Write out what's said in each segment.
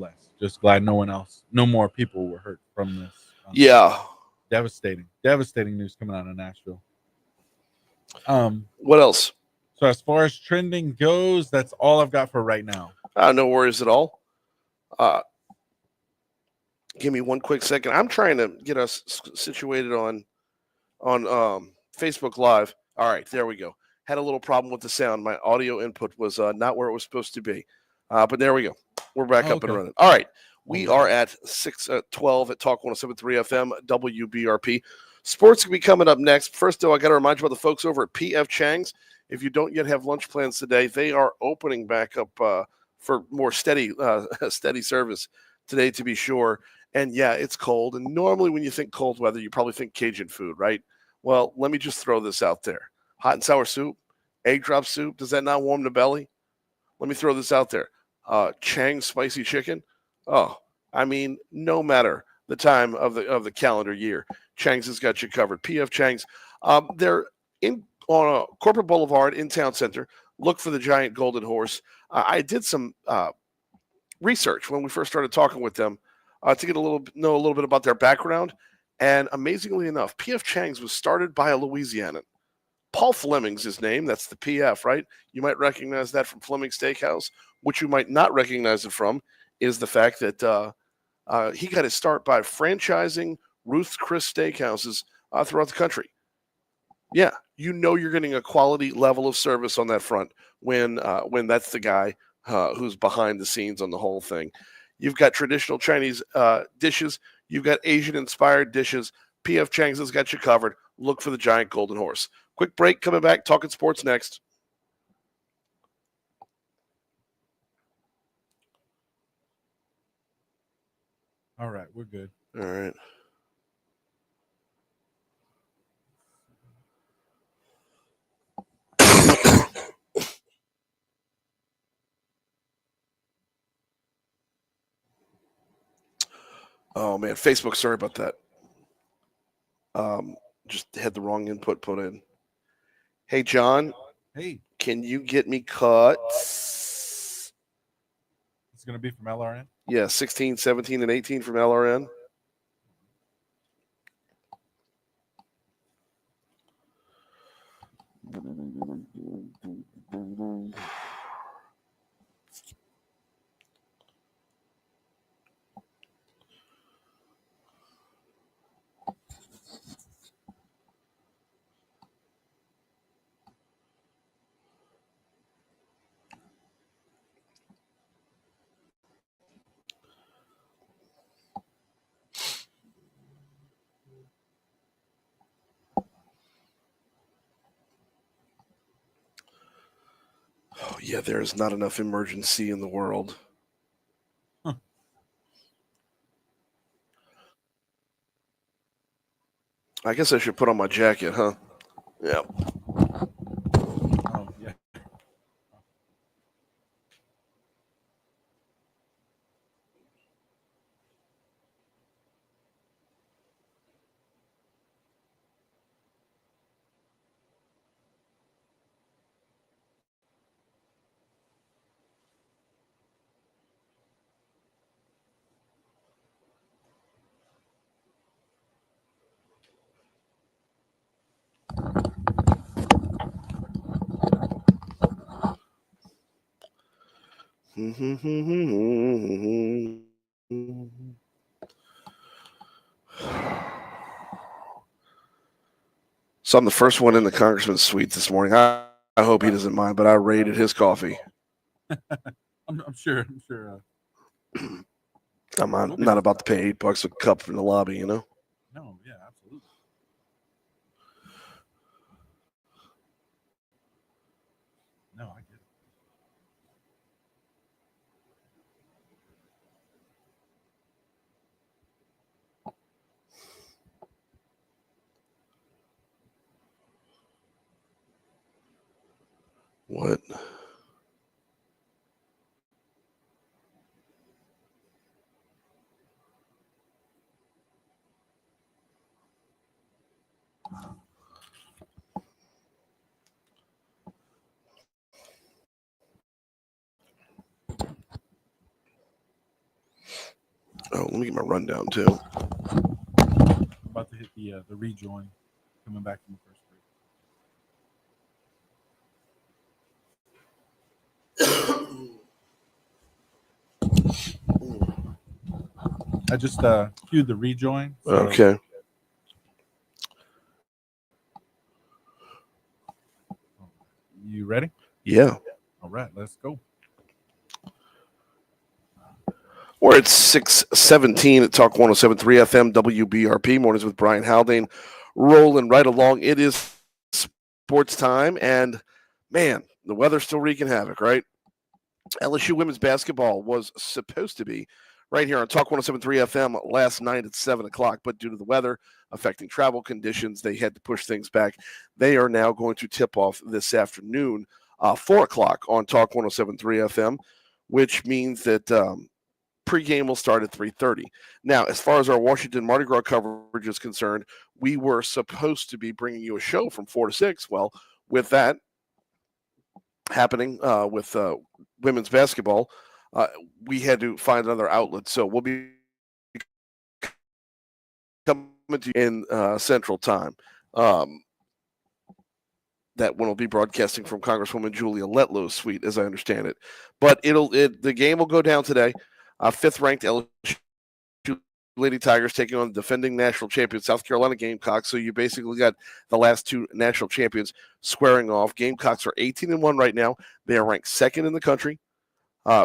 less. Just glad no more people were hurt from this. Yeah. Devastating news coming out of Nashville. What else? So as far as trending goes, that's all I've got for right now. No worries at all. Give me one quick second. I'm trying to get us situated on Facebook Live. All right, there we go. Had a little problem with the sound. My audio input was not where it was supposed to be. But there we go. We're back up and running. All right. We are at 6:12 at Talk 107.3 FM, WBRP. Sports will be coming up next. First, though, I got to remind you about the folks over at P.F. Chang's. If you don't yet have lunch plans today, they are opening back up for more steady service today, to be sure. And, yeah, it's cold. And normally when you think cold weather, you probably think Cajun food, right? Well, let me just throw this out there. Hot and sour soup, egg drop soup, does that not warm the belly? Let me throw this out there. Chang's spicy chicken. Oh, I mean, no matter the time of the calendar year, Chang's has got you covered. P.F. Chang's. They're on Corporate Boulevard in Town Center. Look for the giant golden horse. I did some research when we first started talking with them to know a little bit about their background. And amazingly enough, P.F. Chang's was started by a Louisianan. Paul Fleming's his name. That's the P.F., right? You might recognize that from Fleming Steakhouse. What you might not recognize it from is the fact that he got his start by franchising Ruth's Chris Steakhouses throughout the country. Yeah, you know you're getting a quality level of service on that front when that's the guy who's behind the scenes on the whole thing. You've got traditional Chinese dishes. You've got Asian-inspired dishes. P.F. Chang's has got you covered. Look for the giant golden horse. Quick break, coming back, talking sports next. All right, we're good. All right. Oh, man, Facebook, sorry about that. Just had the wrong input put in. Hey, John. Hey. Can you get me cuts? It's going to be from LRN? Yeah, 16, 17, and 18 from LRN. Oh, yeah, there is not enough emergency in the world. Huh. I guess I should put on my jacket, huh? Yeah. Oh, yeah. So I'm the first one in the congressman's suite this morning. I hope he doesn't mind, but I raided his coffee. I'm sure. I'm not about to pay $8 a cup in the lobby, you know? No, yeah, absolutely. No, I get it. What? Oh, let me get my rundown too. I'm about to hit the rejoin. Coming back from the first break. I just queued the rejoin. So. Okay. You ready? Yeah. All right, let's go. We're at 6:17 at Talk 107.3 FM WBRP. Mornings with Brian Haldane. Rolling right along. It is sports time, and man, the weather's still wreaking havoc, right? LSU women's basketball was supposed to be right here on Talk 107.3 FM last night at 7 o'clock, but due to the weather affecting travel conditions, they had to push things back. They are now going to tip off this afternoon, 4 o'clock on Talk 107.3 FM, which means that pregame will start at 3:30. Now, as far as our Washington Mardi Gras coverage is concerned, we were supposed to be bringing you a show from 4 to 6. Well, with that happening with women's basketball, we had to find another outlet. So we'll be coming to you in Central Time. That one will be broadcasting from Congresswoman Julia Letlow's suite, as I understand it. But the game will go down today. Fifth-ranked LSU Lady Tigers taking on the defending national champion South Carolina Gamecocks. So you basically got the last two national champions squaring off. Gamecocks are 18-1 right now. They are ranked second in the country.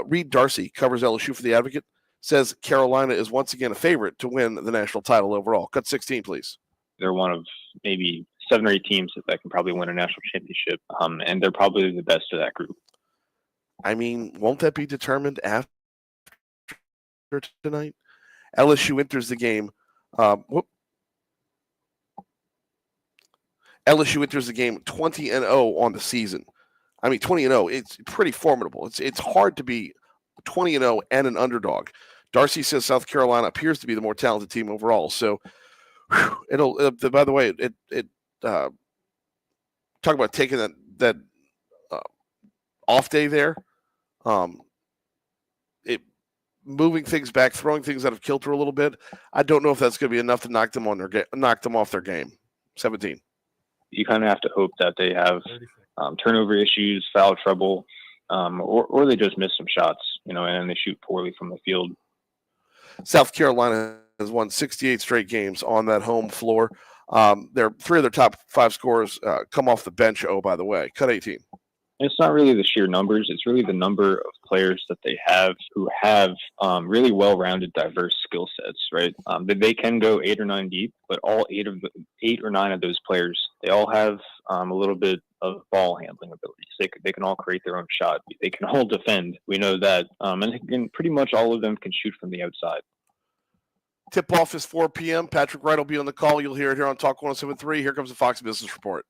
Reed Darcy covers LSU for The Advocate, says Carolina is once again a favorite to win the national title overall. Cut 16, please. They're one of maybe 7 or 8 teams that can probably win a national championship, and they're probably the best of that group. I mean, won't that be determined after tonight? LSU enters the game. LSU enters the game 20-0 on the season. I mean, 20-0. It's pretty formidable. It's hard to be 20-0 and an underdog. Darcy says South Carolina appears to be the more talented team overall. So, it'll. By the way, talk about taking that off day there. Moving things back, throwing things out of kilter a little bit. I don't know if that's going to be enough to knock them off their game. 17. You kind of have to hope that they have turnover issues, foul trouble, or they just miss some shots, and they shoot poorly from the field. South Carolina has won 68 straight games on that home floor. Their 3 of their top 5 scorers come off the bench. Oh, by the way, cut 18. It's not really the sheer numbers. It's really the number of players that they have who have really well-rounded, diverse skill sets, right? They can go 8 or 9 deep, but all 8 or 9 of those players, they all have a little bit of ball handling abilities. They can all create their own shot. They can all defend. We know that. And pretty much all of them can shoot from the outside. Tip-off is 4 p.m. Patrick Wright will be on the call. You'll hear it here on Talk 107.3. Here comes the Fox Business Report.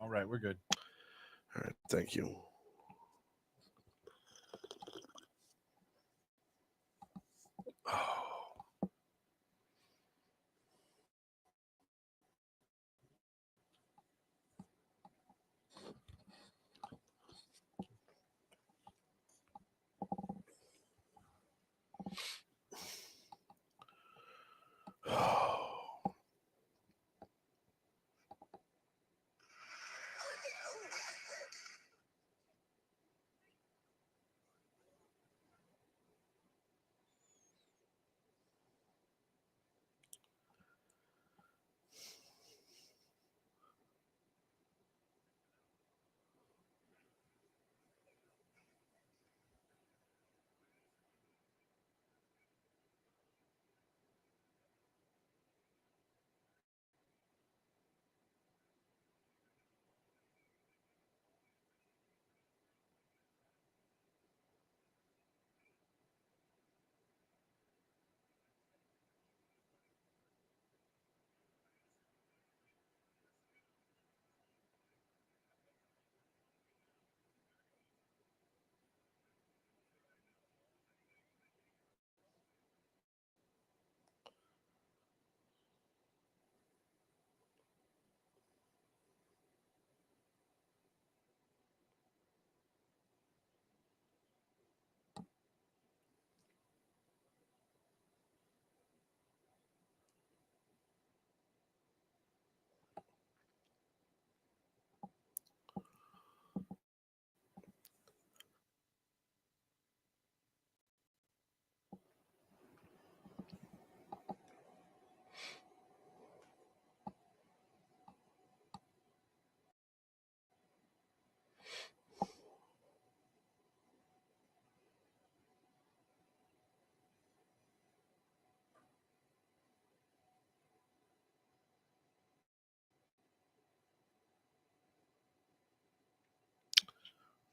All right, we're good. All right, thank you.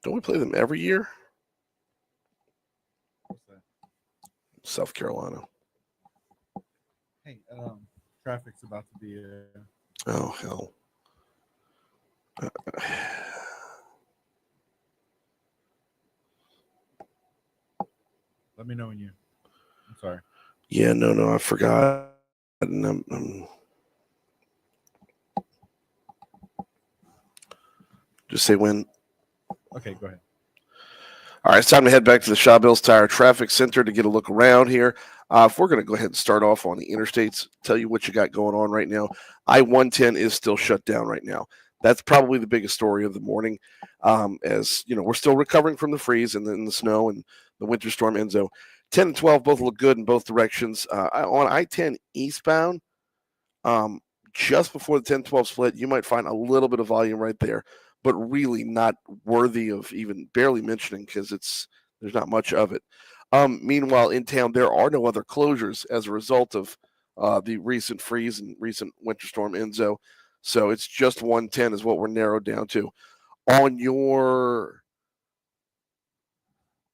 Don't we play them every year? What's that? South Carolina. Hey, traffic's about to be. Oh, hell. Let me know when you. I'm sorry. Yeah, no, I forgot. Just say when. Okay, go ahead. All right, it's time to head back to the Shaw Bills Tire Traffic Center to get a look around here. If we're going to go ahead and start off on the interstates, tell you what you got going on right now. I-110 is still shut down right now. That's probably the biggest story of the morning. As you know, we're still recovering from the freeze and then the snow and the winter storm Enzo. 10 and 12 both look good in both directions. On I-10 eastbound, just before the 10-12 split, you might find a little bit of volume right there, but really not worthy of even barely mentioning because there's not much of it. Meanwhile, in town, there are no other closures as a result of the recent freeze and recent winter storm Enzo. So it's just 110 is what we're narrowed down to. On your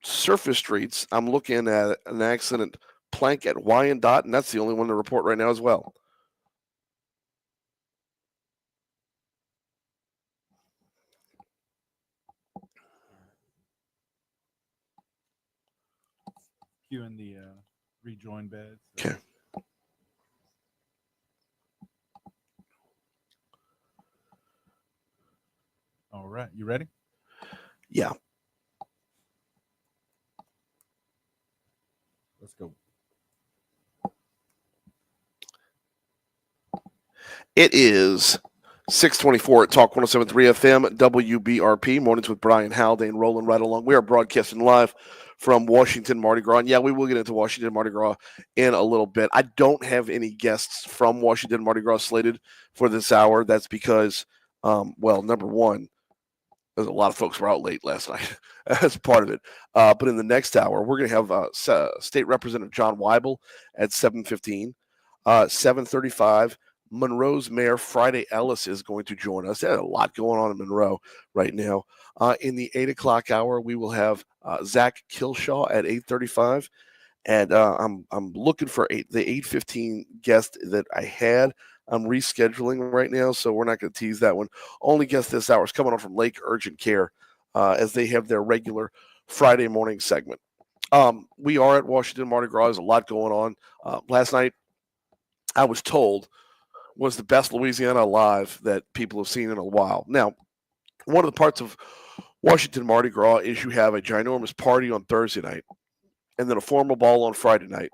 surface streets, I'm looking at an accident plank at Wyandotte, and that's the only one to report right now as well. Queuing the rejoin beds. Okay. All right, you ready? Yeah. Let's go. It is 624 at Talk 107.3 FM, WBRP, Mornings with Brian Haldane, rolling right along. We are broadcasting live from Washington Mardi Gras. And yeah, we will get into Washington Mardi Gras in a little bit. I don't have any guests from Washington Mardi Gras slated for this hour. That's because, number one, there's a lot of folks were out late last night. That's part of it. But in the next hour, we're going to have State Representative John Weibel at 7:15, 7:35. Monroe's Mayor Friday Ellis is going to join us. There's a lot going on in Monroe right now. In the 8 o'clock hour, we will have Zach Kilshaw at 8:35, and I'm looking for the 8:15 guest that I had. I'm rescheduling right now, so we're not going to tease that one. Only guest this hour is coming on from Lake Urgent Care as they have their regular Friday morning segment. We are at Washington Mardi Gras. There's a lot going on. Last night, I was told, was the best Louisiana Live that people have seen in a while. Now, one of the parts of Washington Mardi Gras is you have a ginormous party on Thursday night, and then a formal ball on Friday night,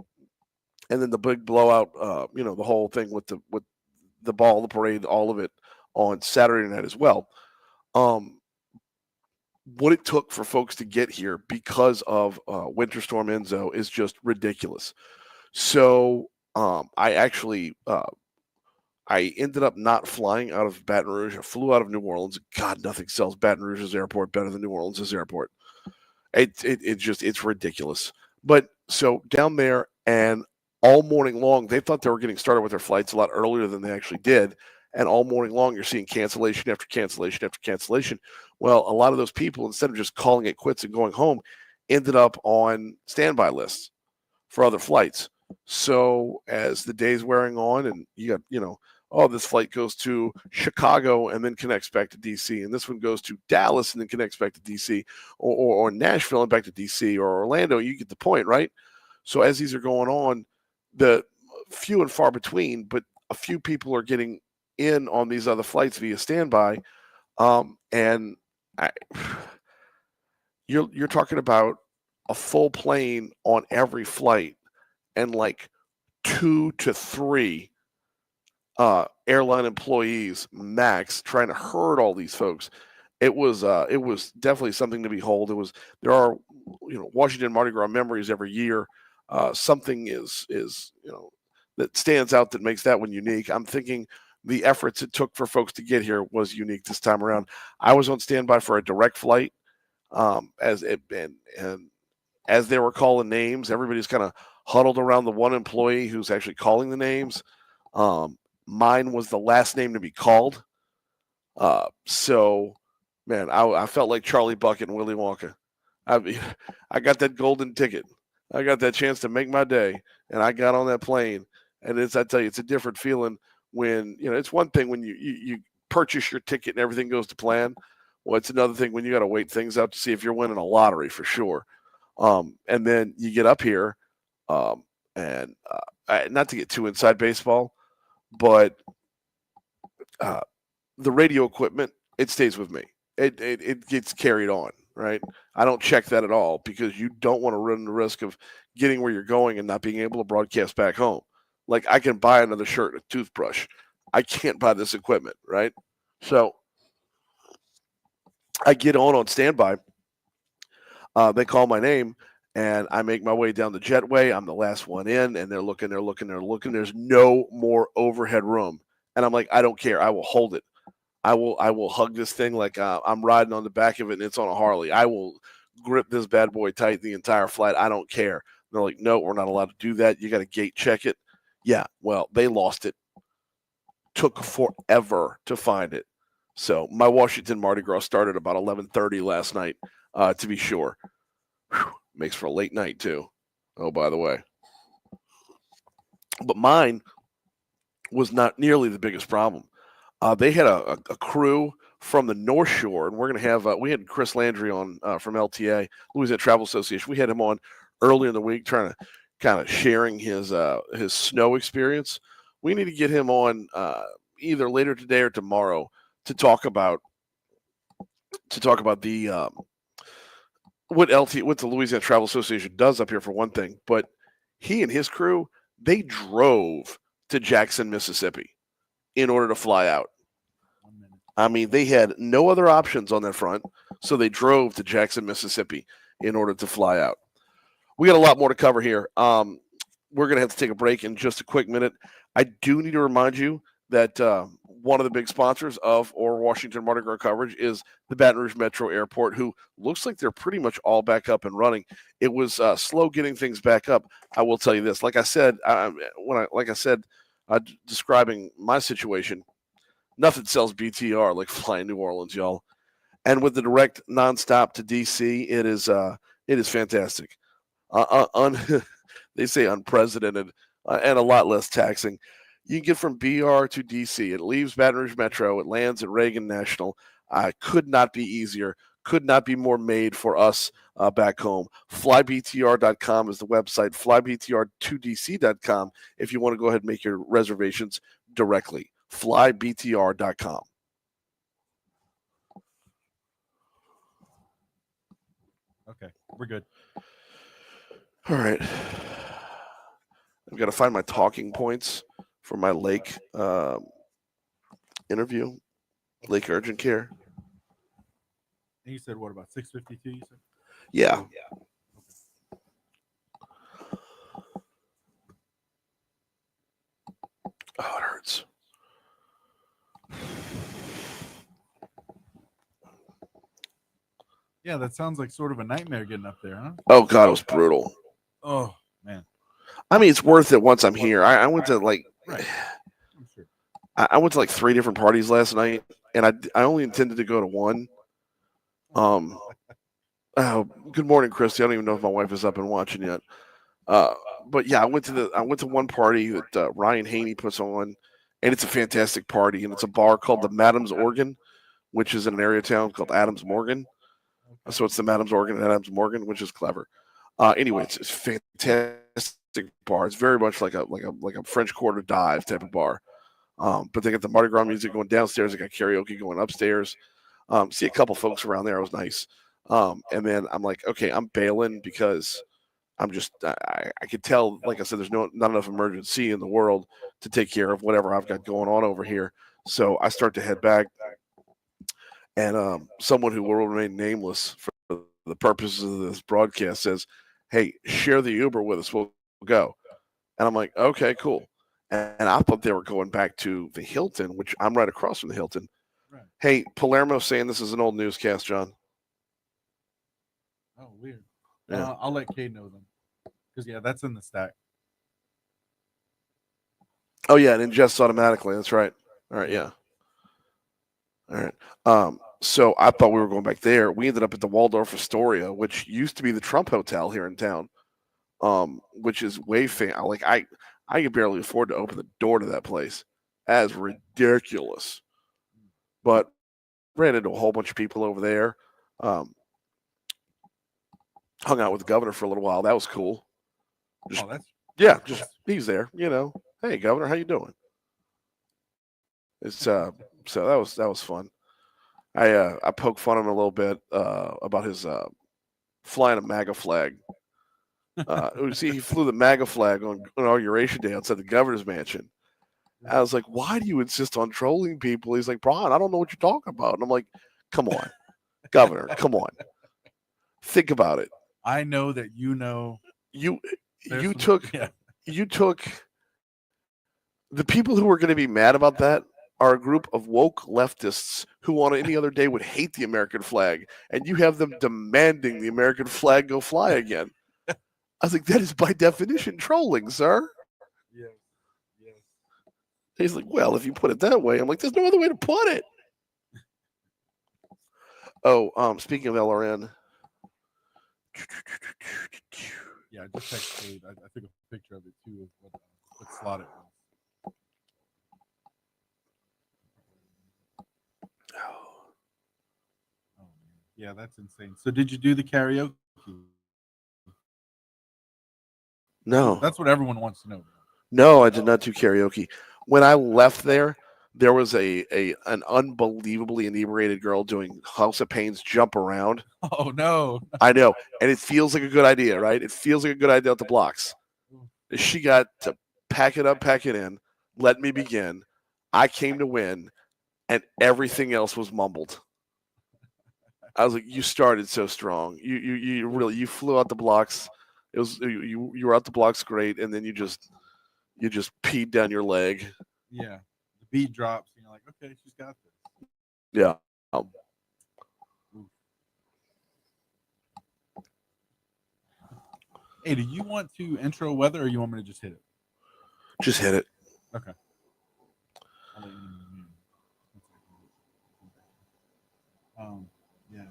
and then the big blowout, the whole thing with the ball, the parade, all of it on Saturday night as well. What it took for folks to get here because of Winter Storm Enzo is just ridiculous. So I actually I ended up not flying out of Baton Rouge. I flew out of New Orleans. God, nothing sells Baton Rouge's airport better than New Orleans' airport. It's ridiculous. But so down there, and all morning long, they thought they were getting started with their flights a lot earlier than they actually did. And all morning long, you're seeing cancellation after cancellation after cancellation. Well, a lot of those people, instead of just calling it quits and going home, ended up on standby lists for other flights. So as the day's wearing on, and you got, this flight goes to Chicago and then connects back to DC, and this one goes to Dallas and then connects back to DC, or Nashville and back to DC, or Orlando. You get the point, right? So as these are going on, the few and far between, but a few people are getting in on these other flights via standby, and you're talking about a full plane on every flight, and like 2 to 3 airline employees max trying to herd all these folks. It was definitely something to behold. There are Washington Mardi Gras memories every year. Something is that stands out that makes that one unique. I'm thinking the efforts it took for folks to get here was unique this time around. I was on standby for a direct flight, as they were calling names, everybody's kind of huddled around the one employee who's actually calling the names. Mine was the last name to be called. So Man, I felt like Charlie Bucket and Willy Wonka. I got that golden ticket. I got that chance to make my day, and I got on that plane. And I tell you, it's a different feeling when it's one thing when you purchase your ticket and everything goes to plan. Well, it's another thing when you got to wait things out to see if you're winning a lottery for sure. And then you get up here, and not to get too inside baseball, but the radio equipment, it stays with me. It gets carried on, right? I don't check that at all because you don't want to run the risk of getting where you're going and not being able to broadcast back home. Like I can buy another shirt and a toothbrush. I can't buy this equipment, right? So I get on standby. They call my name, and I make my way down the jetway. I'm the last one in, and they're looking. There's no more overhead room, and I'm like, I don't care. I will hold it. I will hug this thing like I'm riding on the back of it, and it's on a Harley. I will grip this bad boy tight the entire flight. I don't care. And they're like, no, we're not allowed to do that. You got to gate check it. Yeah, well, they lost it. Took forever to find it. So my Washington Mardi Gras started about 11:30 last night, to be sure. Whew, makes for a late night, too. Oh, by the way. But mine was not nearly the biggest problem. They had a crew from the North Shore, and we're going to have we had Chris Landry on from LTA, Louisiana Travel Association. We had him on earlier in the week trying to kind of sharing his snow experience. We need to get him on either later today or tomorrow to talk about the what the Louisiana Travel Association does up here for one thing. But he and his crew, they drove to Jackson, Mississippi in order to fly out. I mean, they had no other options on that front, so they drove to Jackson, Mississippi in order to fly out. We got a lot more to cover here. We're going to have to take a break in just a quick minute. I do need to remind you that one of the big sponsors of our Washington Mardi Gras coverage is the Baton Rouge Metro Airport, who looks like they're pretty much all back up and running. It was slow getting things back up. I will tell you this. Like I said, describing my situation, nothing sells BTR like flying New Orleans, y'all. And with the direct nonstop to DC, it is fantastic. They say unprecedented and a lot less taxing. You can get from BR to DC. It leaves Baton Rouge Metro. It lands at Reagan National. Could not be easier. Could not be more made for us back home. FlyBTR.com is the website. FlyBTR2DC.com if you want to go ahead and make your reservations directly. FlyBTR.com. Okay, we're good. All right. I've got to find my talking points for my lake interview, Lake Urgent Care. And you said what about 6:52? You said? Yeah. Oh, it hurts. Yeah, that sounds like sort of a nightmare getting up there, huh? Oh God, it was brutal. Oh man. I mean, it's worth it once I'm here. I went to like, Right. I'm sure. I went to like 3 different parties last night, and I only intended to go to one. Oh, good morning, Christy. I don't even know if my wife is up and watching yet. But yeah, I went to one party that Ryan Haney puts on, and it's a fantastic party, and it's a bar called the Madam's Organ, which is in an area town called Adams Morgan. So it's the Madam's Organ and Adams Morgan, which is clever. Anyway, it's a fantastic bar. It's very much like a French Quarter dive type of bar. But they got the Mardi Gras music going downstairs. They got karaoke going upstairs. See a couple folks around there. It was nice. And then I'm like, okay, I'm bailing because I'm just I could tell, like I said, there's not enough emergency in the world to take care of whatever I've got going on over here. So I start to head back. And someone who will remain nameless for the purposes of this broadcast says, hey, share the Uber with us. We'll go. And I'm like, okay, cool. And I thought they were going back to the Hilton, which I'm right across from the Hilton. Right. Hey, Palermo saying this is an old newscast, John. Oh, weird. Yeah. I'll let Kay know then. Because, yeah, that's in the stack. Oh, yeah, it ingests automatically. That's right. All right, yeah. All right. So I thought we were going back there. We ended up at the Waldorf Astoria, which used to be the Trump Hotel here in town, which is way famous. Like I could barely afford to open the door to that place. That is ridiculous. But ran into a whole bunch of people over there. Um, hung out with the governor for a little while. That was cool. Just, just he's there. Hey, governor, how you doing? It's so that was fun. I poked fun at him a little bit about his flying a MAGA flag. He flew the MAGA flag on Inauguration Day outside the governor's mansion. I was like, why do you insist on trolling people? He's like, Brian, I don't know what you're talking about. And I'm like, come on, governor, come on. Think about it. I know that you know. You took the people who are going to be mad about that are a group of woke leftists who on any other day would hate the American flag, and you have them demanding the American flag go fly again. I was like, that is by definition trolling, sir. Yes. He's like, well, if you put it that way, I'm like, there's no other way to put it. Oh, speaking of LRN. Yeah, I just texted Cade. I took a picture of it too of what slot it was. Oh, yeah, that's insane. So did you do the karaoke? No. That's what everyone wants to know. No, I did not do karaoke. When I left there was an unbelievably inebriated girl doing House of Pain's Jump Around. Oh, no. I know. And it feels like a good idea, right? It feels like a good idea at the blocks. She got to pack it up, pack it in, let me begin. I came to win, and everything else was mumbled. I was like, you started so strong. You really flew out the blocks. It was you were out the blocks great, and then you just peed down your leg. Yeah, the beat drops, and you're like, okay, she's got this. Yeah. Hey, do you want to intro weather, or you want me to just hit it? Just hit it. Okay. Yeah.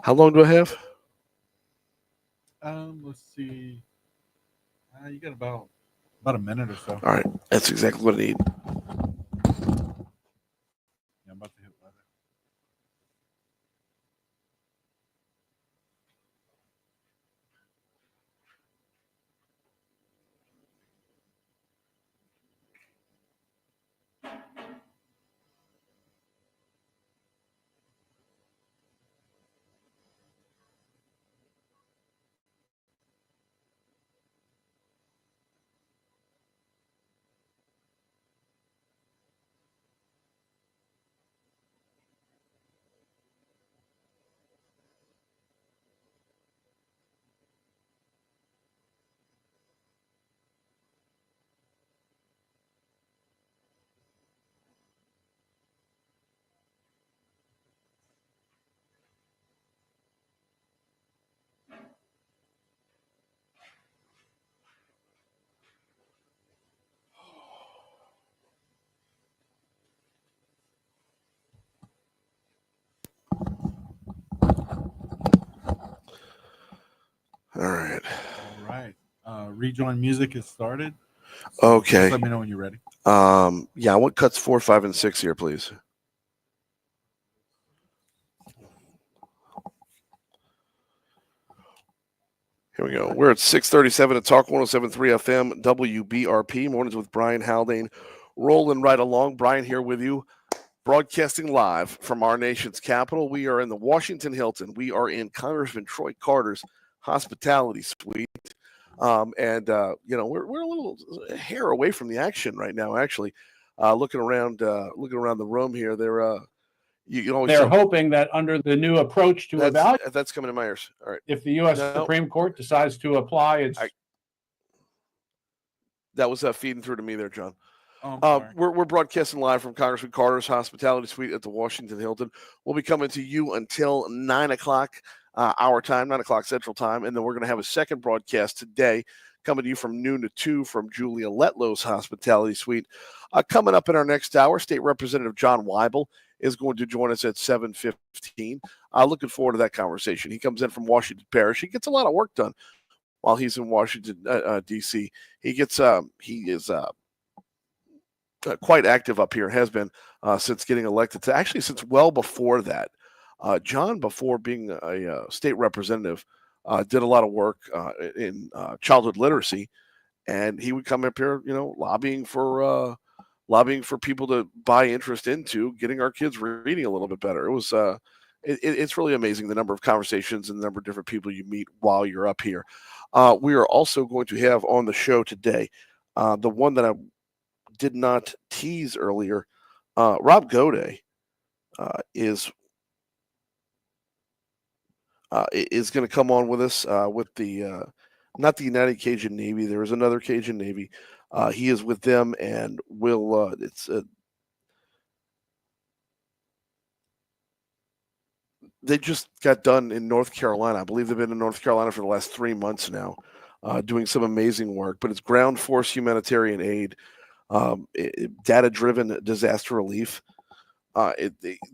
How long do I have? Let's see. You got about a minute or so. All right, that's exactly what I need. Yeah, I'm about to hit weather. rejoin music has started. So Okay. Just let me know when you're ready. Yeah, I want cuts 4, 5, and 6 here, please. Here we go. We're at 637 at Talk 107.3 FM, WBRP. Mornings with Brian Haldane. Rolling right along. Brian here with you, broadcasting live from our nation's capital. We are in the Washington Hilton. We are in Congressman Troy Carter's hospitality suite. We're a little hair away from the action right now, actually. Looking around the room here, they're hoping that under the new approach to evaluate, that's coming in my ears. All right. if the U.S. Supreme Court decides to apply its... That was feeding through to me there, John. Sorry. We're broadcasting live from Congressman Carter's hospitality suite at the Washington Hilton. We'll be coming to you until 9 o'clock our time, 9 o'clock Central Time, and then we're going to have a second broadcast today coming to you from noon to 2 from Julia Letlow's hospitality suite. Coming up in our next hour, State Representative John Weibel is going to join us at 7:15. Looking forward to that conversation. He comes in from Washington Parish. He gets a lot of work done while he's in Washington, D.C. He is quite active up here, has been since getting elected, since well before that. John, before being a state representative, did a lot of work in childhood literacy, and he would come up here, lobbying for people to buy interest into getting our kids reading a little bit better. It was it's really amazing the number of conversations and the number of different people you meet while you're up here. We are also going to have on the show today the one that I did not tease earlier. Rob Goday is going to come on with us with the not the United Cajun Navy. There is another Cajun Navy. He is with them, and will they just got done in North Carolina. I believe they've been in North Carolina for the last 3 months now, doing some amazing work. But it's ground force humanitarian aid, data-driven disaster relief.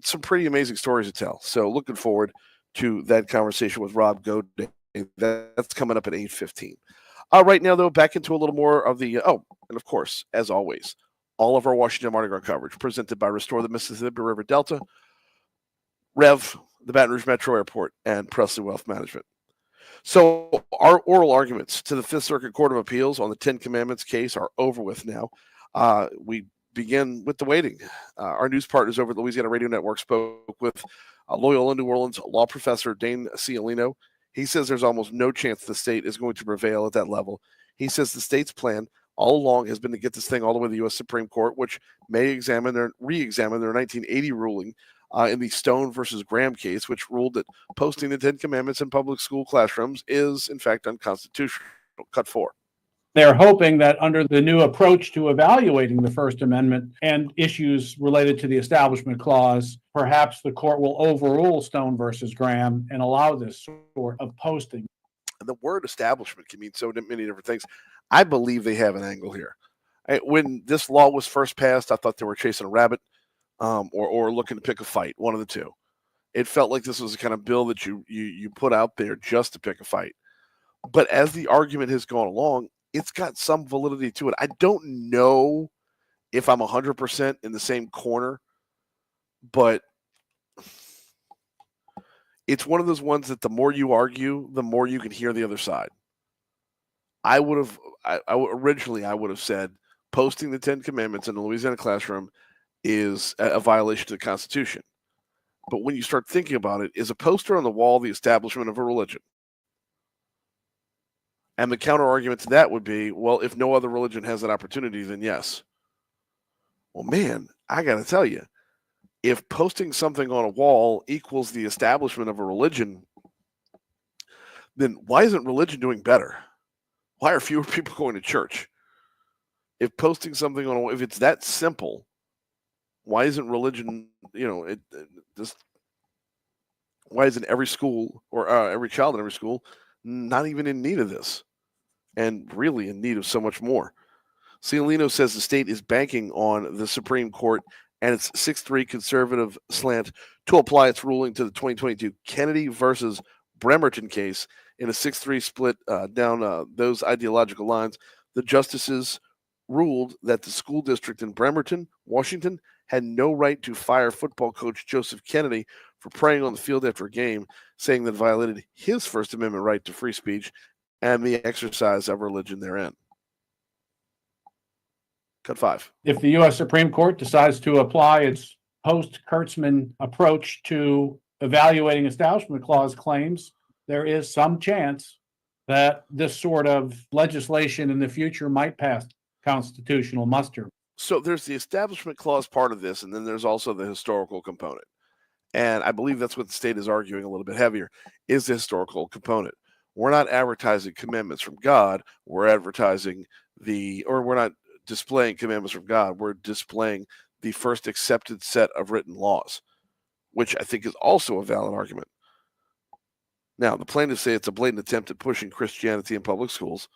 Some pretty amazing stories to tell. So looking forward to that conversation with Rob Goday. That's coming up at 8:15. Right now, though, back into a little more of the and of course, as always, all of our Washington Mardi Gras coverage presented by Restore the Mississippi River Delta, Rev, the Baton Rouge Metro Airport, and Presley Wealth Management. So our oral arguments to the Fifth Circuit Court of Appeals on the Ten Commandments case are over with now. We begin with the waiting. Our news partners over at Louisiana Radio Network spoke with Loyola New Orleans law professor Dane Cialino. He says there's almost no chance the state is going to prevail at that level. He says the state's plan all along has been to get this thing all the way to the U.S. Supreme Court, which may re-examine their 1980 ruling in the Stone versus Graham case, which ruled that posting the Ten Commandments in public school classrooms is, in fact, unconstitutional. Cut 4. They're hoping that under the new approach to evaluating the First Amendment and issues related to the Establishment Clause, perhaps the court will overrule Stone versus Graham and allow this sort of posting. The word establishment can mean so many different things. I believe they have an angle here. When this law was first passed, I thought they were chasing a rabbit or looking to pick a fight, one of the two. It felt like this was the kind of bill that you put out there just to pick a fight. But as the argument has gone along, it's got some validity to it. I don't know if I'm 100% in the same corner, but it's one of those ones that the more you argue, the more you can hear the other side. I would have said posting the Ten Commandments in the Louisiana classroom is a violation of the Constitution. But when you start thinking about it, is a poster on the wall the establishment of a religion? And the counter argument to that would be, well, if no other religion has that opportunity, then yes. Well, man, I got to tell you, if posting something on a wall equals the establishment of a religion, then why isn't religion doing better? Why are fewer people going to church? If posting something on a wall, if it's that simple, why isn't religion, why isn't every school or every child in every school not even in need of this, and really in need of so much more? Cialino says the state is banking on the Supreme Court and its 6-3 conservative slant to apply its ruling to the 2022 Kennedy versus Bremerton case in a 6-3 split down those ideological lines, the justices ruled that the school district in Bremerton, Washington, had no right to fire football coach Joseph Kennedy for praying on the field after a game, saying that it violated his First Amendment right to free speech and the exercise of religion therein. Cut 5. If the U.S. Supreme Court decides to apply its post-Kurtzman approach to evaluating Establishment Clause claims, there is some chance that this sort of legislation in the future might pass constitutional muster. So there's the Establishment Clause part of this, and then there's also the historical component. And I believe that's what the state is arguing a little bit heavier, is the historical component. We're not advertising commandments from God. We're advertising we're not displaying commandments from God. We're displaying the first accepted set of written laws, which I think is also a valid argument. Now, the plaintiffs say it's a blatant attempt at pushing Christianity in public schools,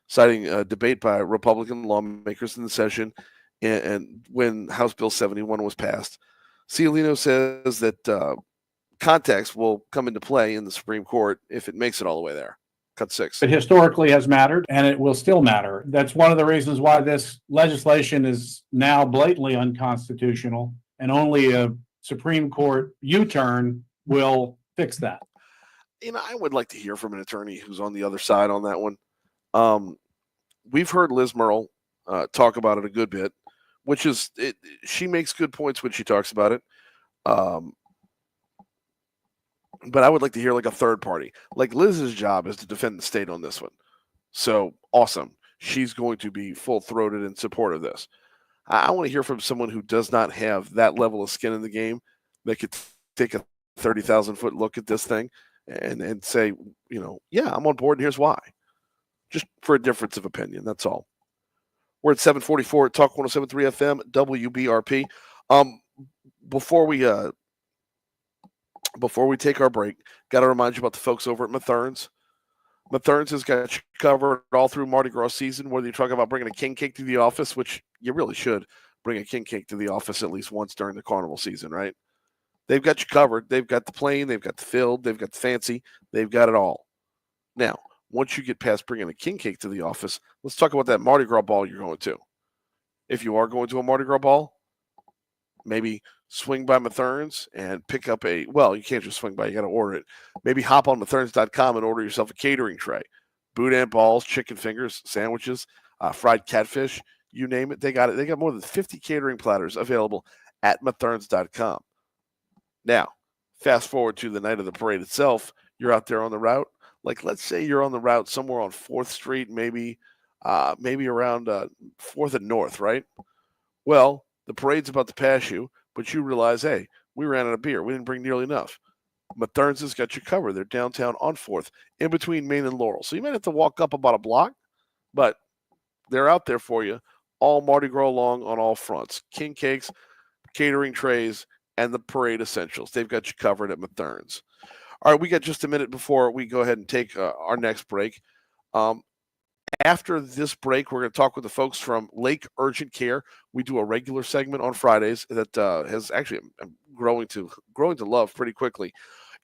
citing a debate by Republican lawmakers in the session and when House Bill 71 was passed. Cialino says that context will come into play in the Supreme Court if it makes it all the way there. Cut 6. It historically has mattered, and it will still matter. That's one of the reasons why this legislation is now blatantly unconstitutional, and only a Supreme Court U-turn will fix that. I would like to hear from an attorney who's on the other side on that one. We've heard Liz Merle talk about it a good bit, which is she makes good points when she talks about it. But I would like to hear like a third party. Like Liz's job is to defend the state on this one. So awesome. She's going to be full-throated in support of this. I want to hear from someone who does not have that level of skin in the game that could take a 30,000-foot look at this thing and say, yeah, I'm on board and here's why. Just for a difference of opinion, that's all. We're at 744 at Talk 107.3 FM, WBRP. Before we take our break, got to remind you about the folks over at Mathern's. Mathern's has got you covered all through Mardi Gras season, whether you're talking about bringing a king cake to the office, which you really should bring a king cake to the office at least once during the carnival season, right? They've got you covered. They've got the plain, they've got the filled, they've got the fancy, they've got it all. Now, once you get past bringing a king cake to the office, let's talk about that Mardi Gras ball you're going to. If you are going to a Mardi Gras ball, maybe swing by Mathern's and pick up you can't just swing by, you got to order it. Maybe hop on matherns.com and order yourself a catering tray. Boudin balls, chicken fingers, sandwiches, fried catfish, you name it, they got it. They got more than 50 catering platters available at matherns.com. Now, fast forward to the night of the parade itself. You're out there on the route. Like, let's say you're on the route somewhere on 4th Street, maybe around 4th and North, right? Well, the parade's about to pass you, but you realize, hey, we ran out of beer. We didn't bring nearly enough. Mathern's has got you covered. They're downtown on 4th, in between Main and Laurel. So you might have to walk up about a block, but they're out there for you all Mardi Gras long on all fronts. King cakes, catering trays, and the parade essentials. They've got you covered at Mathern's. All right, we got just a minute before we go ahead and take our next break. After this break, we're going to talk with the folks from Lake Urgent Care. We do a regular segment on Fridays that has actually growing to love pretty quickly.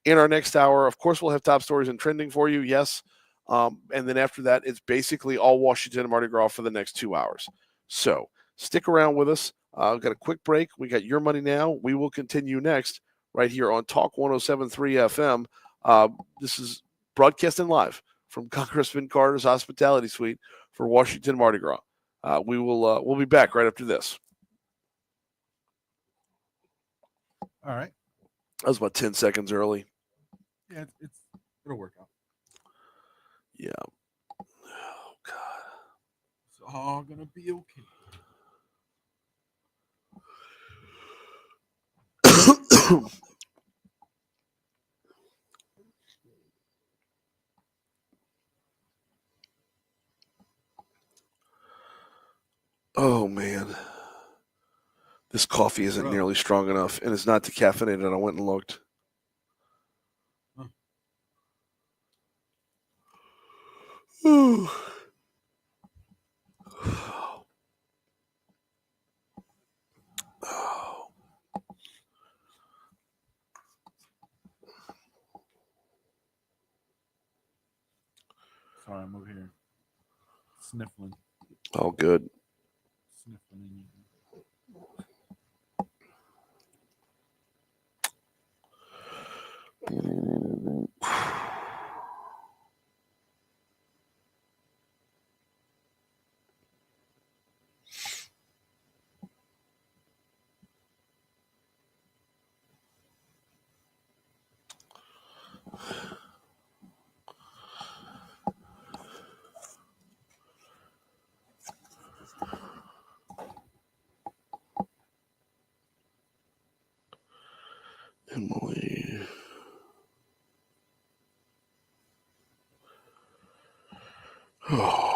In our next hour, of course, we'll have top stories and trending for you, yes. And then after that, it's basically all Washington and Mardi Gras for the next 2 hours. So stick around with us. We've got a quick break. We got Your Money Now. We will continue next right here on Talk 107.3 FM. This is broadcasting live from Congressman Carter's Hospitality Suite for Washington Mardi Gras. We'll be back right after this. All right. That was about 10 seconds early. Yeah, it'll work out. Yeah. Oh, God. It's all going to be okay. Oh, man. This coffee isn't nearly strong enough, and it's not decaffeinated. I went and looked. Ooh. Oh. I'm over here sniffling. Oh, good. Sniffling. Emily. Oh.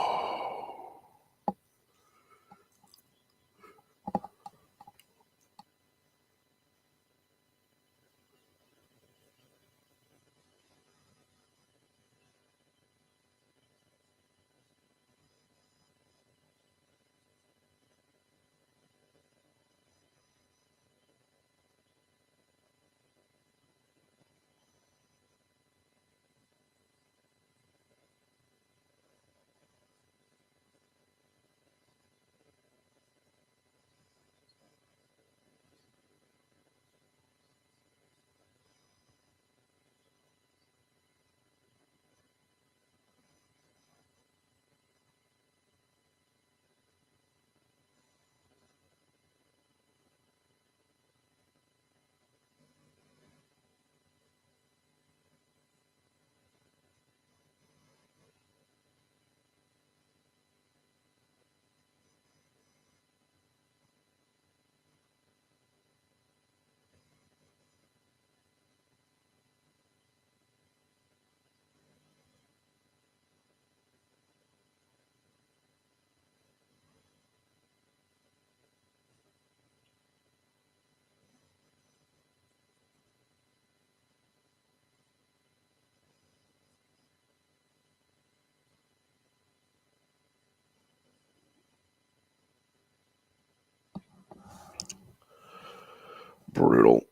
Brutal.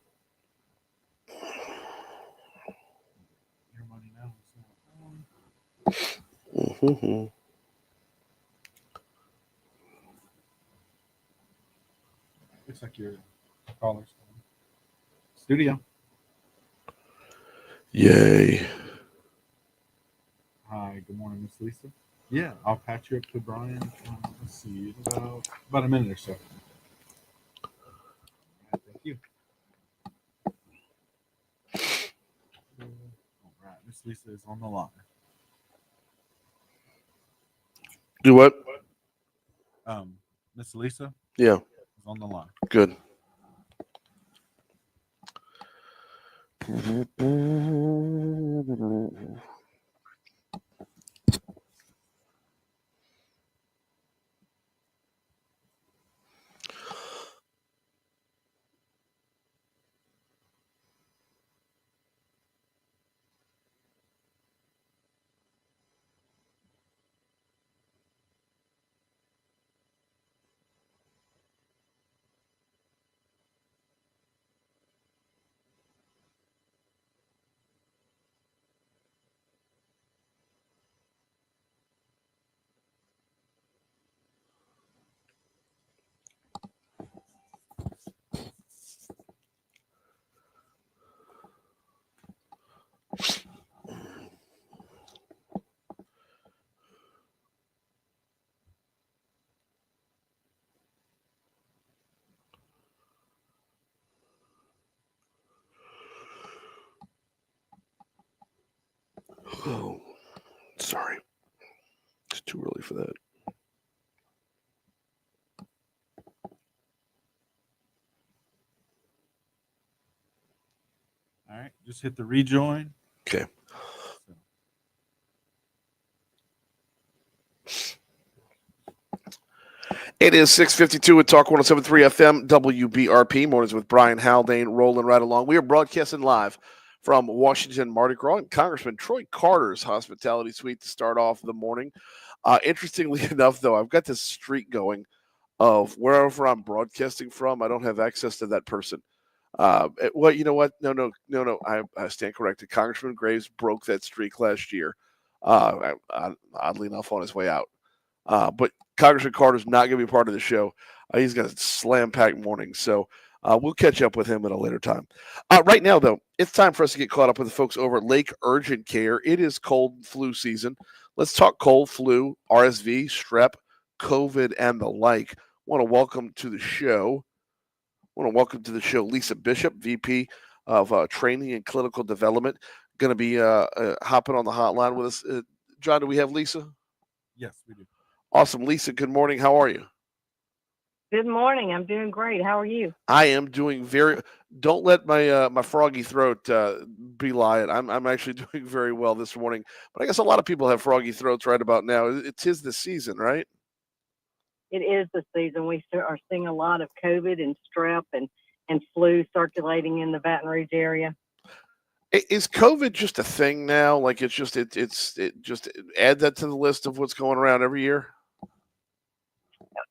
Your money now. Mm-hmm. Looks like your caller's studio. Yay. Hi, good morning, Miss Lisa. Yeah, I'll patch you up to Brian. Let's see, in about a minute or so. All right, thank you. All right, Miss Lisa is on the line. Do what? Miss Lisa Yeah, is on the line. good. Oh, sorry. It's too early for that. All right, just hit the rejoin. Okay. It is 6:52 at Talk 107.3 FM, WBRP. Mornings with Brian Haldane, rolling right along. We are broadcasting live from Washington Mardi Gras and Congressman Troy Carter's hospitality suite to start off the morning. Interestingly enough, though, I've got this streak going of wherever I'm broadcasting from, I don't have access to that person. Well, you know what? No. I stand corrected. Congressman Graves broke that streak last year. oddly enough, on his way out. But Congressman Carter's not going to be part of the show. He's got a slam-packed morning, so we'll catch up with him at a later time. Right now, though, it's time for us to get caught up with the folks over at Lake Urgent Care. It is cold and flu season. Let's talk cold, flu, RSV, strep, COVID, and the like. Want to welcome to the show Lisa Bishop, VP of Training and Clinical Development. Going to be hopping on the hotline with us. John, do we have Lisa? Yes, we do. Awesome. Lisa, good morning. How are you? Good morning. I'm doing great. How are you? I am doing don't let my my froggy throat belie it. I'm actually doing very well this morning. But I guess a lot of people have froggy throats right about now. It is the season, right? It is the season. We are seeing a lot of COVID and strep and flu circulating in the Baton Rouge area. Is COVID just a thing now? Like it just add that to the list of what's going around every year?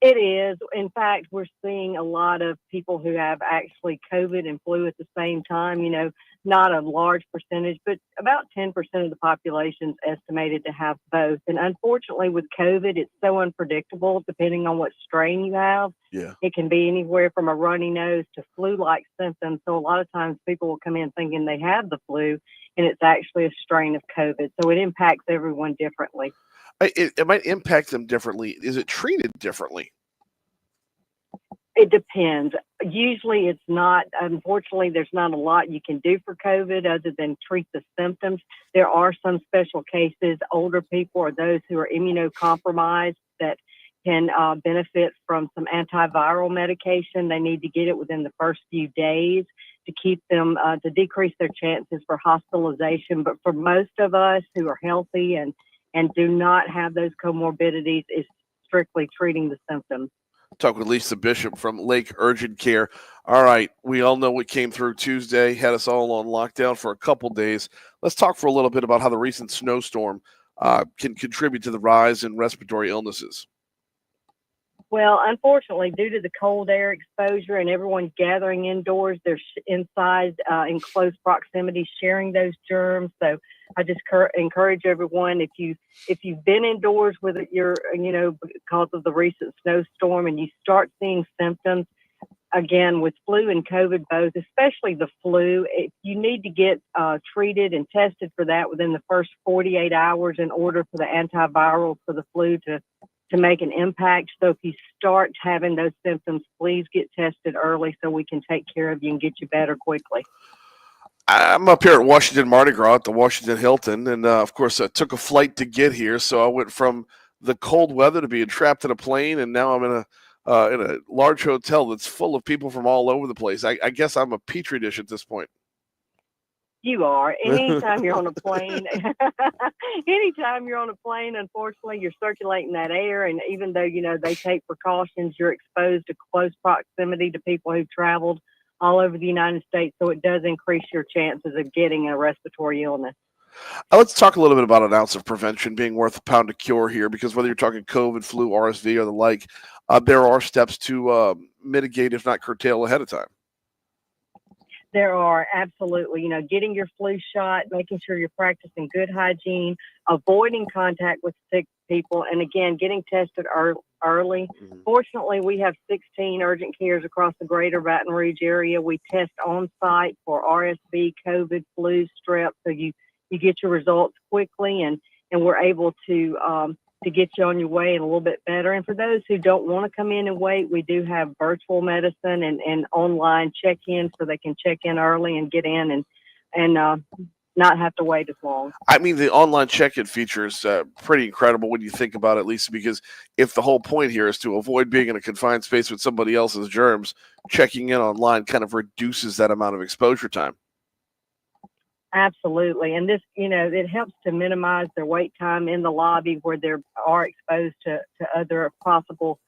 It is. In fact, we're seeing a lot of people who have actually COVID and flu at the same time. You know, not a large percentage, but about 10% of the population is estimated to have both. And unfortunately, with COVID, it's so unpredictable depending on what strain you have. Yeah. It can be anywhere from a runny nose to flu-like symptoms. So a lot of times people will come in thinking they have the flu, and it's actually a strain of COVID. So it impacts everyone differently. It might impact them differently. Is it treated differently? It depends. Usually it's not. Unfortunately, there's not a lot you can do for COVID other than treat the symptoms. There are some special cases, older people or those who are immunocompromised that can benefit from some antiviral medication. They need to get it within the first few days to keep them, to decrease their chances for hospitalization. But for most of us who are healthy and do not have those comorbidities, is strictly treating the symptoms. Talk with Lisa Bishop from Lake Urgent Care. All right, we all know what came through Tuesday, had us all on lockdown for a couple days. Let's talk for a little bit about how the recent snowstorm can contribute to the rise in respiratory illnesses. Well, unfortunately, due to the cold air exposure and everyone gathering indoors, they're inside in close proximity, sharing those germs. So I just encourage everyone, if you've been indoors with your, because of the recent snowstorm, and you start seeing symptoms, again, with flu and COVID both, especially the flu, you need to get treated and tested for that within the first 48 hours in order for the antiviral for the flu to make an impact. So if you start having those symptoms, please get tested early so we can take care of you and get you better quickly. I'm up here at Washington Mardi Gras at the Washington Hilton, and of course I took a flight to get here. So I went from the cold weather to being trapped in a plane, and now I'm in a large hotel that's full of people from all over the place. I guess I'm a petri dish at this point. You are. And anytime you're on a plane, unfortunately, you're circulating that air. And even though, they take precautions, you're exposed to close proximity to people who've traveled all over the United States. So it does increase your chances of getting a respiratory illness. Let's talk a little bit about an ounce of prevention being worth a pound of cure here, because whether you're talking COVID, flu, RSV, or the like, there are steps to mitigate, if not curtail, ahead of time. There are, absolutely. Getting your flu shot, making sure you're practicing good hygiene, avoiding contact with sick people, and again, getting tested early. Mm-hmm. Fortunately, we have 16 urgent cares across the greater Baton Rouge area. We test on site for RSV, COVID, flu, strep, so you get your results quickly, and we're able to get you on your way and a little bit better. And for those who don't want to come in and wait, we do have virtual medicine and online check-in, so they can check in early and get in and not have to wait as long. I mean, the online check-in feature is pretty incredible when you think about it, Lisa, because if the whole point here is to avoid being in a confined space with somebody else's germs, checking in online kind of reduces that amount of exposure time. Absolutely. And this, it helps to minimize their wait time in the lobby where they are exposed to other possible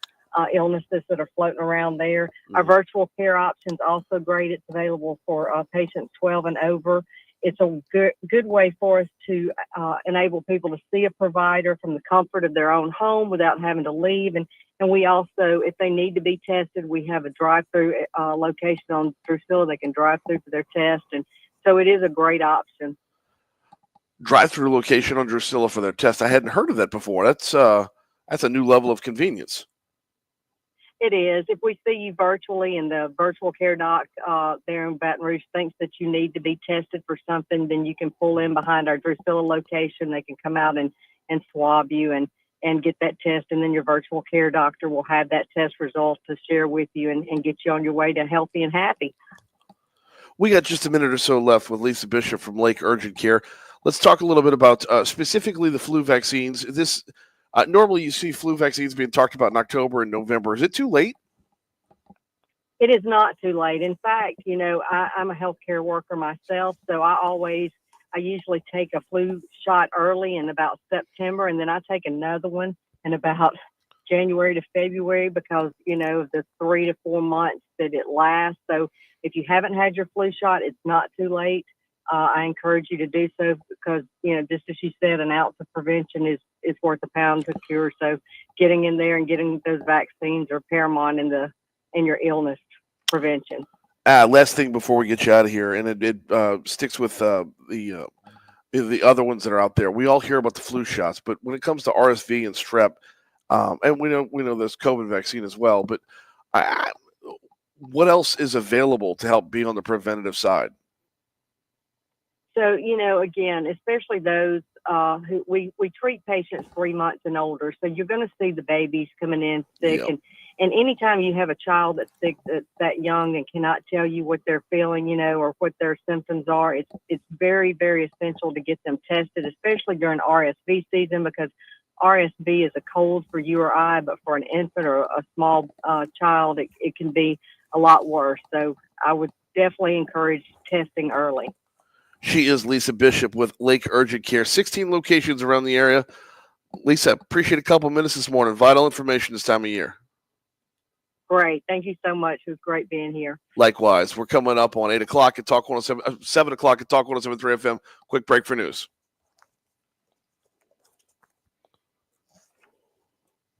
illnesses that are floating around there. Mm-hmm. Our virtual care option is also great. It's available for patients 12 and over. It's a good way for us to enable people to see a provider from the comfort of their own home without having to leave. And we also, if they need to be tested, we have a drive-through location on Drusilla. They can drive through for their test. And so it is a great option. drive-through location on Drusilla for their test. I hadn't heard of that before. That's a new level of convenience. It is. If we see you virtually and the virtual care doc there in Baton Rouge thinks that you need to be tested for something, then you can pull in behind our Drusilla location. They can come out and swab you and get that test, and then your virtual care doctor will have that test result to share with you and get you on your way to healthy and happy. We got just a minute or so left with Lisa Bishop from Lake Urgent Care. Let's talk a little bit about specifically the flu vaccines. This normally you see flu vaccines being talked about in October and November. Is it too late? It is not too late. In fact, I'm a healthcare worker myself, so I usually take a flu shot early in about September, and then I take another one in about January to February because, the 3 to 4 months that it lasts. So if you haven't had your flu shot, it's not too late. I encourage you to do so because, just as you said, an ounce of prevention is worth a pound of cure. So getting in there and getting those vaccines are paramount in your illness prevention. Last thing before we get you out of here, and it sticks with the other ones that are out there. We all hear about the flu shots, but when it comes to RSV and strep, and we know there's COVID vaccine as well, but what else is available to help be on the preventative side? So, again, especially those who we treat patients 3 months and older. So you're going to see the babies coming in sick. Yep. And anytime you have a child that's sick, that's that young and cannot tell you what they're feeling, or what their symptoms are, it's very, very essential to get them tested, especially during RSV season, because RSV is a cold for you or I, but for an infant or a small child, it can be a lot worse. So I would definitely encourage testing early. She is Lisa Bishop with Lake Urgent Care, 16 locations around the area. Lisa, appreciate a couple minutes this morning. Vital information this time of year. Great. Thank you so much. It was great being here. Likewise. We're coming up on 8 o'clock at Talk 107, 7 o'clock at Talk 107.3 FM. Quick break for news.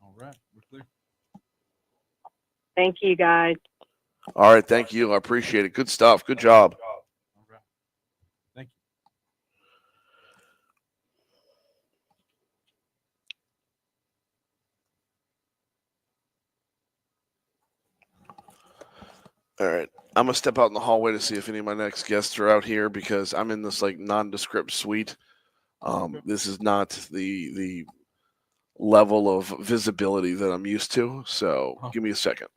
All right, we're clear. Thank you, guys. All right, thank you. I appreciate it. Good stuff. Good job. All right. Thank you. All right. I'm going to step out in the hallway to see if any of my next guests are out here because I'm in this nondescript suite. This is not the level of visibility that I'm used to. So give me a second.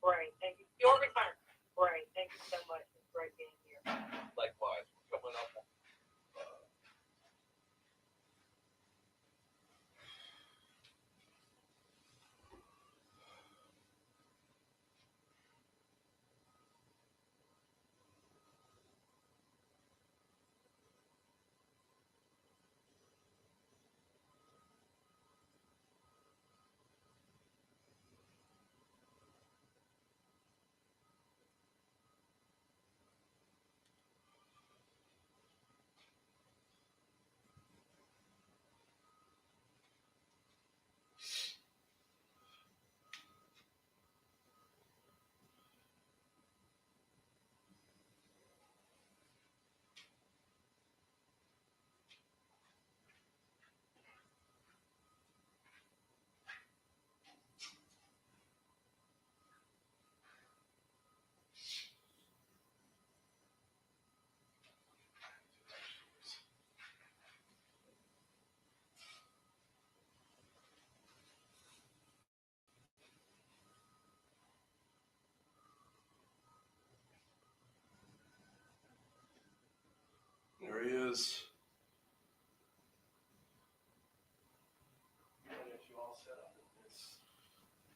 Great. Thank you. Your return. Great. Thank you so much. It's great being here. Likewise. Coming up. There he is.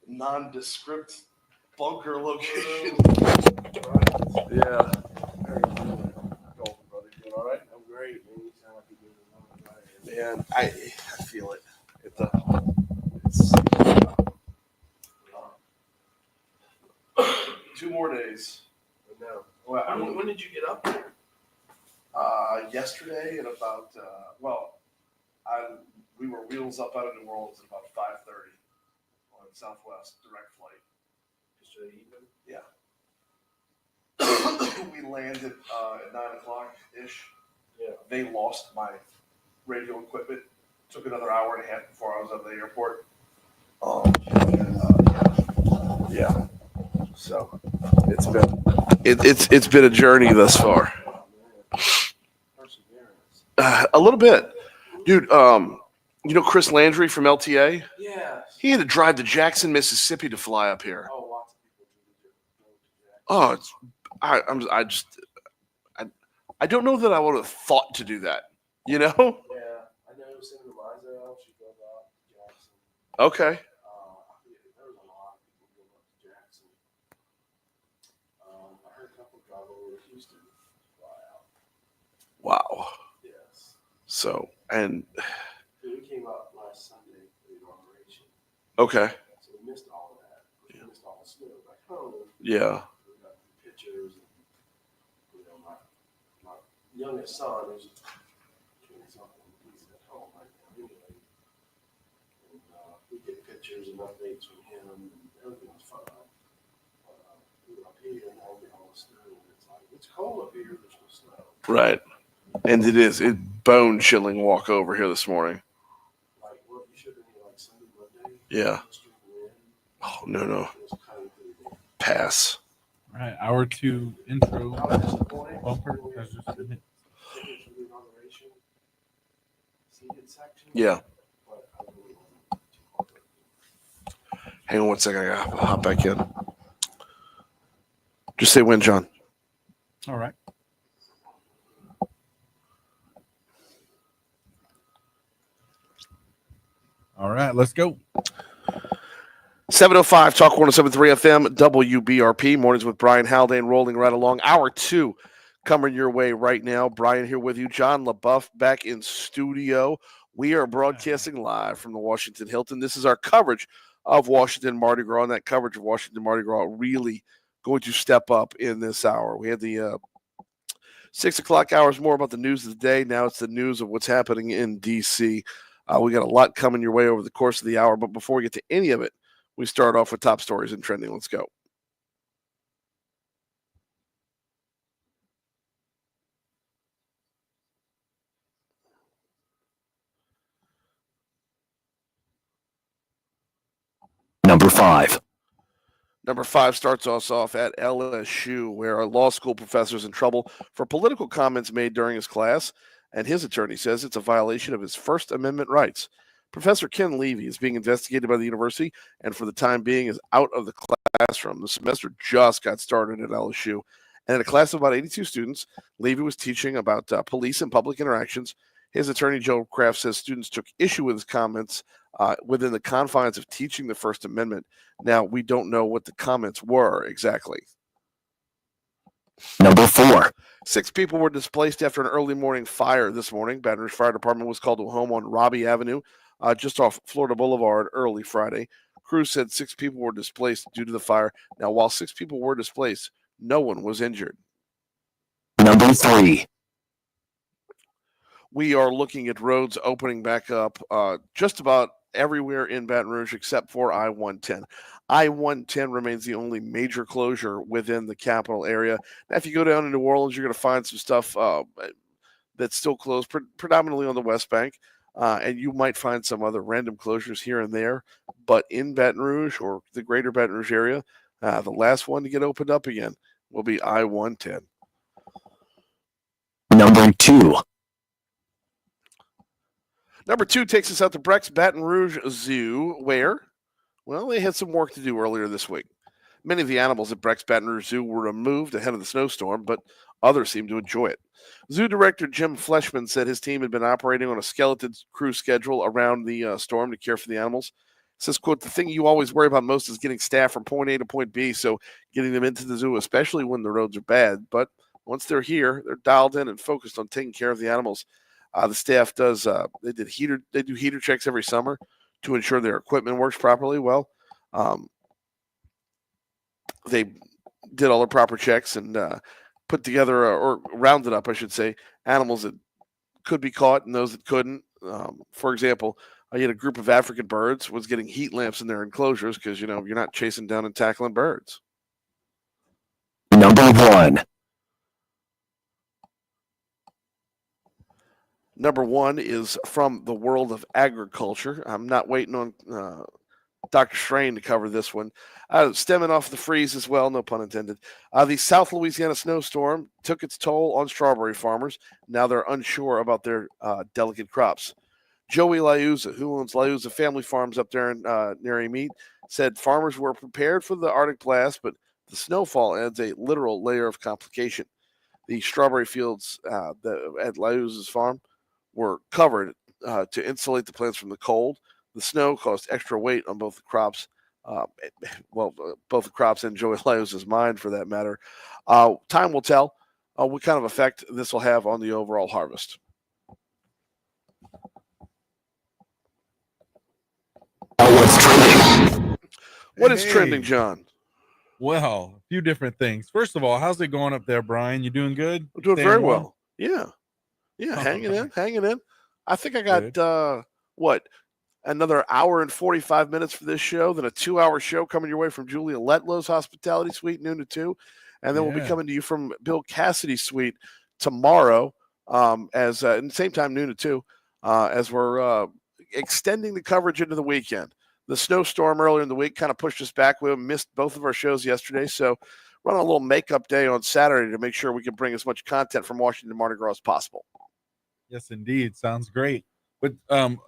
nondescript bunker location. Yeah. Golden brother, you doing all right? I'm great, man. You sound like you're doing Man, I feel it. It's 2 more days. no. Well, When did you get up there? yesterday at about we were wheels up out of New Orleans at about 5:30 on Southwest direct flight. Yesterday evening? Yeah. We landed at 9:00 ish. Yeah. They lost my radio equipment. Took another hour and a half before I was at the airport. Yeah. So it's been a journey thus far. Perseverance. A little bit, dude. You know Chris Landry from LTA? Yes. He had to drive to Jackson, Mississippi to fly up here. Oh, lots of people do that. Oh, I don't know that I would have thought to do that. You know? Yeah. I know Senator Mizell, she drove out to Jackson. Okay. I forget, there was a lot of people going up to Jackson. I heard a couple drive over to Houston to fly out. Wow. Yes. So and We came up last Sunday for the inauguration. okay. So we missed all of that. We missed all the snow back home. Yeah. We got the pictures. And, my youngest son, who's 20-something, he's at home right now anyway. And we get pictures and updates from him, and everything was fine. We were up here, and now we get all the snow, and it's like, it's cold up here, there's no snow. Right. And it bone chilling walk over here this morning. Like, well, you should have been here like Sunday, Monday. Yeah. Extreme wind. Oh no. It was kind of good. Pass. All right, hour 2 intro I was disappointed. bumper has just been hit. Tickets for the inauguration, seated section. Yeah. But I really wasn't too hard. Hang on one second. I gotta hop back in. Just say when, John. All right. All right, let's go. 7:05 Talk 107.3 FM WBRP mornings with Brian Haldane rolling right along. Hour 2 coming your way right now. Brian here with you. John LaBeouf back in studio. We are broadcasting live from the Washington Hilton. This is our coverage of Washington Mardi Gras, and that coverage of Washington Mardi Gras really going to step up in this hour. We had the 6 o'clock hours more about the news of the day. Now it's the news of what's happening in D.C. We got a lot coming your way over the course of the hour, but before we get to any of it, we start off with top stories and trending. Let's go. Number 5. Number 5 starts us off at LSU, where a law school professor is in trouble for political comments made during his class, and his attorney says it's a violation of his First Amendment rights. Professor Ken Levy is being investigated by the university and for the time being is out of the classroom. The semester just got started at LSU. And in a class of about 82 students, Levy was teaching about police and public interactions. His attorney, Joe Kraft, says students took issue with his comments within the confines of teaching the First Amendment. Now, we don't know what the comments were exactly. Number 4. 6 people were displaced after an early morning fire this morning. Baton Rouge Fire Department was called to a home on Robbie Avenue, just off Florida Boulevard early Friday. Crews said 6 people were displaced due to the fire. Now, while 6 people were displaced, no one was injured. Number 3. We are looking at roads opening back up just about everywhere in Baton Rouge except for I-110. I-110 remains the only major closure within the capital area. Now, if you go down to New Orleans, you're going to find some stuff that's still closed, predominantly on the West Bank. And you might find some other random closures here and there. But in Baton Rouge or the greater Baton Rouge area, the last one to get opened up again will be I-110. Number 2. Number 2 takes us out to Breck's Baton Rouge Zoo, where, well, they had some work to do earlier this week. Many of the animals at Breck's Baton Rouge Zoo were removed ahead of the snowstorm, but others seemed to enjoy it. Zoo director Jim Fleshman said his team had been operating on a skeleton crew schedule around the storm to care for the animals. says, quote, the thing you always worry about most is getting staff from point A to point B. So getting them into the zoo, especially when the roads are bad. But once they're here, they're dialed in and focused on taking care of the animals. The staff does, they do heater checks every summer to ensure their equipment works properly. Well, they did all the proper checks and put together, or rounded up, I should say, animals that could be caught and those that couldn't. For example, I had a group of African birds was getting heat lamps in their enclosures because, you're not chasing down and tackling birds. Number 1. Number 1 is from the world of agriculture. I'm not waiting on Dr. Strain to cover this one. Stemming off the freeze as well, no pun intended. The South Louisiana snowstorm took its toll on strawberry farmers. Now they're unsure about their delicate crops. Joey Liuza, who owns Liuza Family Farms up there in near Amite, said farmers were prepared for the Arctic blast, but the snowfall adds a literal layer of complication. The strawberry fields at Liuza's farm were covered to insulate the plants from the cold. The snow caused extra weight on both the crops, both the crops and Joey Liuza's mind, for that matter. Time will tell what kind of effect this will have on the overall harvest. What's trending? What is Hey. trending, John? Well, a few different things. First of all, how's it going up there, Brian? You doing good? We're doing Staying very warm? well. Yeah. Oh, hanging in, nice. hanging in. I think I got, another hour and 45 minutes for this show, then a 2-hour show coming your way from Julia Letlow's Hospitality Suite, noon to 2. And then we'll be Yeah. coming to you from Bill Cassidy's Suite tomorrow, and the same time, noon to 2, as we're extending the coverage into the weekend. The snowstorm earlier in the week kind of pushed us back. We missed both of our shows yesterday, so we're on a little makeup day on Saturday to make sure we can bring as much content from Washington Mardi Gras as possible. Yes, indeed. Sounds great. But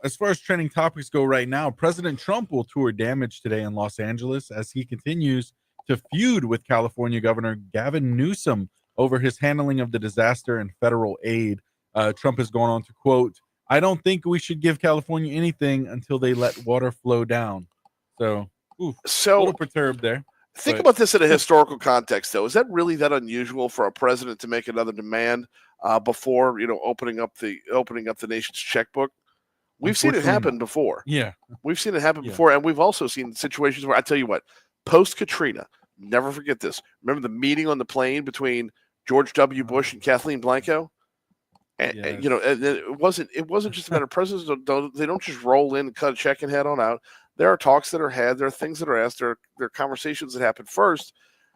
as far as trending topics go right now, President Trump will tour damage today in Los Angeles as he continues to feud with California Governor Gavin Newsom over his handling of the disaster and federal aid. Trump has gone on to quote, I don't think we should give California anything until they let water flow down. So, a little perturbed there. Think but- about this in a historical context, though. Is that really that unusual for a president to make another demand before opening up the nation's checkbook? We've seen it happen before. Yeah. We've seen it happen before, and we've also seen situations where, I tell you what, post Katrina, never forget this. Remember the meeting on the plane between George W. Bush and Kathleen Blanco? And, Yes. it wasn't just a matter of presidents. They don't just roll in and cut a check and head on out. There are talks that are had. There are things that are asked. There are conversations that happen first.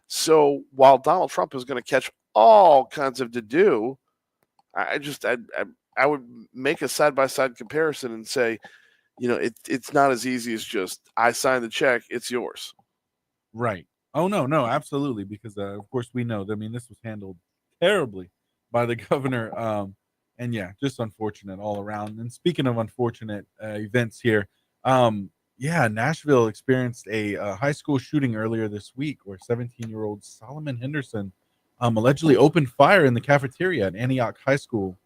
So while Donald Trump is going to catch all kinds of to do, I would make a side-by-side comparison and say, it's not as easy as just, I signed the check, it's yours. Right. Oh, no, absolutely. Because, of course, we know. I mean, this was handled terribly by the governor. And, yeah, just unfortunate all around. And speaking of unfortunate events here, Nashville experienced a high school shooting earlier this week where 17-year-old Solomon Henderson allegedly opened fire in the cafeteria at Antioch High School,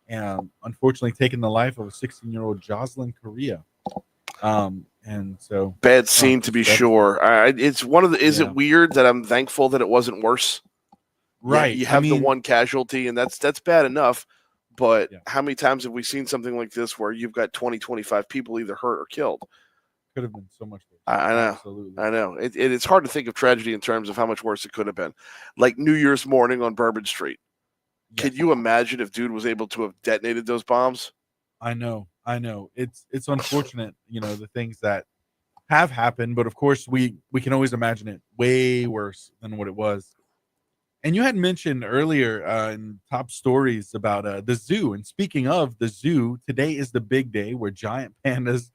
and unfortunately taking the life of a 16-year-old Jocelyn Correa. And so bad scene to be sure. It's one of the. Is it weird that I'm thankful that it wasn't worse? Right. Yeah, you have the one casualty, and that's bad enough. But how many times have we seen something like this where you've got 20, 25 people either hurt or killed? Could have been so much worse. I know. Absolutely. I know. It's hard to think of tragedy in terms of how much worse it could have been. Like New Year's morning on Bourbon Street. Can you imagine if dude was able to have detonated those bombs? I know. It's unfortunate, the things that have happened, but of course we can always imagine it way worse than what it was. And you had mentioned earlier in top stories about the zoo. And speaking of the zoo, today is the big day where giant pandas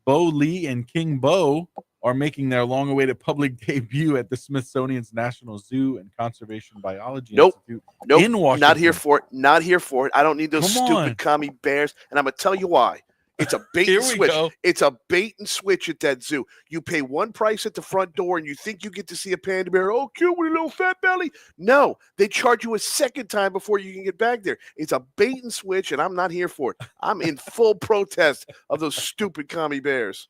Bo Lee and King Bo are making their long-awaited public debut at the Smithsonian's National Zoo and Conservation Biology Institute in Washington. Not here for it. I don't need those stupid commie bears. And I'm going to tell you why. It's a bait and switch. It's a bait and switch at that zoo. You pay one price at the front door and you think you get to see a panda bear. Oh, cute with a little fat belly. No, they charge you a second time before you can get back there. It's a bait and switch, and I'm not here for it. I'm in full protest of those stupid commie bears.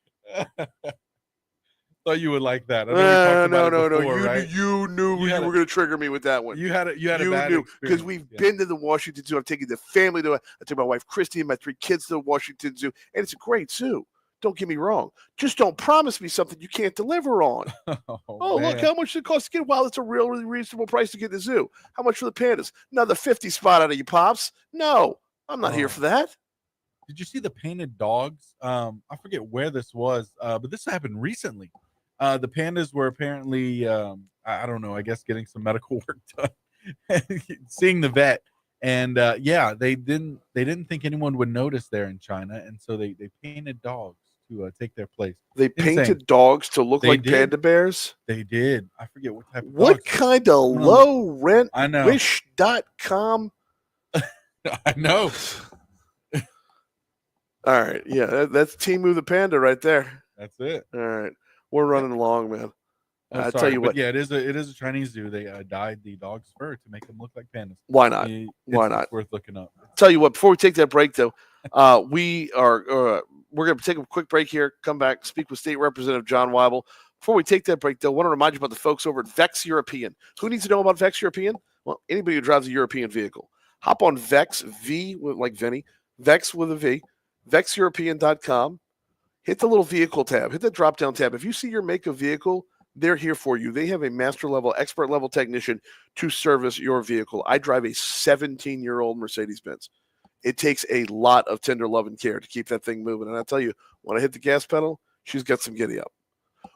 Thought you would like that. I know we talked about it before, right? You knew You you, had were a- going to trigger me with that one. You had a You bad knew because experience. we've Yeah. been to the Washington Zoo. I've taken the family to it. I took my wife Christy and my 3 kids to the Washington Zoo, and it's a great zoo. Don't get me wrong. Just don't promise me something you can't deliver on. Oh, look, man. how much it costs to get? Wow, that's a really reasonable price to get in the zoo. How much for the pandas? Another 50 spot out of you, Pops. No, I'm not here Oh. for that. Did you see the painted dogs? I forget where this was, but this happened recently. The pandas were apparently, I don't know, I guess getting some medical work done, seeing the vet, and yeah, they didn't think anyone would notice there in China, and so they painted dogs to take their place. They Insane. painted dogs to look They like did. panda bears. They did. I forget what type of What dogs. kind of gonna low rent I know. wish.com? I know. All right. Yeah, that's Timu the Panda right there. That's it. All right. We're running along, man. Oh, I sorry, tell you but what. yeah, it is a Chinese zoo. They dyed the dog's fur to make them look like pandas. Why not? It's worth looking up. Tell you what, before we take that break, though, we're going to take a quick break here, come back, speak with State Representative John Weibel. Before we take that break, though, I want to remind you about the folks over at Vex European. Who needs to know about Vex European? Well, anybody who drives a European vehicle. Hop on Vex, V, like Vinny, Vex with a V, VexEuropean.com. Hit the little vehicle tab. Hit the drop-down tab. If you see your make of vehicle, they're here for you. They have a master-level, expert-level technician to service your vehicle. I drive a 17-year-old Mercedes-Benz. It takes a lot of tender love and care to keep that thing moving. And I tell you, when I hit the gas pedal, she's got some giddy up.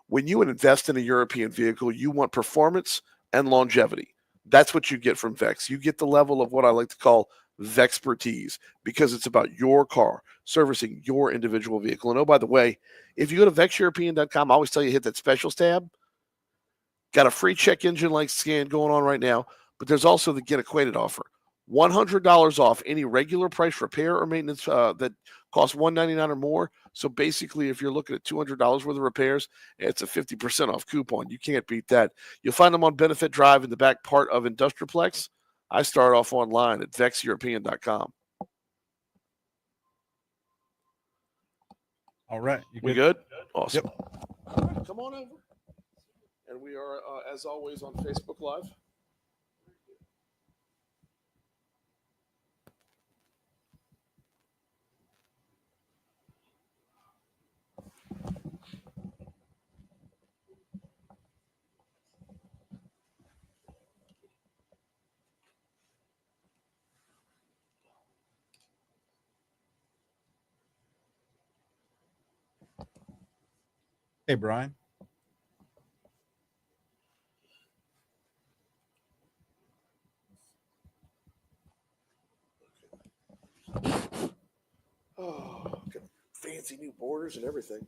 When you invest in a European vehicle, you want performance and longevity. That's what you get from Vex. You get the level of what I like to call Vexpertise, because it's about your car, servicing your individual vehicle. And oh, by the way, if you go to VexEuropean.com, I always tell you hit that specials tab. Got a free check engine light scan going on right now, but there's also the Get Acquainted offer. $100 off any regular price repair or maintenance that costs $199 or more. So basically, if you're looking at $200 worth of repairs, it's a 50% off coupon. You can't beat that. You'll find them on Benefit Drive in the back part of Industriplex. I start off online at VexEuropean.com. All right. We good? Awesome. Yep. All right, come on over. And we are, as always, on Facebook Live. Hey, Brian. Oh, got fancy new borders and everything.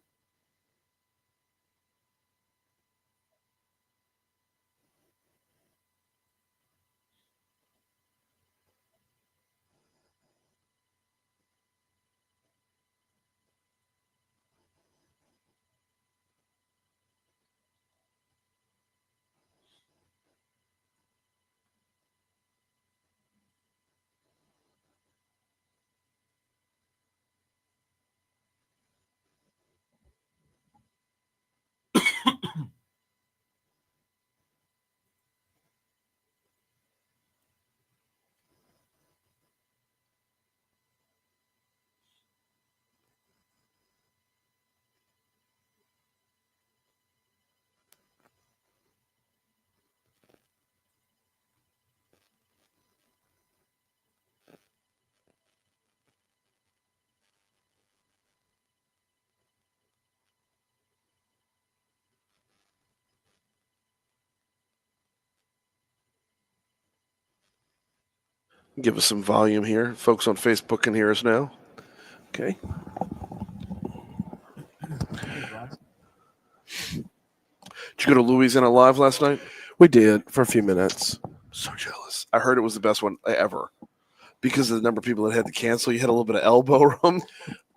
Give us some volume here. Folks on Facebook can hear us now. Okay. Did you go to Louisiana Live last night? We did for a few minutes. So jealous. I heard it was the best one ever because of the number of people that had to cancel. You had a little bit of elbow room.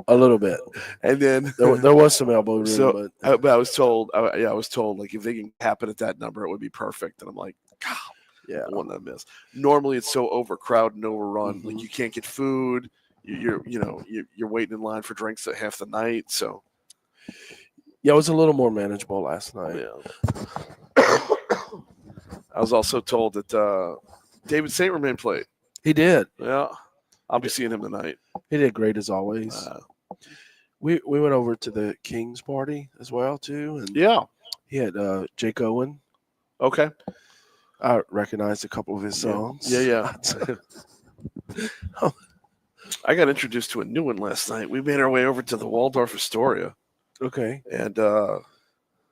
A little bit. And then There was some elbow room, so but I was told, I was told like if they can cap it at that number, it would be perfect. And I'm like, God, yeah. I want to miss. Normally it's so overcrowded and overrun. Like you can't get food. You're waiting in line for drinks at half the night. So Yeah, it was a little more manageable last night. Yeah. I was also told that David St. Romain played. He did. Yeah. I'll be seeing him tonight. He did great as always. We went over to the King's party as well too, and Yeah. he had Jake Owen. Okay. I recognized a couple of his songs. Yeah. I got introduced to a new one last night. We made our way over to the Waldorf Astoria. Okay. And, bro,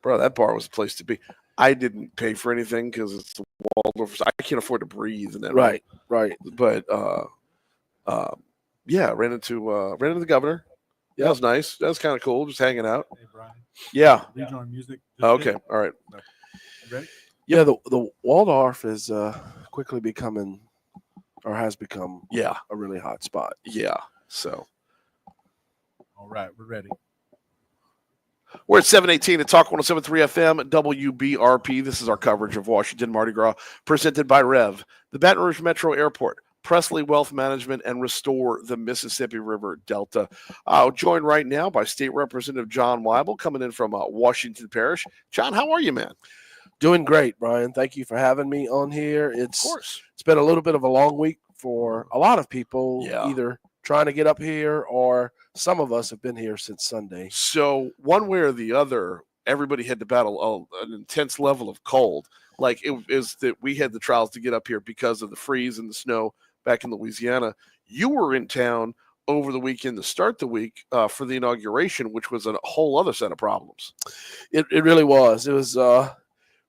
that bar was a place to be. I didn't pay for anything because it's the Waldorf. I can't afford to breathe in that. Right. But, yeah, ran into the governor. Yeah, that was nice. That was kind of cool, just hanging out. Hey, Brian. Yeah. Rejoin music. Okay. All right. Ready? Yeah, the Waldorf is quickly becoming, or has become, Yeah. a really hot spot. Yeah. So All right, we're ready. we're at 718 at Talk 107.3 FM, WBRP. This is our coverage of Washington Mardi Gras, presented by Rev, the Baton Rouge Metro Airport, Presley Wealth Management, and Restore the Mississippi River Delta. Joined right now by State Representative John Weibel, coming in from Washington Parish. John, how are you, man? Doing great, Brian. Thank you for having me on here. Of course. It's been a little bit of a long week for a lot of people, Yeah. either trying to get up here or some of us have been here since Sunday. So one way or the other, everybody had to battle an intense level of cold. Like it is that we had the trials to get up here because of the freeze and the snow back in Louisiana. You were in town over the weekend to start the week for the inauguration, which was a whole other set of problems. It really was. It was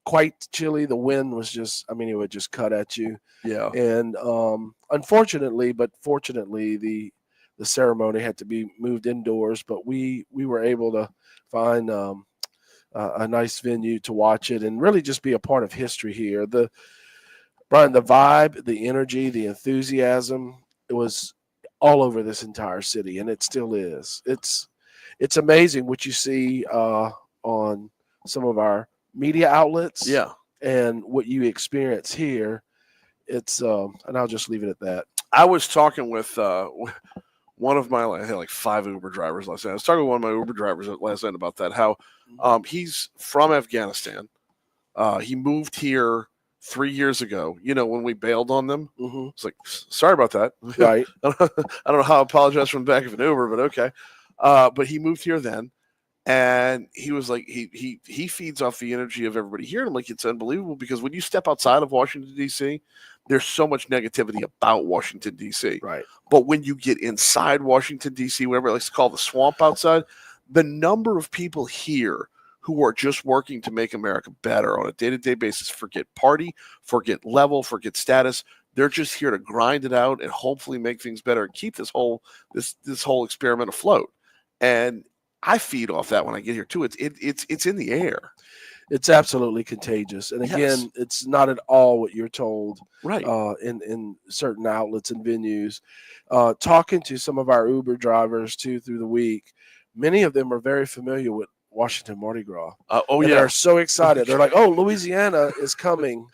quite chilly. The wind was just, it would just cut at you. Yeah. And unfortunately, but fortunately, the ceremony had to be moved indoors, but we were able to find a nice venue to watch it and really just be a part of history here. Brian, the vibe, the energy, the enthusiasm, it was all over this entire city, and it still is. It's amazing what you see on some of our media outlets. Yeah. And what you experience here. It's and I'll just leave it at that. I was talking with one of my, I had like 5 Uber drivers last night. I was talking with one of my Uber drivers last night about that, how he's from Afghanistan. He moved here 3 years ago, when we bailed on them. Mm-hmm. It's like, sorry about that. Right. I don't know how I apologize from the back of an Uber, but okay. But he moved here then. And he was like, he feeds off the energy of everybody here. And I'm like, it's unbelievable because when you step outside of Washington, D.C., there's so much negativity about Washington, D.C. Right. But when you get inside Washington, D.C., whatever it likes to call the swamp outside, the number of people here who are just working to make America better on a day-to-day basis, forget party, forget level, forget status. They're just here to grind it out and hopefully make things better and keep this whole experiment afloat. And I feed off that when I get here too. It's in the air. It's absolutely contagious. And again, It's not at all what you're told right in certain outlets and venues. Talking to some of our Uber drivers too through the week, many of them are very familiar with Washington Mardi Gras. They're so excited. They're like, "Oh, Louisiana is coming,"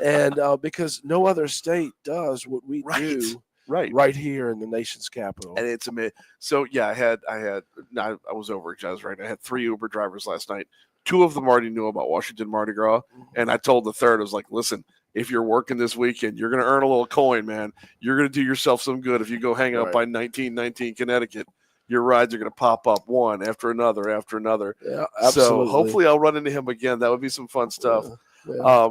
and because no other state does what we do. Right here in the nation's capital. And it's amazing. So yeah, I was overexcited, right? I had 3 Uber drivers last night. 2 of them already knew about Washington Mardi Gras. And I told the third, I was like, listen, if you're working this weekend, you're going to earn a little coin, man. You're going to do yourself some good. If you go hang out by 1919 Connecticut, your rides are going to pop up one after another after another. Yeah, absolutely. So hopefully I'll run into him again. That would be some fun stuff. Yeah.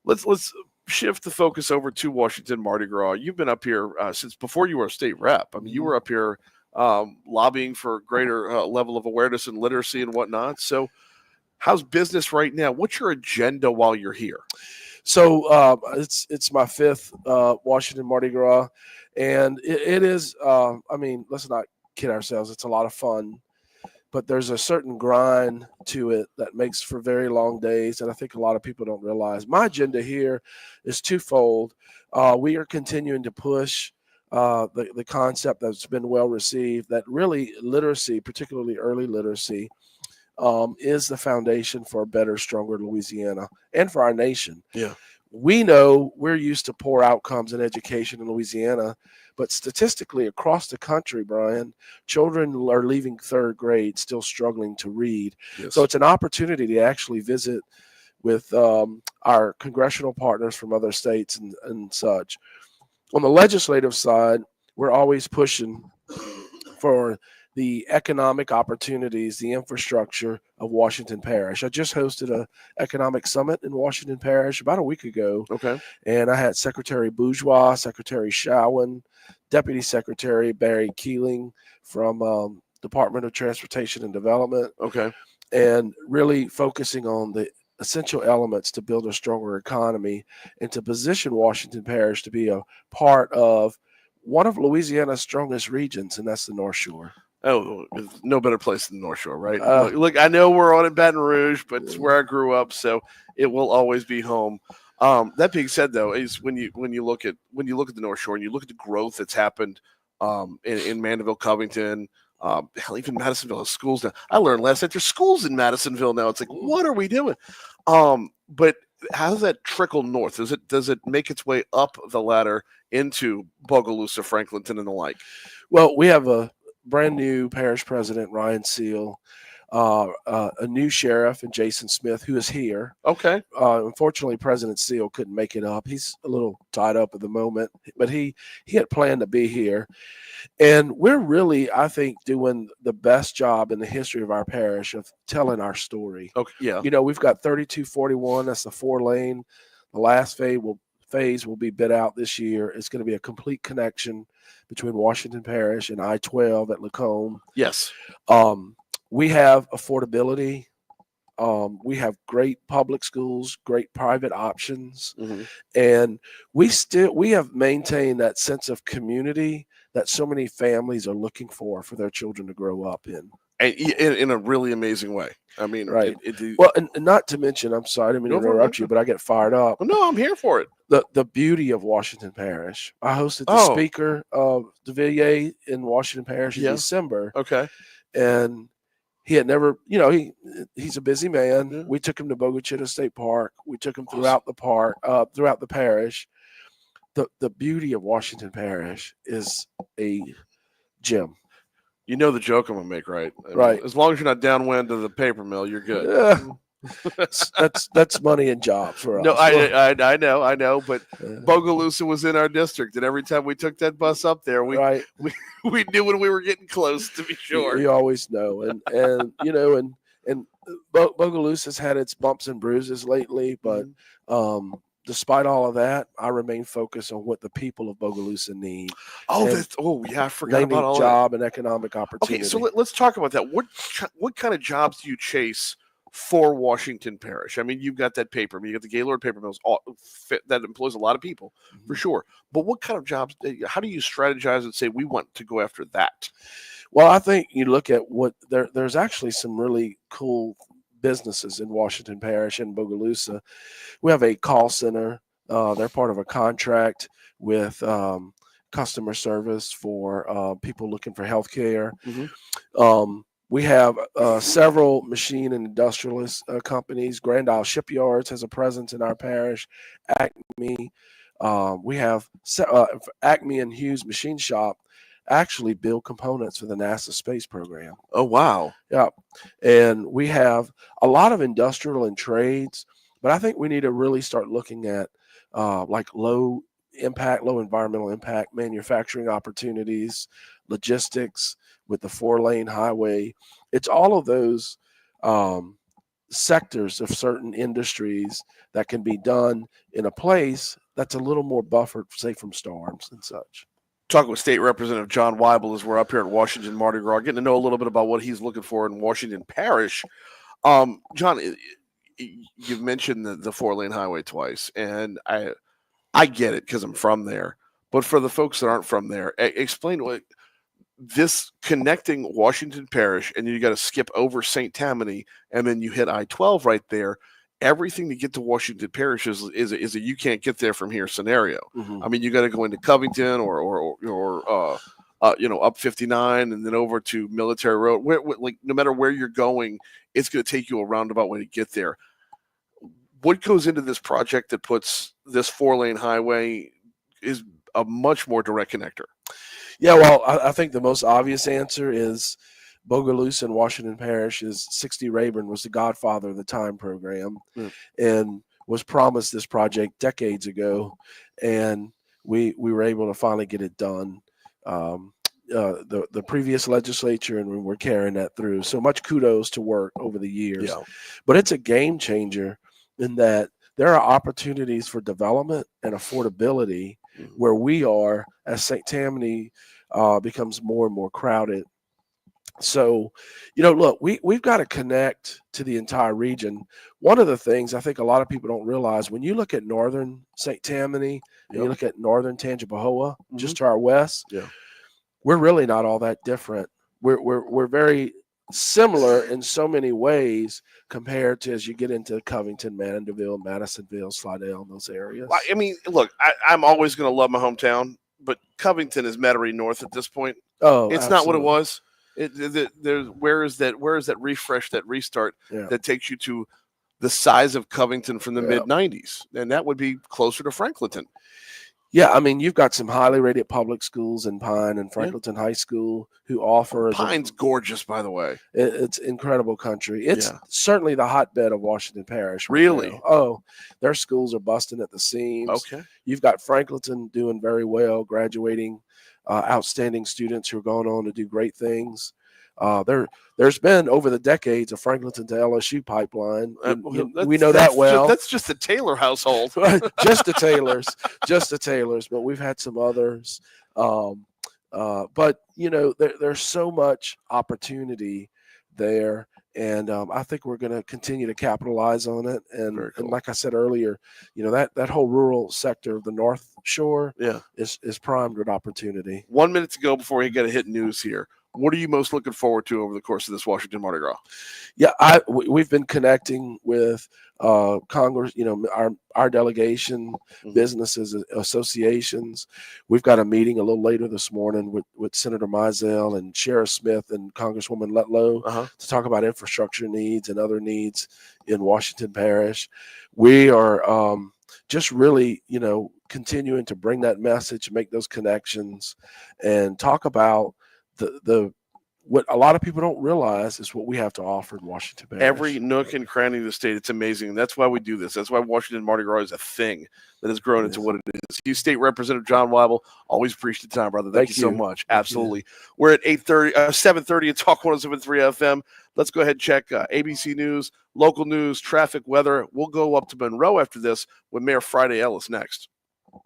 Let's shift the focus over to Washington Mardi Gras. You've been up here since before you were a state rep. I mean, you were up here lobbying for greater level of awareness and literacy and whatnot. So how's business right now? What's your agenda while you're here? So it's my 5th Washington Mardi Gras, and it is, let's not kid ourselves. It's a lot of fun. But there's a certain grind to it that makes for very long days, and I think a lot of people don't realize. My agenda here is twofold. We are continuing to push the concept that's been well received, that really literacy, particularly early literacy, is the foundation for a better, stronger Louisiana and for our nation. Yeah. We know we're used to poor outcomes in education in Louisiana, but statistically across the country, Brian, children are leaving third grade still struggling to read. Yes. So it's an opportunity to actually visit with our congressional partners from other states and such. On the legislative side, we're always pushing for the economic opportunities, the infrastructure of Washington Parish. I just hosted an economic summit in Washington Parish about a week ago, Okay. and I had Secretary Bourgeois, Secretary Showen, Deputy Secretary Barry Keeling from Department of Transportation and Development, Okay. and really focusing on the essential elements to build a stronger economy and to position Washington Parish to be a part of one of Louisiana's strongest regions, and that's the North Shore. Oh, there's no better place than the North Shore, right? Look, I know we're on in Baton Rouge, but it's where I grew up, so it will always be home. That being said, though, is when you look at the North Shore and you look at the growth that's happened in Mandeville, Covington, hell, even Madisonville has schools now. I learned last night there's schools in Madisonville now. It's like, what are we doing? But how does that trickle north? Does it make its way up the ladder into Bogalusa, Franklinton, and the like? Well, we have a brand new parish president, Ryan Seal, a new sheriff, and Jason Smith, who is here. Okay. Unfortunately, President Seal couldn't make it up. He's a little tied up at the moment, but he had planned to be here. And we're really, I think, doing the best job in the history of our parish of telling our story. Okay. Yeah. You know, we've got 3241. That's the 4-lane. The last phase will be bid out this year. It's going to be a complete connection between Washington Parish and I-12 at Lacombe. Yes. We have affordability. We have great public schools, great private options, and we have maintained that sense of community that so many families are looking for their children to grow up in. And in a really amazing way. I mean, right. Well, and not to mention, I'm sorry, I didn't mean to interrupt you, but I get fired up. Well, no, I'm here for it. The beauty of Washington Parish. I hosted the speaker of de Villiers in Washington Parish in December. Okay. And he had never, he's a busy man. Yeah. We took him to Bogachita State Park. We took him throughout the park, throughout the parish. The beauty of Washington Parish is a gem. You know the joke I'm gonna make, right? Right. As long as you're not downwind of the paper mill, you're good. That's money and jobs for us. No, I know, but Bogalusa was in our district, and every time we took that bus up there, we knew when we were getting close, to be sure. You always know, and Bogalusa's had its bumps and bruises lately, but despite all of that, I remain focused on what the people of Bogalusa need. I forgot about all job and economic opportunity. Okay, so let's talk about that. What kind of jobs do you chase for Washington Parish? I mean, you've got that paper. You got the Gaylord Paper Mills that employs a lot of people, for sure. But what kind of jobs? How do you strategize and say we want to go after that? Well, I think you look at there's actually some really cool businesses in Washington Parish and Bogalusa. We have a call center. They're part of a contract with customer service for people looking for health care. We have several machine and industrialist companies. Grand Isle Shipyards has a presence in our parish. Acme. We have Acme and Hughes Machine Shop actually build components for the NASA space program. Oh, wow. Yeah. And we have a lot of industrial and trades, but I think we need to really start looking at like low environmental impact manufacturing opportunities, logistics with the 4-lane highway. It's all of those sectors of certain industries that can be done in a place that's a little more buffered, say, from storms and such. Talking with State Representative John Weibel as we're up here at Washington Mardi Gras, getting to know a little bit about what he's looking for in Washington Parish. John, you've mentioned the 4-lane highway twice, and I get it because I'm from there. But for the folks that aren't from there, explain what this connecting Washington Parish, and you got to skip over St. Tammany, and then you hit I-12 right there. Everything to get to Washington Parish is a you can't get there from here scenario. I mean, you got to go into Covington or up 59 and then over to Military Road. Like no matter where you're going, it's going to take you a roundabout way to get there. What goes into this project that puts this 4-lane highway is a much more direct connector? Yeah, well, I think the most obvious answer is Bogalusa in Washington Parish is 60 Rayburn was the godfather of the time program and was promised this project decades ago. And we were able to finally get it done. The previous legislature, and we're carrying that through. So much kudos to work over the years. Yeah. But it's a game changer in that there are opportunities for development and affordability where we are as St. Tammany becomes more and more crowded. So, look, we've got to connect to the entire region. One of the things I think a lot of people don't realize, when you look at northern St. Tammany, and you look at northern Tangipahoa, just to our west, we're really not all that different. We're very similar in so many ways compared to as you get into Covington, Mandeville, Madisonville, Slidell, those areas. I mean, look, I'm always going to love my hometown, but Covington is Metairie North at this point. Oh, it's not what it was. Where is that refresh, that restart that takes you to the size of Covington from the mid 90s? And that would be closer to Franklinton. Yeah, I mean, you've got some highly rated public schools in Pine and Franklinton High School who offer. Pine's gorgeous, by the way. It's incredible country. It's certainly the hotbed of Washington Parish. Really? Now. Oh, their schools are busting at the seams. Okay. You've got Franklinton doing very well, graduating outstanding students who are going on to do great things. There's been over the decades a Franklinton to LSU pipeline. We know that well. That's just the Taylor household. just the Taylors, but we've had some others. But there's so much opportunity there, and I think we're going to continue to capitalize on it. And like I said earlier, that whole rural sector of the North Shore, is primed with opportunity. 1 minute to go before we get a hit news here. What are you most looking forward to over the course of this Washington Mardi Gras? Yeah, we've been connecting with Congress, our delegation, businesses, associations. We've got a meeting a little later this morning with Senator Mizell and Sheriff Smith and Congresswoman Letlow to talk about infrastructure needs and other needs in Washington Parish. We are just really, continuing to bring that message, make those connections, and talk about the what a lot of people don't realize is what we have to offer in Washington Parish. Every nook and cranny of the state, it's amazing. That's why we do this. That's why Washington Mardi Gras is a thing that has grown into what it is. You, State Representative John Weibel, always appreciate the time, brother. Thank you so much. Absolutely. We're at 7:30 at Talk 107.3 FM. Let's go ahead and check ABC News, local news, traffic, weather. We'll go up to Monroe after this with Mayor Friday Ellis next. All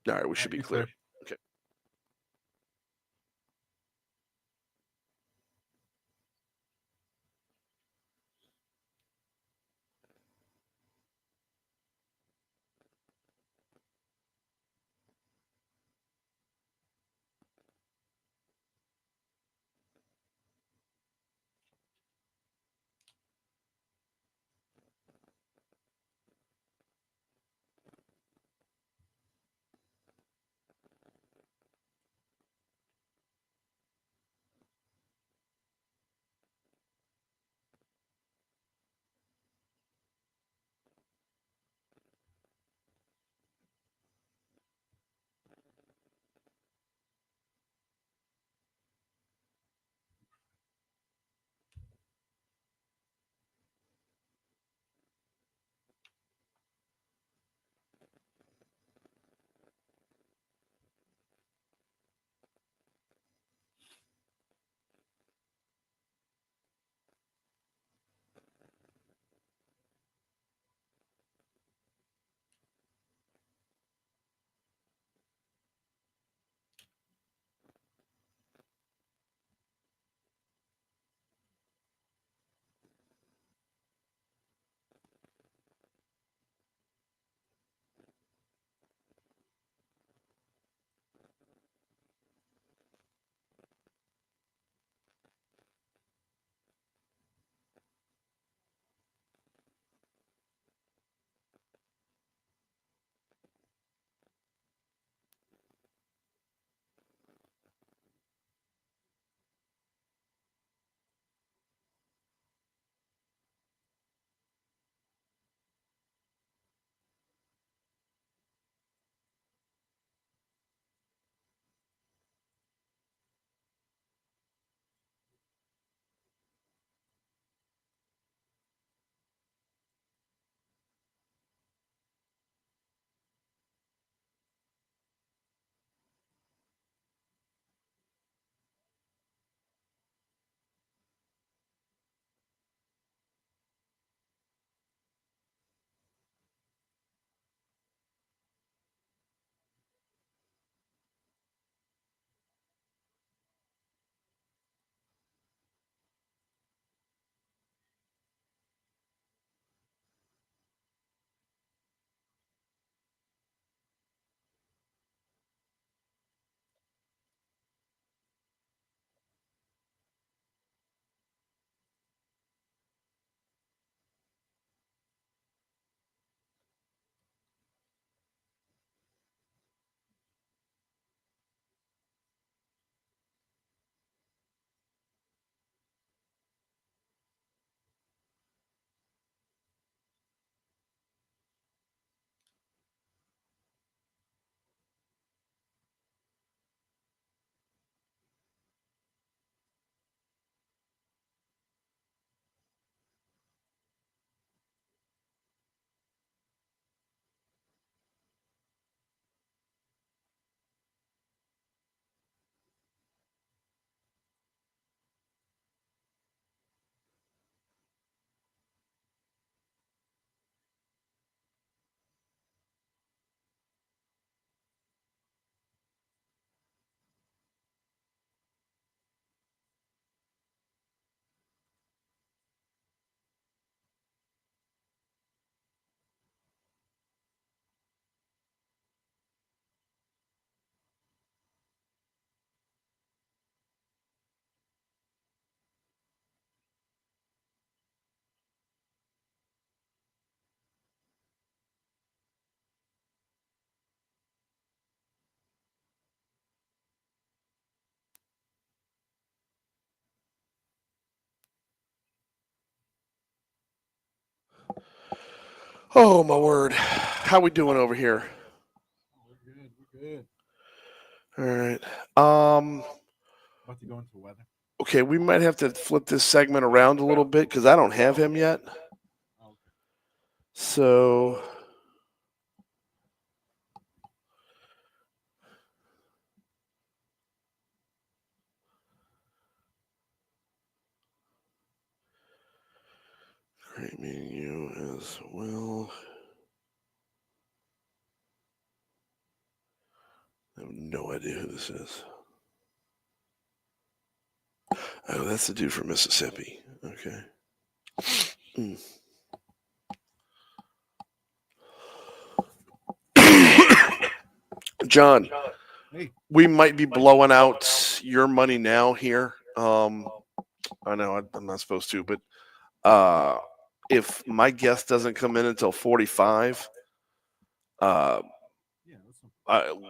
right, we should be clear. Okay. Oh my word! How we doing over here? We're good. We're good. All right. About to go into weather. Okay, we might have to flip this segment around a little bit because I don't have him yet. Okay. So. Great meeting you as well. I have no idea who this is. Oh, that's the dude from Mississippi. Okay. John, Hey. we might be blowing out your money now here. I know I'm not supposed to, but if my guest doesn't come in until 45, Yeah.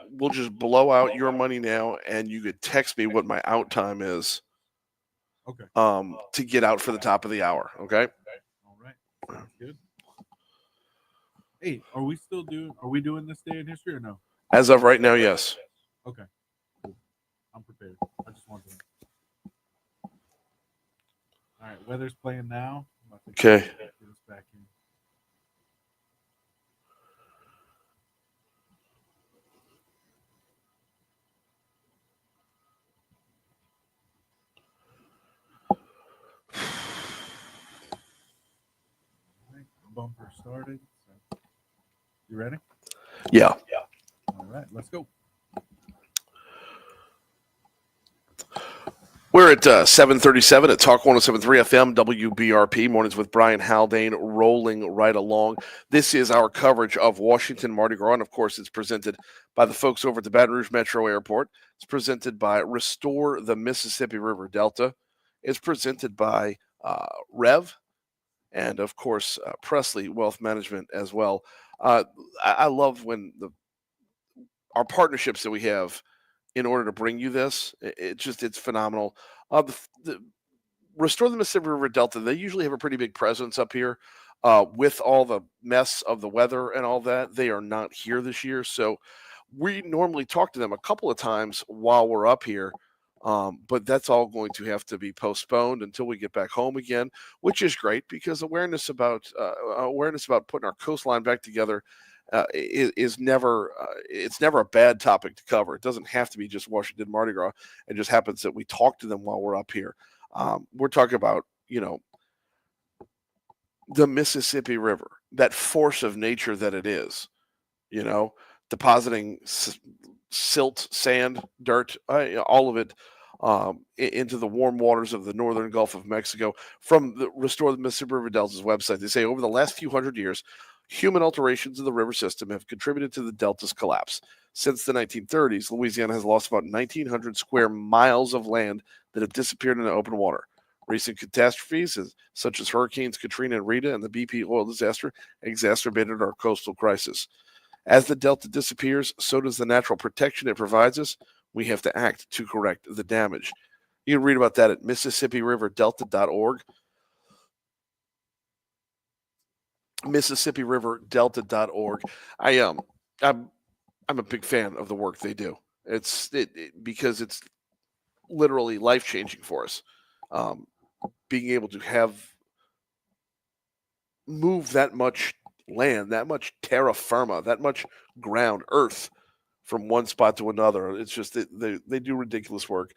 we'll just blow out your money now, and you could text me what my out time is. Okay. To get out for the top of the hour. Okay. All right. Sounds good. Hey, are we doing this day in history or no? As of right now, yes. Okay. Cool. I'm prepared. I just wanted to. All right. Weather's playing now. Okay. Get us back in. Bumper started. So. You ready? Yeah. All right, let's go. We're at 7:37 at Talk 107.3 FM WBRP Mornings with Brian Haldane, rolling right along. This is our coverage of Washington Mardi Gras, and of course, it's presented by the folks over at the Baton Rouge Metro Airport. It's presented by Restore the Mississippi River Delta. It's presented by Rev, and of course Presley Wealth Management as well. I love when our partnerships that we have in order to bring you this. It's phenomenal. The Restore the Mississippi River Delta, they usually have a pretty big presence up here. With all the mess of the weather and all that, they are not here this year. So we normally talk to them a couple of times while we're up here. But that's all going to have to be postponed until we get back home again, which is great because awareness about putting our coastline back together is never it's never a bad topic to cover. It doesn't have to be just Washington Mardi Gras. It just happens that we talk to them while we're up here. We're talking about the Mississippi River, that force of nature that it is. Depositing silt, sand, dirt, all of it into the warm waters of the northern Gulf of Mexico. From the Restore the Mississippi River Delta's website, they say over the last few hundred years, human alterations of the river system have contributed to the delta's collapse. Since the 1930s, Louisiana has lost about 1,900 square miles of land that have disappeared into open water. Recent catastrophes, such as Hurricanes Katrina and Rita and the BP oil disaster, exacerbated our coastal crisis. As the delta disappears, so does the natural protection it provides us. We have to act to correct the damage. You can read about that at MississippiRiverDelta.org. MississippiRiverDelta.org. I'm a big fan of the work they do. Because it's literally life-changing for us. Being able to move that much land, that much terra firma, that much ground, earth from one spot to another. It's just they do ridiculous work.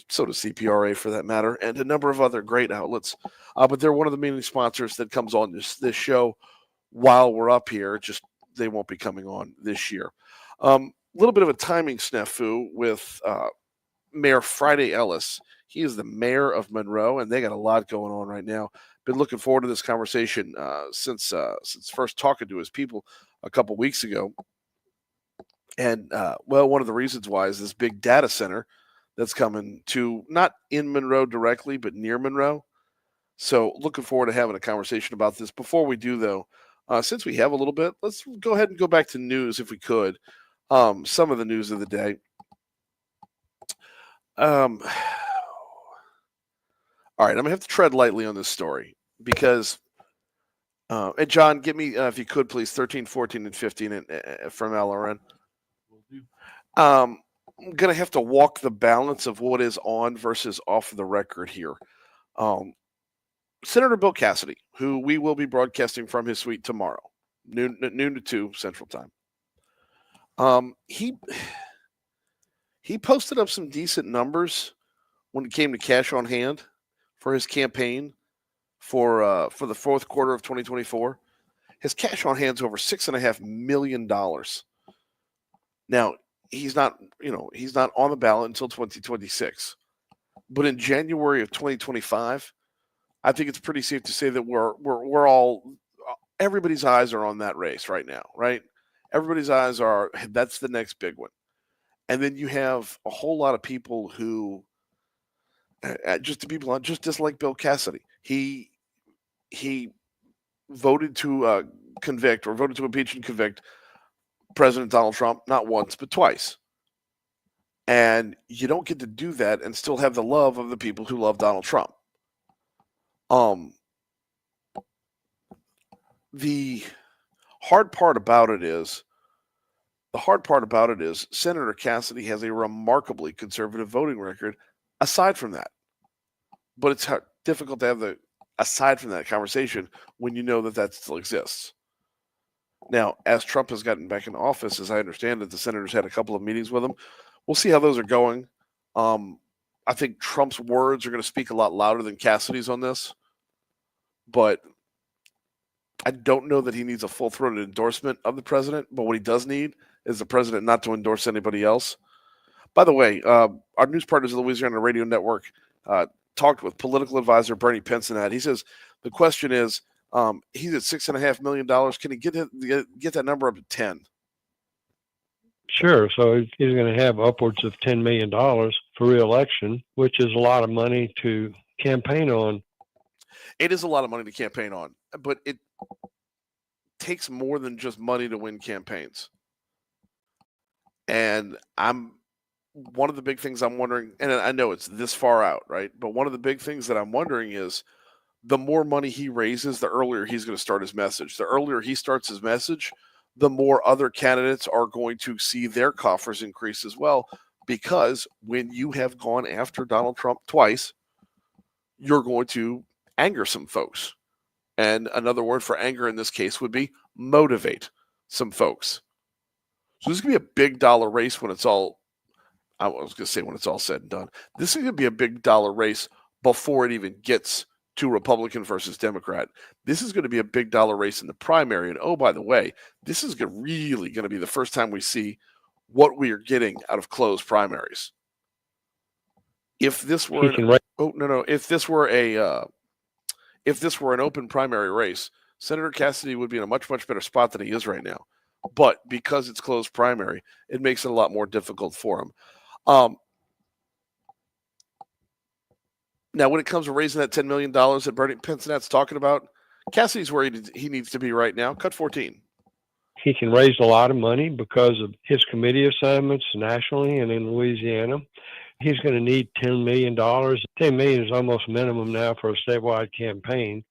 So does CPRA for that matter, and a number of other great outlets. But they're one of the main sponsors that comes on this show while we're up here. Just they won't be coming on this year. A little bit of a timing snafu with Mayor Friday Ellis. He is the mayor of Monroe, and they got a lot going on right now. Been looking forward to this conversation since first talking to his people a couple weeks ago. And one of the reasons why is this big data center that's coming to not in Monroe directly, but near Monroe. So looking forward to having a conversation about this. Before we do, though, since we have a little bit, let's go ahead and go back to news if we could. Some of the news of the day. All right, I'm going to have to tread lightly on this story because And John, give me, if you could, please, 13, 14, and 15 from LRN. I'm going to have to walk the balance of what is on versus off the record here. Senator Bill Cassidy, who we will be broadcasting from his suite tomorrow, noon to 2 Central Time. He posted up some decent numbers when it came to cash on hand for his campaign for the fourth quarter of 2024. His cash on hand is over $6.5 million. Now, he's not on the ballot until 2026. But in January of 2025, I think it's pretty safe to say that we're all, everybody's eyes are on that race right now, right? Everybody's eyes are, that's the next big one. And then you have a whole lot of people who, just to be blunt, just dislike Bill Cassidy. He voted to convict, or voted to impeach and convict President Donald Trump not once but twice. And you don't get to do that and still have the love of the people who love Donald Trump. The hard part about it is Senator Cassidy has a remarkably conservative voting record aside from that. But it's difficult to have the aside from that conversation when you know that still exists. Now, as Trump has gotten back into office, as I understand it, the senators had a couple of meetings with him. We'll see how those are going. I think Trump's words are going to speak a lot louder than Cassidy's on this. But I don't know that he needs a full-throated endorsement of the president. But what he does need is the president not to endorse anybody else. By the way, our news partners of the Louisiana Radio Network talked with political advisor Bernie Pincinat. He says the question is, he's at $6.5 million. Can he get that number up to 10? Sure. So he's going to have upwards of $10 million for re-election, which is a lot of money to campaign on. It is a lot of money to campaign on, but it takes more than just money to win campaigns. And one of the big things I'm wondering, and I know it's this far out, right? But one of the big things that I'm wondering is the more money he raises, the earlier he's going to start his message. The earlier he starts his message, the more other candidates are going to see their coffers increase as well. Because when you have gone after Donald Trump twice, you're going to anger some folks. And another word for anger in this case would be motivate some folks. So this is going to be a big dollar race when it's all, I was going to say when it's all said and done. This is going to be a big dollar race before it even gets to Republican versus Democrat. This is going to be a big dollar race in the primary. And oh, by the way, this is really going to be the first time we see what we are getting out of closed primaries. If this were if this were an open primary race, Senator Cassidy would be in a much, much better spot than he is right now. But because it's closed primary, it makes it a lot more difficult for him. Now, when it comes to raising that $10 million that Bernie Pincinat's talking about, Cassidy's where he needs to be right now. Cut 14. He can raise a lot of money because of his committee assignments nationally and in Louisiana. He's going to need $10 million. $10 million is almost minimum now for a statewide campaign.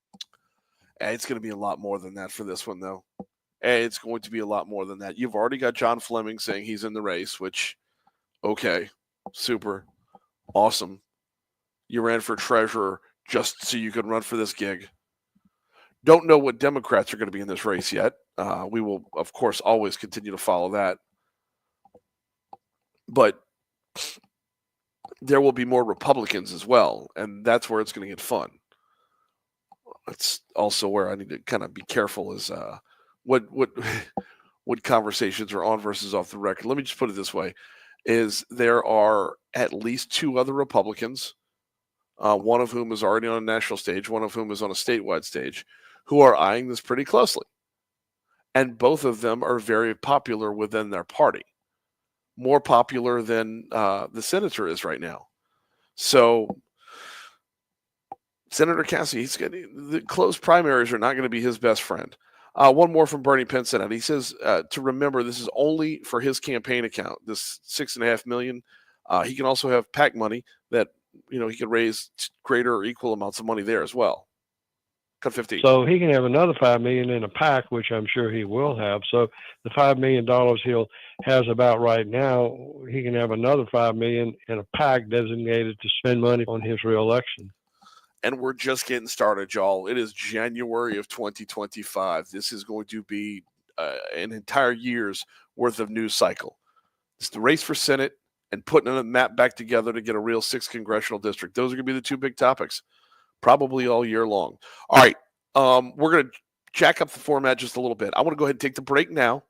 It's going to be a lot more than that for this one, though. It's going to be a lot more than that. You've already got John Fleming saying he's in the race, which, okay, super, awesome. You ran for treasurer just so you could run for this gig. Don't know what Democrats are going to be in this race yet. We will, of course, always continue to follow that. But there will be more Republicans as well, and that's where it's going to get fun. That's also where I need to kind of be careful is what conversations are on versus off the record. Let me just put it this way, is there are at least two other Republicans, one of whom is already on a national stage, one of whom is on a statewide stage, who are eyeing this pretty closely. And both of them are very popular within their party, more popular than the senator is right now. So Senator Cassidy, the closed primaries are not going to be his best friend. One more from Bernie Pincinat. He says to remember this is only for his campaign account, this $6.5 million. He can also have PAC money that he can raise greater or equal amounts of money there as well. Cut 15. So he can have another $5 million in a PAC, which I'm sure he will have. So the $5 million he'll has about right now, he can have another $5 million in a PAC designated to spend money on his reelection. And we're just getting started, y'all. It is January of 2025. This is going to be an entire year's worth of news cycle. It's the race for Senate and putting a map back together to get a real 6th congressional district. Those are going to be the two big topics, probably all year long. All right, we're going to jack up the format just a little bit. I want to go ahead and take the break now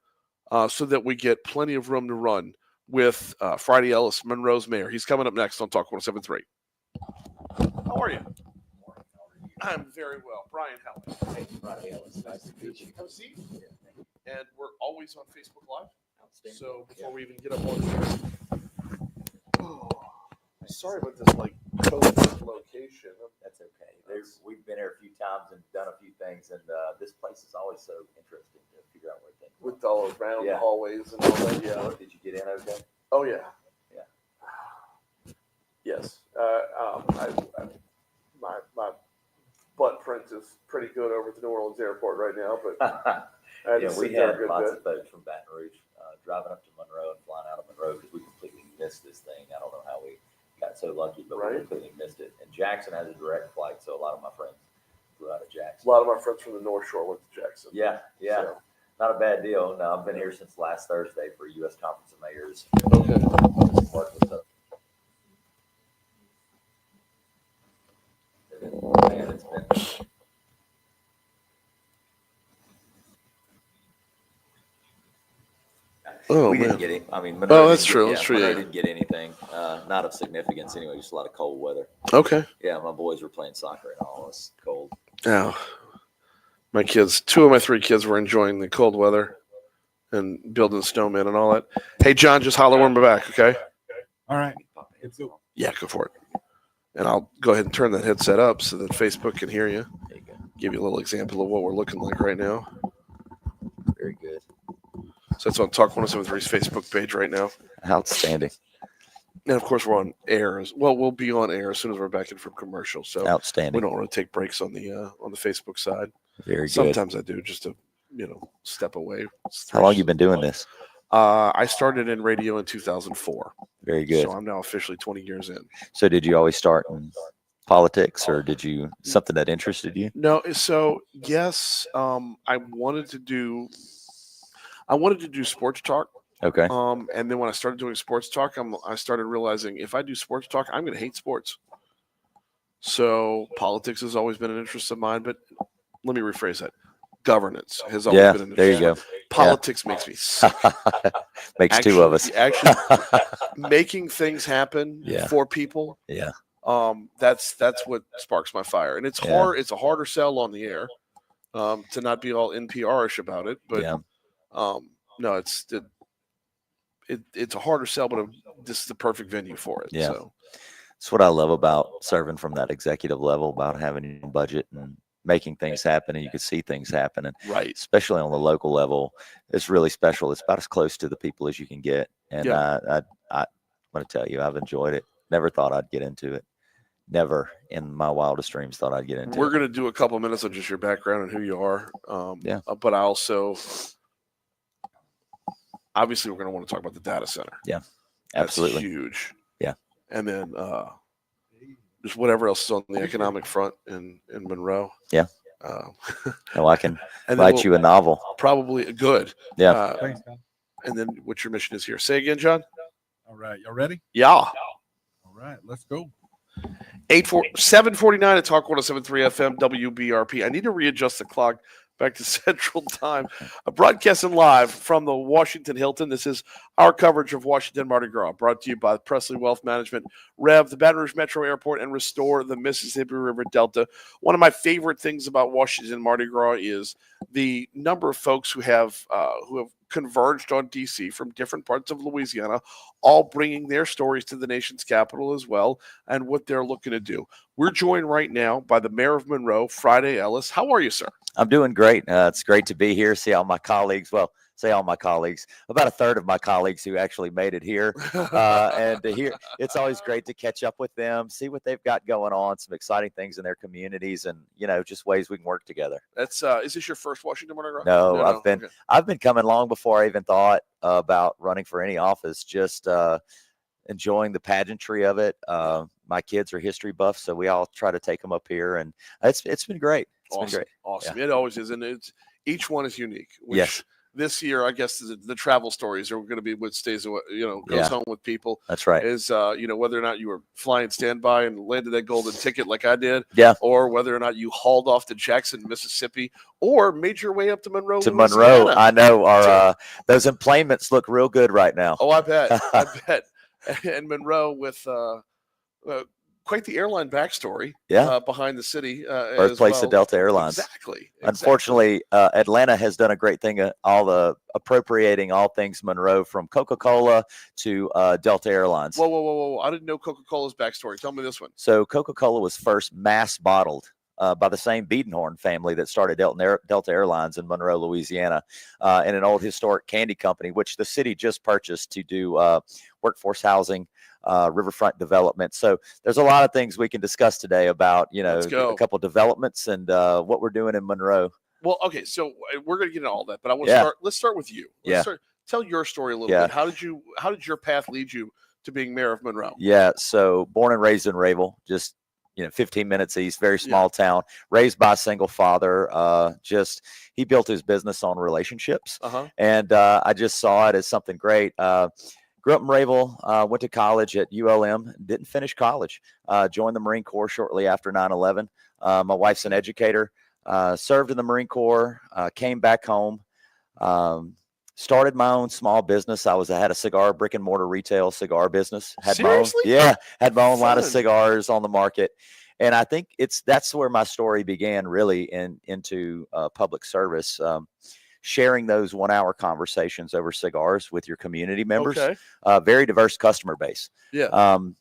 so that we get plenty of room to run with Friday Ellis, Monroe's mayor. He's coming up next on Talk 107.3. How are you? I'm very well. Brian, how are you? Hey, Friday Ellis. Nice to meet you. Have a seat. And we're always on Facebook Live. Outstanding. So before we even get up on here, sorry about this COVID location. That's okay. We've been here a few times and done a few things, and this place is always so interesting to figure out where things are. With all around the hallways and all that. Yeah. Did you get in okay? Oh yeah. Yeah. Yes. My butt print is pretty good over at the New Orleans airport right now, but we had lots of folks from Baton Rouge driving up to Monroe and flying out of Monroe because we completely missed this thing. I don't know how we got so lucky, but we completely missed it. And Jackson has a direct flight, so a lot of my friends flew out of Jackson. A lot of my friends from the North Shore went to Jackson. Yeah. So. Not a bad deal. No, I've been here since last Thursday for U.S. Conference of Mayors. Okay. Man, it's been. We didn't get it. I mean, Monroe that's true. That's true. Monroe didn't get anything, not of significance anyway. Just a lot of cold weather. Okay. Yeah, my boys were playing soccer and all. It's cold. Yeah. My kids, 2 of my 3 kids were enjoying the cold weather and building snowmen and all that. Hey, John, just holler when we're back, okay? All right. Yeah, go for it. And I'll go ahead and turn that headset up so that Facebook can hear you. There you go. Give you a little example of what we're looking like right now. Very good. So that's on Talk 107.3's Facebook page right now. Outstanding. And of course, we're on air. We'll be on air as soon as we're back in from commercial. So Outstanding. we don't want to take breaks on the Facebook side. Very good. Sometimes I do just to step away. How long you been doing this? I started in radio in 2004. Very good. So I'm now officially 20 years in. So did you always start in politics, or did you something that interested you? No. So yes, I wanted to do sports talk. Okay. And then when I started doing sports talk, I started realizing if I do sports talk, I'm going to hate sports. So politics has always been an interest of mine, but let me rephrase that. Governance has always been an interest. There you go. Politics makes me sick. Makes two of us. Actually, making things happen for people. Yeah. That's what sparks my fire, and it's hard. It's a harder sell on the air, to not be all NPR-ish about it. But no, it's a harder sell, but this is the perfect venue for it. Yeah. So. That's what I love about serving from that executive level, about having a budget and making things happen, and you can see things happen, and especially on the local level, it's really special. It's about as close to the people as you can get, and I want to tell you, I've enjoyed it. Never thought I'd get into it. Never in my wildest dreams thought I'd get into it. We're going to do a couple minutes on just your background and who you are. But I also, obviously, we're going to want to talk about the data center. Yeah, absolutely. That's huge. Yeah. And then just whatever else is on the economic front in Monroe. Yeah. No, I can write you a novel. Probably good. Yeah. Thanks, John. And then what your mission is here. Say again, John. All right. Y'all ready? Yeah. All right. Let's go. 7:49 at Talk 107.3 FM WBRP. I need to readjust the clock back to Central Time. Broadcasting live from the Washington Hilton. This is our coverage of Washington Mardi Gras, brought to you by Presley Wealth Management, Rev, the Baton Rouge Metro Airport, and Restore the Mississippi River Delta. One of my favorite things about Washington Mardi Gras is the number of folks who have converged on D.C. from different parts of Louisiana, all bringing their stories to the nation's capital as well, and what they're looking to do. We're joined right now by the mayor of Monroe, Friday Ellis. How are you, sir? I'm doing great. It's great to be here. See all my colleagues. Well, say all my colleagues. About a third of my colleagues who actually made it here, and to hear. It's always great to catch up with them, see what they've got going on, some exciting things in their communities, and just ways we can work together. That's is this your first Washington Mardi Gras? No, I've been coming long before I even thought about running for any office. Just enjoying the pageantry of it. My kids are history buffs, so we all try to take them up here, and it's been great. It's been great. Awesome. Yeah. It always is, and each one is unique. Which Yes. This year, I guess the travel stories are going to be what stays away, goes home with people. That's right. Is whether or not you were flying standby and landed that golden ticket like I did, or whether or not you hauled off to Jackson, Mississippi, or made your way up to Monroe. Monroe, I know our those emplanements look real good right now. Oh, I bet, I bet. And Monroe with quite the airline backstory. Behind the city, birthplace of Delta Airlines. Exactly. Unfortunately, Atlanta has done a great thing. All the appropriating all things Monroe, from Coca-Cola to Delta Airlines. Whoa! I didn't know Coca-Cola's backstory. Tell me this one. So Coca-Cola was first mass bottled by the same Beadenhorn family that started Delta Airlines in Monroe, Louisiana, in an old historic candy company, which the city just purchased to do workforce housing, riverfront development. So there's a lot of things we can discuss today about, a couple of developments and what we're doing in Monroe. Well, okay, so we're going to get into all that, but I want to start. Let's start with you. Tell your story a little bit. How did your path lead you to being mayor of Monroe? Yeah, so born and raised in Rayville, just 15 minutes east, very small town, raised by a single father. He built his business on relationships. And I just saw it as something great. Grew up in Rayville, went to college at ULM, didn't finish college, joined the Marine Corps shortly after 9/11. My wife's an educator, served in the Marine Corps, came back home, started my own small business. I had a brick and mortar retail cigar business. Seriously? Had my own line of cigars on the market. And I think that's where my story began, really, into public service. Sharing those 1 hour conversations over cigars with your community members, very diverse customer base. And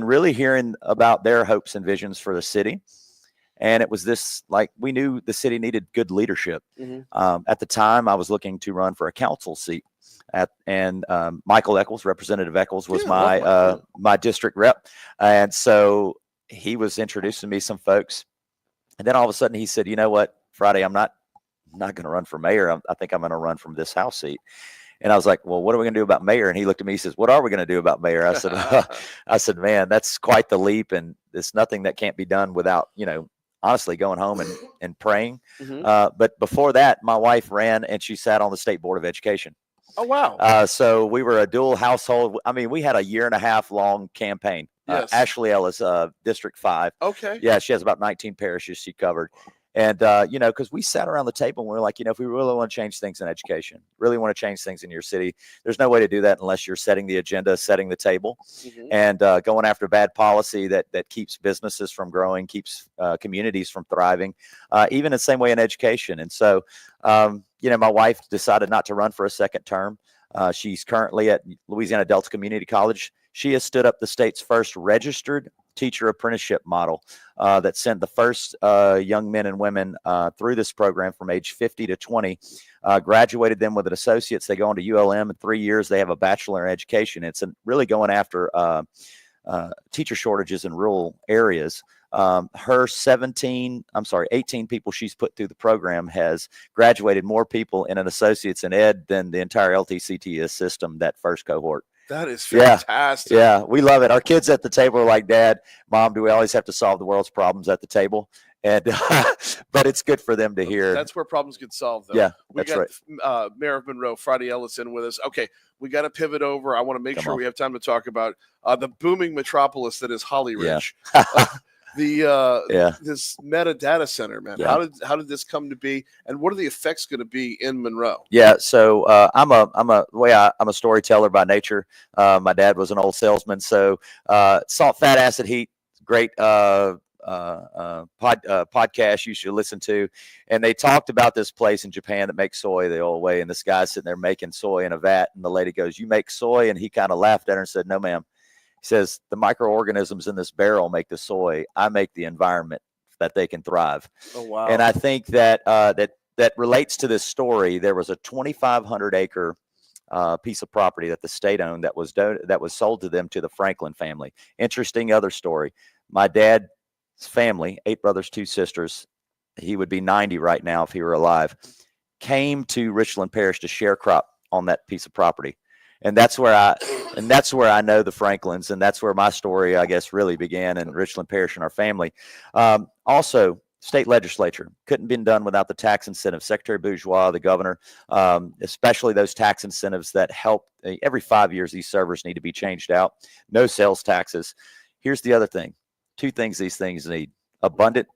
really hearing about their hopes and visions for the city. And it was we knew the city needed good leadership. At the time, I was looking to run for a council seat, and Michael Eccles, Representative Eccles, was my district rep. And so he was introducing me some folks. And then all of a sudden he said, "You know what, Friday, I'm not going to run for mayor. I think I'm going to run from this House seat." And I was like, "Well, what are we going to do about mayor?" And he looked at me, he says, "What are we going to do about mayor?" I said, "Man, that's quite the leap. And it's nothing that can't be done without, honestly going home and praying." But before that, my wife ran and she sat on the State Board of Education. Oh, wow. So we were a dual household. I mean, we had a 1.5 year long campaign. Ashley Ellis, District 5. Okay. Yeah, she has about 19 parishes she covered. And, because we sat around the table and we were like, if we really want to change things in education, really want to change things in your city, there's no way to do that unless you're setting the agenda, setting the table, and going after bad policy that keeps businesses from growing, keeps communities from thriving, even the same way in education. And so, my wife decided not to run for a second term. She's currently at Louisiana Delta Community College. She has stood up the state's first registered teacher apprenticeship model that sent the first young men and women through this program from age 50 to 20, graduated them with an associate's. They go on to ULM in 3 years. They have a bachelor in education. It's really going after teacher shortages in rural areas. Her 18 people she's put through the program has graduated more people in an associate's in ed than the entire LTCTS system, that first cohort. That is fantastic. Yeah, we love it. Our kids at the table are like, "Dad, Mom, do we always have to solve the world's problems at the table?" And but it's good for them to hear. That's where problems get solved, though. Yeah, we got Mayor of Monroe, Friday Ellison, with us. Okay, we got to pivot over. I want to make sure we have time to talk about the booming metropolis that is Holly Ridge. This meta data center, man. How did this come to be, and what are the effects going to be in Monroe? Yeah, so I'm a storyteller by nature. My dad was an old salesman, so salt, fat, acid, heat, great podcast you should listen to. And they talked about this place in Japan that makes soy the old way, and this guy's sitting there making soy in a vat, and the lady goes, "You make soy?" And he kind of laughed at her and said, "No, ma'am." He says, "The microorganisms in this barrel make the soy. I make the environment that they can thrive. Oh, wow. And I think that that relates to this story. There was a 2,500 acre piece of property that the state owned that was sold to them, to the Franklin family. Interesting other story. My dad's family, 8 brothers, 2 sisters, he would be 90 right now if he were alive, came to Richland Parish to sharecrop on that piece of property. And that's where I know the Franklins, and that's where my story, I guess, really began in Richland Parish and our family. Also, state legislature couldn't been done without the tax incentives. Secretary Bourgeois, the governor, especially those tax incentives that help. Every 5 years, these servers need to be changed out. No sales taxes. Here's the other thing. 2 things these things need: abundant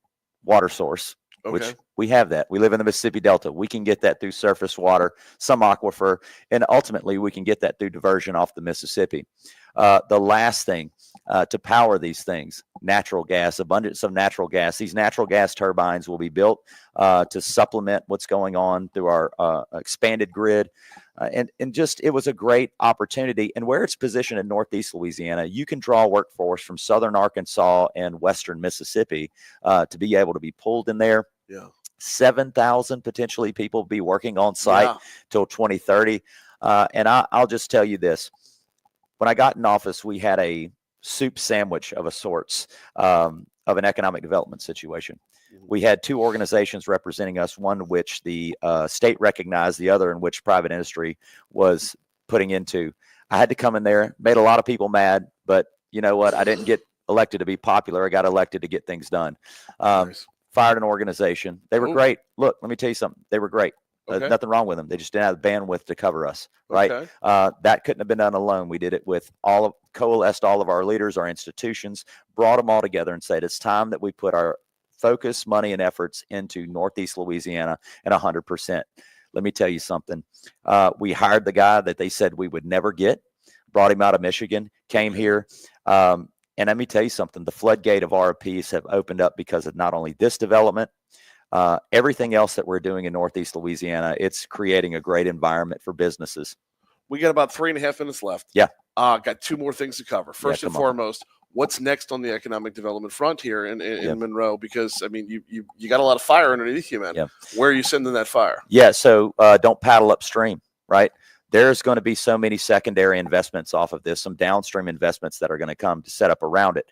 water source, which we have that. We live in the Mississippi Delta. We can get that through surface water, some aquifer, and ultimately we can get that through diversion off the Mississippi. The last thing, to power these things, natural gas, abundance of natural gas. These natural gas turbines will be built to supplement what's going on through our expanded grid. And just, it was a great opportunity. And where it's positioned in Northeast Louisiana, you can draw workforce from Southern Arkansas and Western Mississippi to be able to be pulled in there. Yeah. 7,000 potentially people be working on site till 2030. And I'll just tell you this. When I got in office, we had a soup sandwich of a sorts of an economic development situation. We had 2 organizations representing us, one which the state recognized, the other in which private industry was putting into. I had to come in there, made a lot of people mad, but you know what? I didn't get elected to be popular. I got elected to get things done. Nice. Fired an organization. They were great. Look, let me tell you something. They were great. Nothing wrong with them. They just didn't have the bandwidth to cover us, right? That couldn't have been done alone. We did it with coalesced all of our leaders, our institutions, brought them all together and said, it's time that we put our focus, money, and efforts into Northeast Louisiana at 100%. Let me tell you something. We hired the guy that they said we would never get, brought him out of Michigan, came here. And let me tell you something. The floodgate of RFPs have opened up because of not only this development, everything else that we're doing in Northeast Louisiana. It's creating a great environment for businesses. We got about 3.5 minutes left. Yeah. Got 2 more things to cover. First and foremost, what's next on the economic development front here in Monroe? Because, I mean, you got a lot of fire underneath you, man. Yeah. Where are you sending that fire? Yeah, so don't paddle upstream, right? There's going to be so many secondary investments off of this, some downstream investments that are going to come to set up around it.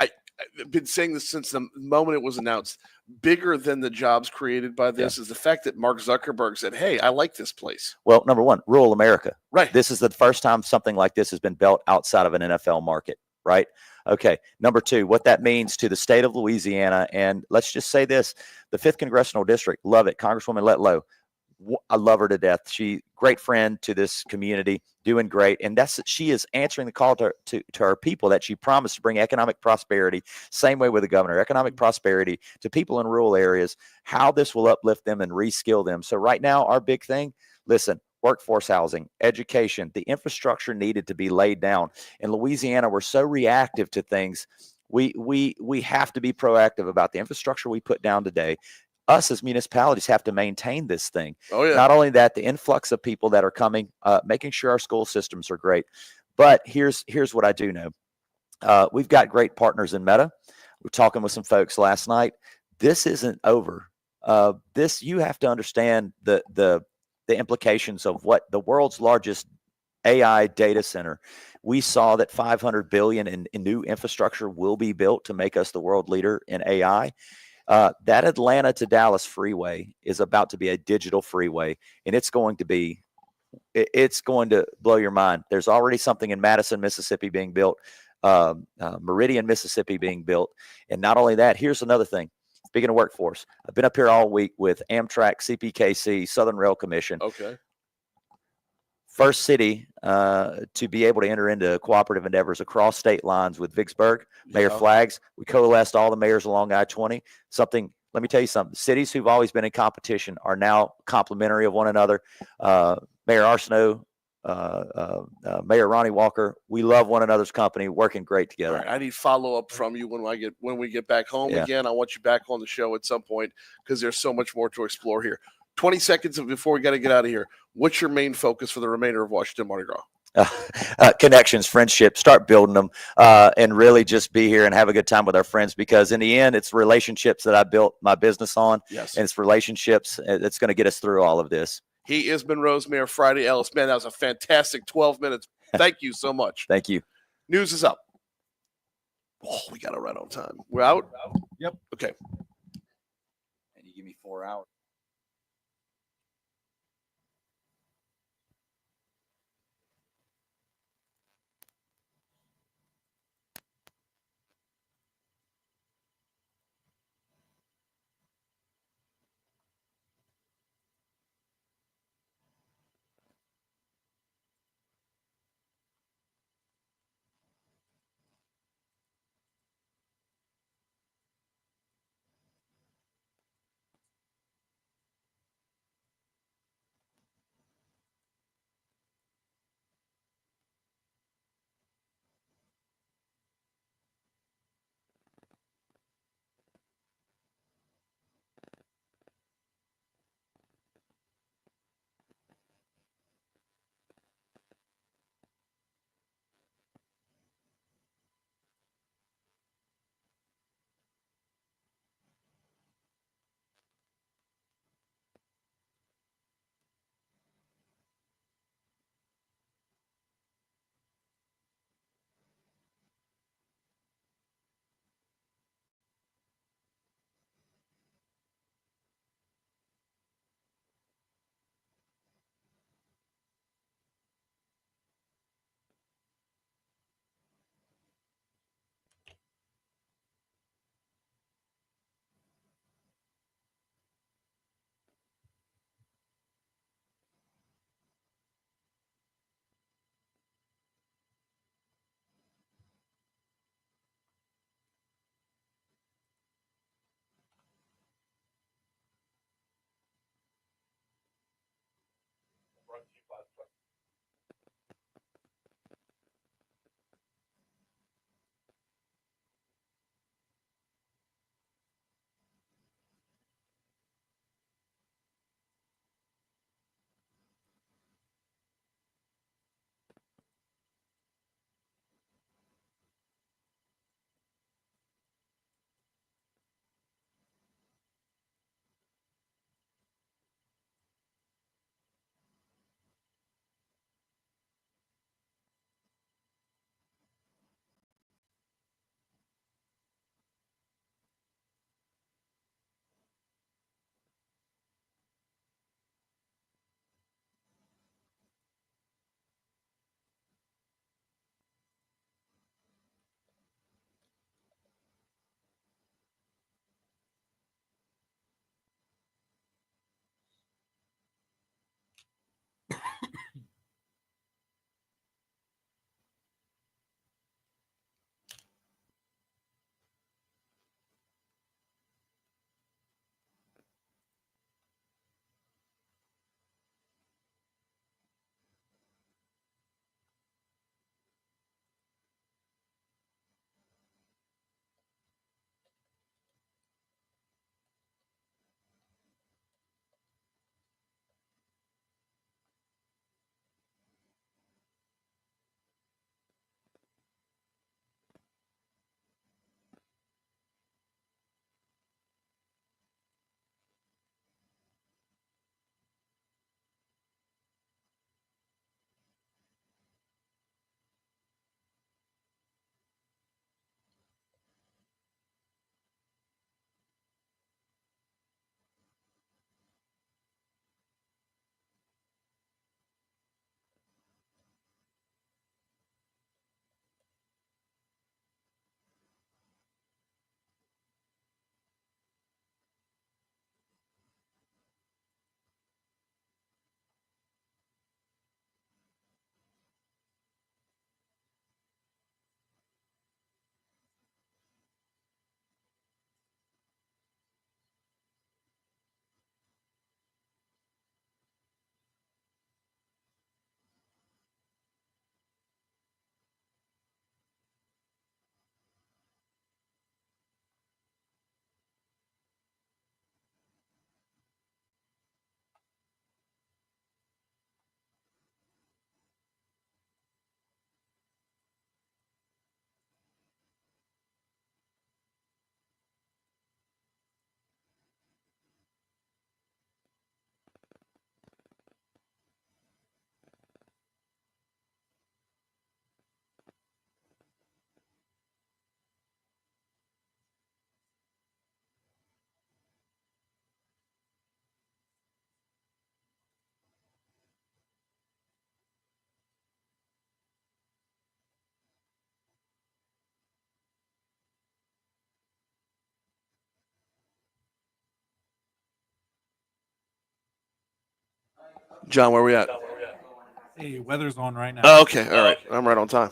I've been saying this since the moment it was announced. Bigger than the jobs created by this is the fact that Mark Zuckerberg said, hey, I like this place. Well, number one, rural America. Right. This is the first time something like this has been built outside of an NFL market, right? Okay. Number 2, what that means to the state of Louisiana. And let's just say this, the 5th Congressional District, love it. Congresswoman Letlow, I love her to death. She great friend to this community, doing great. And she is answering the call to her people that she promised to bring economic prosperity, same way with the governor, economic prosperity to people in rural areas, how this will uplift them and reskill them. So right now, our big thing, listen, workforce housing, education, the infrastructure needed to be laid down. In Louisiana, we're so reactive to things. We have to be proactive about the infrastructure we put down today. Us as municipalities have to maintain this thing. Oh, yeah. Not only that, the influx of people that are coming, making sure our school systems are great. But here's what I do know. We've got great partners in Meta. We're talking with some folks last night. This isn't over. You have to understand the implications of what the world's largest AI data center. We saw that $500 billion in new infrastructure will be built to make us the world leader in AI. That Atlanta to Dallas freeway is about to be a digital freeway, and it's going to blow your mind. There's already something in Madison, Mississippi being built, Meridian, Mississippi being built. And not only that, here's another thing. Speaking of workforce, I've been up here all week with Amtrak, CPKC, Southern Rail Commission. Okay. First city to be able to enter into cooperative endeavors across state lines with Vicksburg, Mayor Flags. We coalesced all the mayors along I-20. Let me tell you something. Cities who've always been in competition are now complementary of one another. Mayor Arsenault, Mayor Ronnie Walker, we love one another's company, working great together. Right. I need follow-up from you when we get back home again. I want you back on the show at some point because there's so much more to explore here. 20 seconds before we got to get out of here. What's your main focus for the remainder of Washington Mardi Gras? connections, friendships, start building them, and really just be here and have a good time with our friends, because in the end, it's relationships that I built my business on. Yes. And it's relationships that's going to get us through all of this. He is Monroe's Mayor, Friday Ellis. Man, that was a fantastic 12 minutes. Thank you so much. Thank you. News is up. Oh, we got to run on time. We're out? Yep. Okay. And you give me 4 hours. John, where we at? Hey, weather's on right now. Oh, okay, all right. I'm right on time.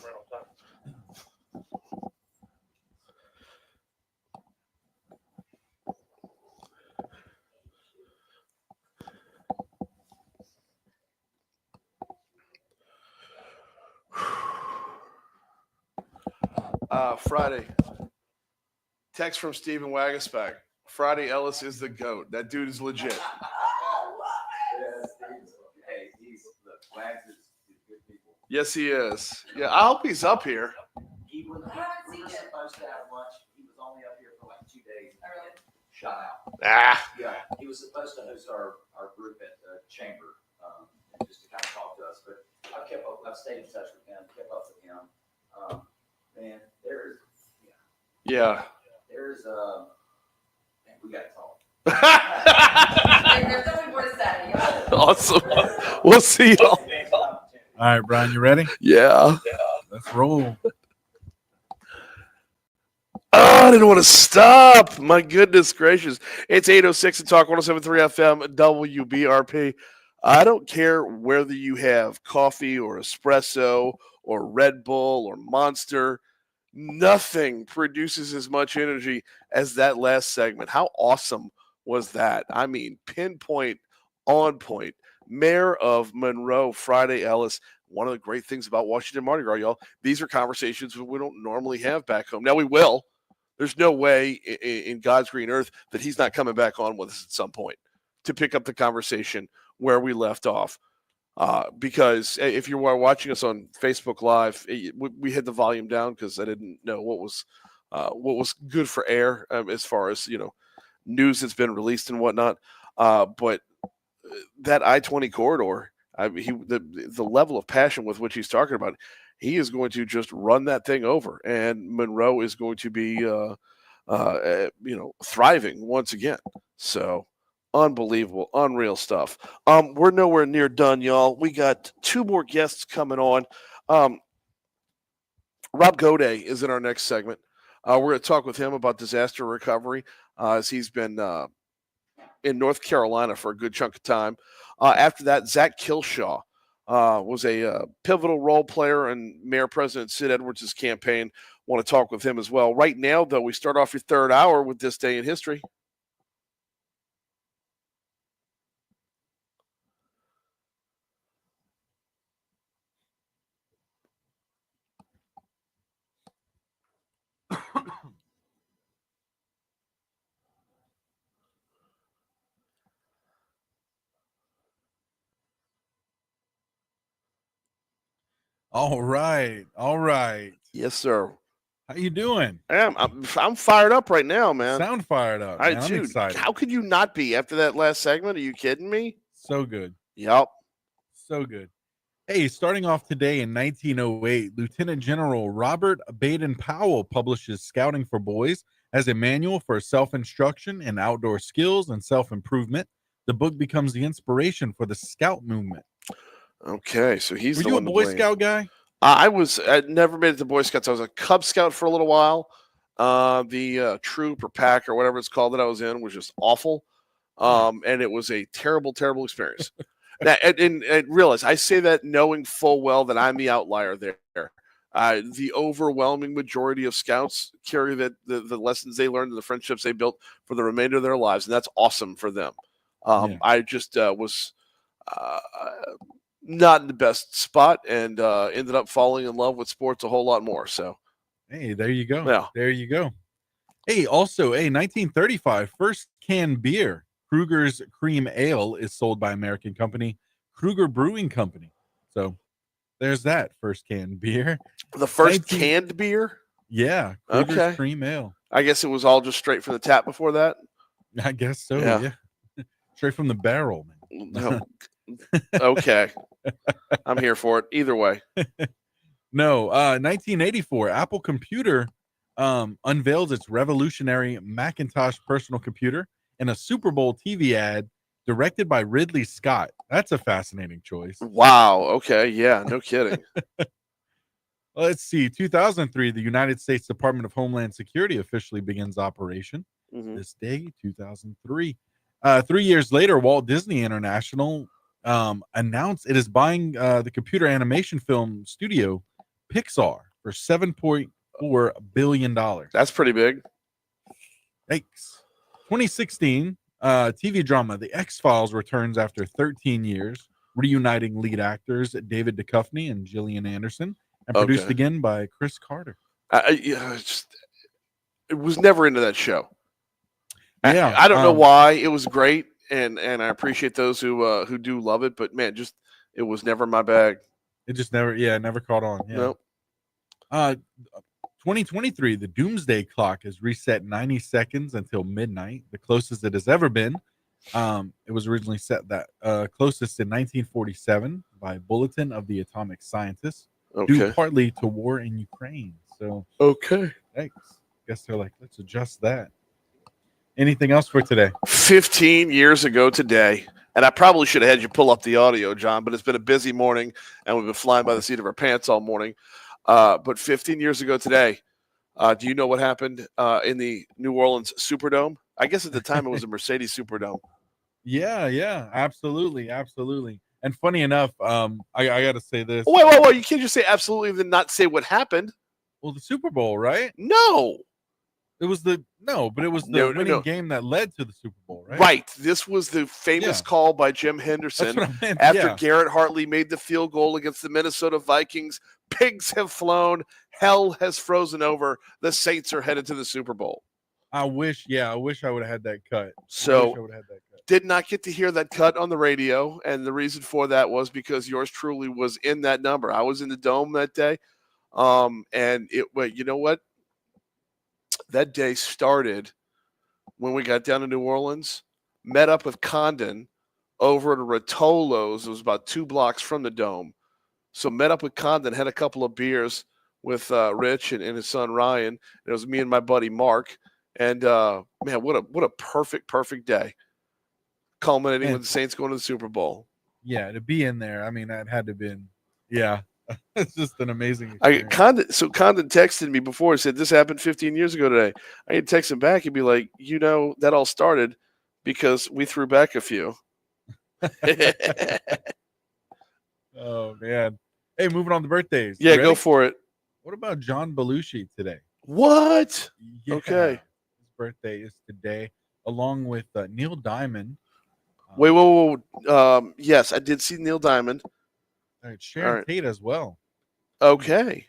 Friday. Text from Steven Wagaspack. Friday Ellis is the GOAT. That dude is legit. Yes, he is. Yeah, I hope he's up here. He was supposed to have lunch. He was only up here for like 2 days. Shot out. Yeah, he was supposed to host our group at the chamber, just to kind of talk to us. But I've stayed in touch with him, kept up with him. Man, there's man, we got to talk. There's nothing more to say. Awesome. We'll see y'all. All right, Brian, you ready? Yeah. Let's roll. Oh, I didn't want to stop. My goodness gracious. It's 8:06 and Talk 107.3 FM WBRP. I don't care whether you have coffee or espresso or Red Bull or Monster. Nothing produces as much energy as that last segment. How awesome was that? I mean, pinpoint, on point. Mayor of Monroe, Friday Ellis. One of the great things about Washington Mardi Gras, y'all, these are conversations we don't normally have back home. Now we will. There's no way in God's green earth that he's not coming back on with us at some point to pick up the conversation where we left off. Because if you were watching us on Facebook Live, we had the volume down because I didn't know what was good for air as far as news that's been released and whatnot. But that I-20 corridor, the level of passion with which he's talking about, he is going to just run that thing over, and Monroe is going to be thriving once again. So. Unbelievable, unreal stuff. We're nowhere near done, y'all. We got 2 more guests coming on. Rob Goday is in our next segment. We're going to talk with him about disaster recovery, as he's been in North Carolina for a good chunk of time. After that, Zach Kilshaw was a pivotal role player in Mayor President Sid Edwards' campaign. Want to talk with him as well. Right now, though, we start off your third hour with This Day in History. All right. Yes, sir. How you doing? I'm fired up right now, man. Sound fired up. Man. I'm excited. How could you not be after that last segment? Are you kidding me? So good. Yep. So good. Hey, starting off today in 1908, Lieutenant General Robert Baden-Powell publishes Scouting for Boys as a manual for self-instruction and outdoor skills and self-improvement. The book becomes the inspiration for the Scout movement. Okay, so he's Were the you a one to Boy blame. Scout guy? I never made it to Boy Scouts. I was a Cub Scout for a little while. The troop or pack or whatever it's called that I was in was just awful. And it was a terrible, terrible experience. Now, and realize I say that knowing full well that I'm the outlier there. The overwhelming majority of Scouts carry the lessons they learned and the friendships they built for the remainder of their lives, and that's awesome for them. I just was not in the best spot and ended up falling in love with sports a whole lot more. So, hey, there you go. Yeah. There you go. Hey, also, 1935, first canned beer, Kruger's Cream Ale, is sold by American company Kruger Brewing Company. So there's that first canned beer. The first canned beer? Yeah. Kruger's Cream Ale. I guess it was all just straight from the tap before that. I guess so. Yeah. Straight from the barrel, man. No. Okay. I'm here for it. Either way. No. 1984, Apple Computer unveils its revolutionary Macintosh personal computer in a Super Bowl TV ad directed by Ridley Scott. That's a fascinating choice. Wow. Okay. Yeah. No kidding. Let's see. 2003, the United States Department of Homeland Security officially begins operation. This day, 2003. 3 years later, Walt Disney International announced it is buying the computer animation film studio Pixar for $7.4 billion. That's pretty big. Thanks. 2016 TV drama The X-Files returns after 13 years, reuniting lead actors David Duchovny and Gillian Anderson, and produced again by Chris Carter. It was never into that show. Yeah, I don't know why. It was great, and I appreciate those who do love it, but man, just it was never my bag. It just never caught on. Yeah. Nope. 2023, the Doomsday Clock is reset 90 seconds until midnight, the closest it has ever been. It was originally set that closest in 1947 by Bulletin of the Atomic Scientists, due partly to war in Ukraine. So thanks. Guess they're like, let's adjust that. Anything else for today? 15 years ago today, and I probably should have had you pull up the audio, John, but it's been a busy morning, and we've been flying by the seat of our pants all morning. But 15 years ago today, do you know what happened in the New Orleans Superdome? I guess at the time it was a Mercedes Superdome. Yeah, absolutely. And funny enough, I got to say this. Wait! You can't just say absolutely and then not say what happened. Well, the Super Bowl, right? No. It was the winning game that led to the Super Bowl, right? Right. This was the famous call by Jim Henderson after Garrett Hartley made the field goal against the Minnesota Vikings. Pigs have flown. Hell has frozen over. The Saints are headed to the Super Bowl. I wish I would have had that cut. Did not get to hear that cut on the radio, and the reason for that was because yours truly was in that number. I was in the dome that day, and you know what? That day started when we got down to New Orleans, met up with Condon over at Rotolo's. It was about 2 blocks from the dome. So met up with Condon, had a couple of beers with Rich and his son Ryan. It was me and my buddy Mark. And man, what a perfect day. Culminating with the Saints going to the Super Bowl. Yeah, to be in there. I mean, that had to have been, it's just an amazing experience. Condon texted me before and said, this happened 15 years ago today. I had to text him back and be like, that all started because we threw back a few. Oh, man. Hey, moving on to birthdays. Yeah, go for it. What about John Belushi today? What? Yeah, okay. His birthday is today, along with Neil Diamond. Wait. Yes, I did see Neil Diamond. All right, Sharon Tate as well. Okay.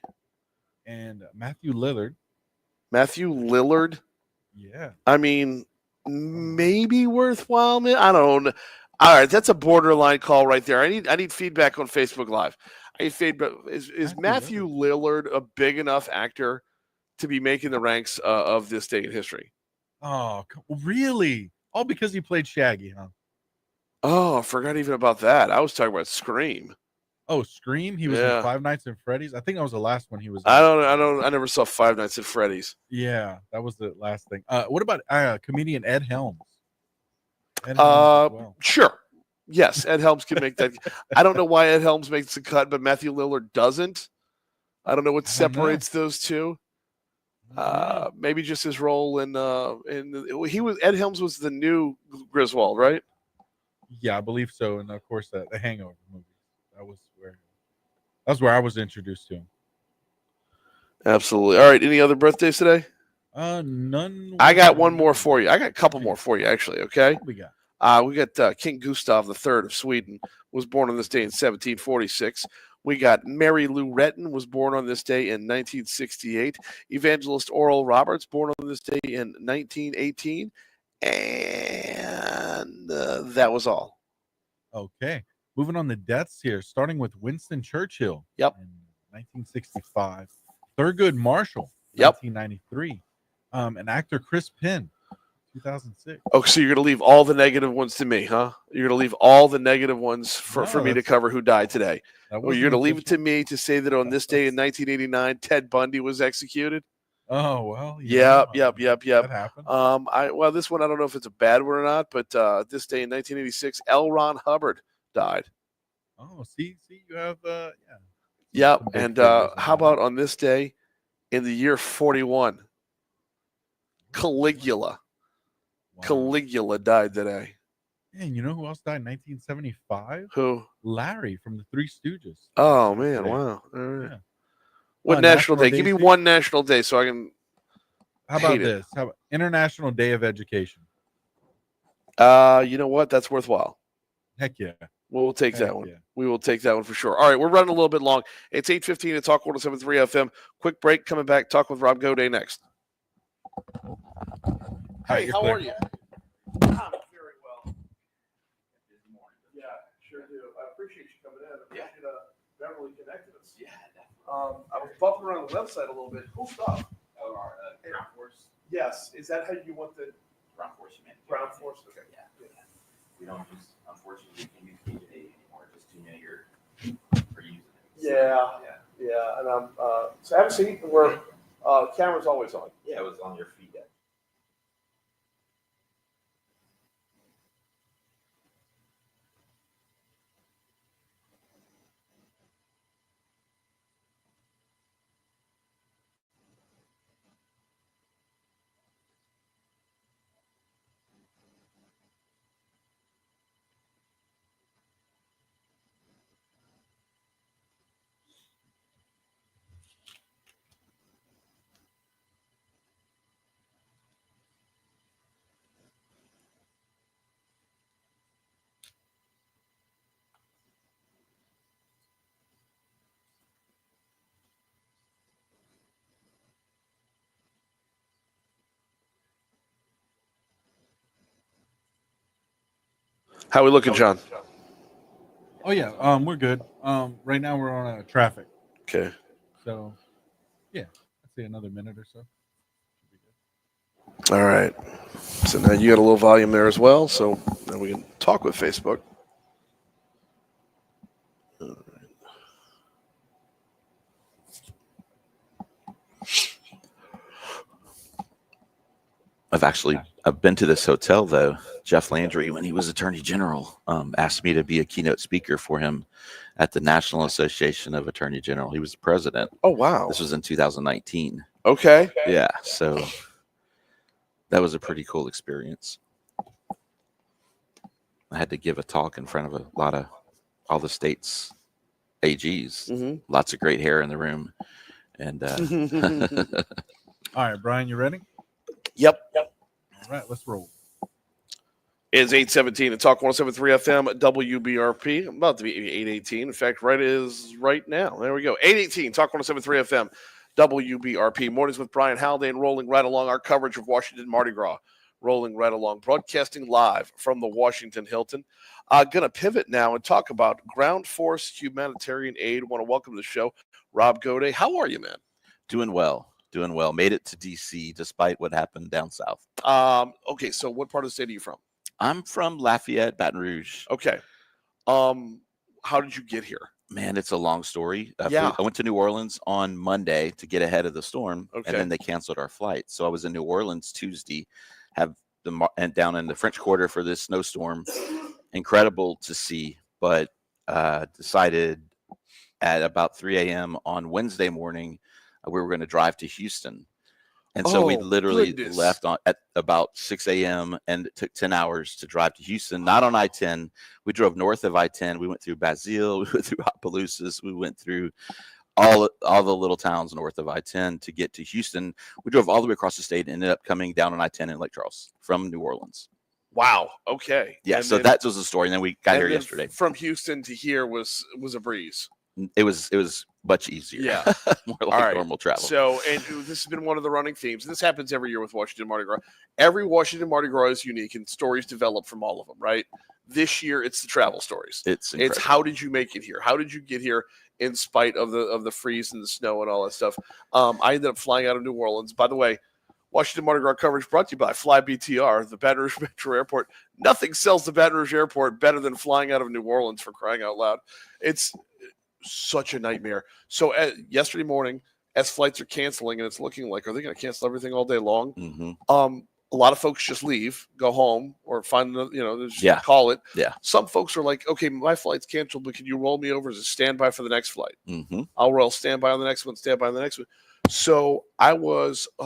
And Matthew Lillard. Yeah. I mean, maybe worthwhile, man. I don't know. All right, that's a borderline call right there. I need feedback on Facebook Live. I need feedback. Is Matthew Lillard a big enough actor to be making the ranks of this day in history? Oh, really? All because he played Shaggy, huh? Oh, I forgot even about that. I was talking about Scream. Oh, Scream? He was in Five Nights at Freddy's? I think that was the last one he was in. I never saw Five Nights at Freddy's. Yeah, that was the last thing. What about comedian Ed Helms? Sure. Yes, Ed Helms can make that. I don't know why Ed Helms makes the cut, but Matthew Lillard doesn't. I don't know what separates those two. Maybe just his role in Ed Helms was the new Griswold, right? Yeah, I believe so. And of course, the Hangover movie. That's where I was introduced to him. Absolutely. All right. Any other birthdays today? None. I got one more for you. I got a couple more for you, actually. Okay. What we got? We got King Gustav III of Sweden was born on this day in 1746. We got Mary Lou Retton was born on this day in 1968. Evangelist Oral Roberts born on this day in 1918. And that was all. Okay. Moving on to deaths here, starting with Winston Churchill. Yep. In 1965. Thurgood Marshall. Yep. 1993. And actor Chris Penn. 2006. Oh, so you're going to leave all the negative ones to me, huh? You're going to leave all the negative ones for me to cover who died today. Well, you're going to leave it to me to say that on this day in 1989, Ted Bundy was executed? Oh, well. Yep. That happened. This one, I don't know if it's a bad one or not, but this day in 1986, L. Ron Hubbard died. Oh, see, you have, Yep, and how about on this day in the year 41, Caligula. Wow. Caligula died today. And you know who else died in 1975? Who? Larry from the Three Stooges. Oh man! Today. Wow. All right. Yeah. What national day? Give me Steve? one national day so I can. How about hate it. this? How about International Day of Education? You know what? That's worthwhile. Heck yeah. We'll take Heck that one. yeah. We will take that one for sure. All right, we're running a little bit long. It's 8:15 at Talk 107.3 FM. Quick break. Coming back. Talk with Rob Goday next. Hey, how are you? I'm very well. Yeah, sure do. I appreciate you coming in. I appreciate Beverly connected us. Yeah, definitely. I was bumping around the website a little bit. Cool stuff. Oh, our ground force. Yes. Is that how you want the Ground force, you meant. ground force? Okay. Yeah. We don't use, unfortunately, we can't use PJ anymore. Just too many are using it. Yeah. Yeah. And I'm so have a seat where camera's always on. Yeah, it was on your feet. How we looking, John? Oh yeah, we're good. Right now we're on traffic. Okay. So, yeah, I'd say another minute or so. All right. So now you got a little volume there as well. So now we can talk with Facebook. All right. I've been to this hotel though. Jeff Landry, when he was Attorney General, asked me to be a keynote speaker for him at the National Association of Attorney General. He was the president. Oh wow! This was in 2019. Okay. Yeah, so that was a pretty cool experience. I had to give a talk in front of a lot of all the states' AGs. Mm-hmm. Lots of great hair in the room, and all right, Brian, you ready? Yep. All right, let's roll. It's 8:17 at Talk 107.3 FM WBRP. I'm about to be 8:18. In fact, right now. There we go. 8:18 Talk 107.3 FM WBRP. Mornings with Brian Haldane, rolling right along our coverage of Washington Mardi Gras. Rolling right along, broadcasting live from the Washington Hilton. Going to pivot now and talk about ground force humanitarian aid. Want to welcome to the show Rob Goday. How are you, man? Doing well. Made it to D.C. despite what happened down south. Okay, so what part of the state are you from? I'm from Lafayette, Baton Rouge. Okay. How did you get here? Man, it's a long story. Yeah. I went to New Orleans on Monday to get ahead of the storm, Okay. and then they canceled our flight. So I was in New Orleans Tuesday, and down in the French Quarter for this snowstorm. Incredible to see, but decided at about 3 a.m. on Wednesday morning we were going to drive to Houston. And so we literally left at about 6 a.m. and it took 10 hours to drive to Houston, not on I-10. We drove north of I-10. We went through Basile. We went through Opelousas. We went through all the little towns north of I-10 to get to Houston. We drove all the way across the state and ended up coming down on I-10 in Lake Charles from New Orleans. Wow. Okay. Yeah. And so then, that was the story. And then we got here yesterday. From Houston to here was a breeze. It was much easier. Yeah. More like normal travel. So, and this has been one of the running themes. This happens every year with Washington Mardi Gras. Every Washington Mardi Gras is unique and stories develop from all of them, right? This year, it's the travel stories. It's how did you make it here? How did you get here in spite of the freeze and the snow and all that stuff? I ended up flying out of New Orleans. By the way, Washington Mardi Gras coverage brought to you by Fly BTR, the Baton Rouge Metro Airport. Nothing sells the Baton Rouge Airport better than flying out of New Orleans, for crying out loud. It's such a nightmare. So yesterday morning, as flights are canceling, and it's looking like, are they going to cancel everything all day long? Mm-hmm. A lot of folks just leave, go home, or find just call it. Yeah. Some folks are like, okay, my flight's canceled, but can you roll me over as a standby for the next flight? Mm-hmm. I'll roll standby on the next one, standby on the next one. So I was a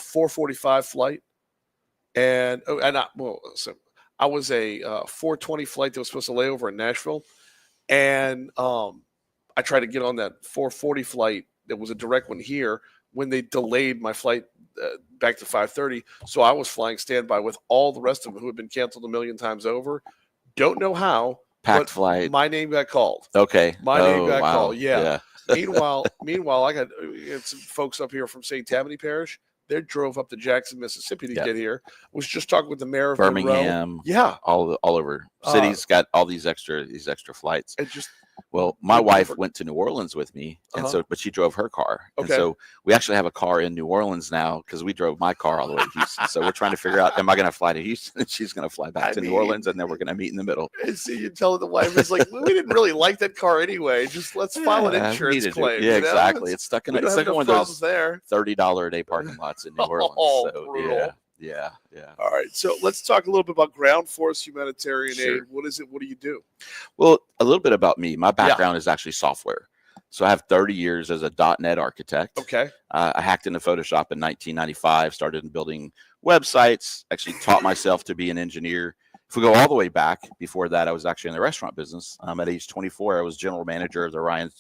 4:45 flight, and I was a 4:20 flight that was supposed to lay over in Nashville, and I tried to get on that 4:40 flight that was a direct one here when they delayed my flight back to 5:30. So I was flying standby with all the rest of them who had been canceled a million times over. Don't know how. Packed flight. My name got called. Okay. My name got wow. called. Yeah. Meanwhile, I got some folks up here from St. Tammany Parish. They drove up to Jackson, Mississippi to get here. I was just talking with the mayor of Birmingham. Monroe. Yeah. All over. Cities got all these extra flights. It just Well, my wife went to New Orleans with me, and but she drove her car. And so we actually have a car in New Orleans now because we drove my car all the way to Houston. So we're trying to figure out, am I going to fly to Houston and she's going to fly back to New Orleans, and then we're going to meet in the middle. And so you tell the wife, it's like, we didn't really like that car anyway. Just let's file an insurance claim. Yeah, exactly. It's stuck in one of those there. $30 a day parking lots in New Orleans. Brutal. Yeah. All right. So let's talk a little bit about Ground Force Humanitarian Aid. What is it? What do you do? Well, a little bit about me. My background is actually software. So I have 30 years as a .NET architect. Okay. I hacked into Photoshop in 1995, started building websites, actually taught myself to be an engineer. If we go all the way back, before that, I was actually in the restaurant business. At age 24, I was general manager of the Ryan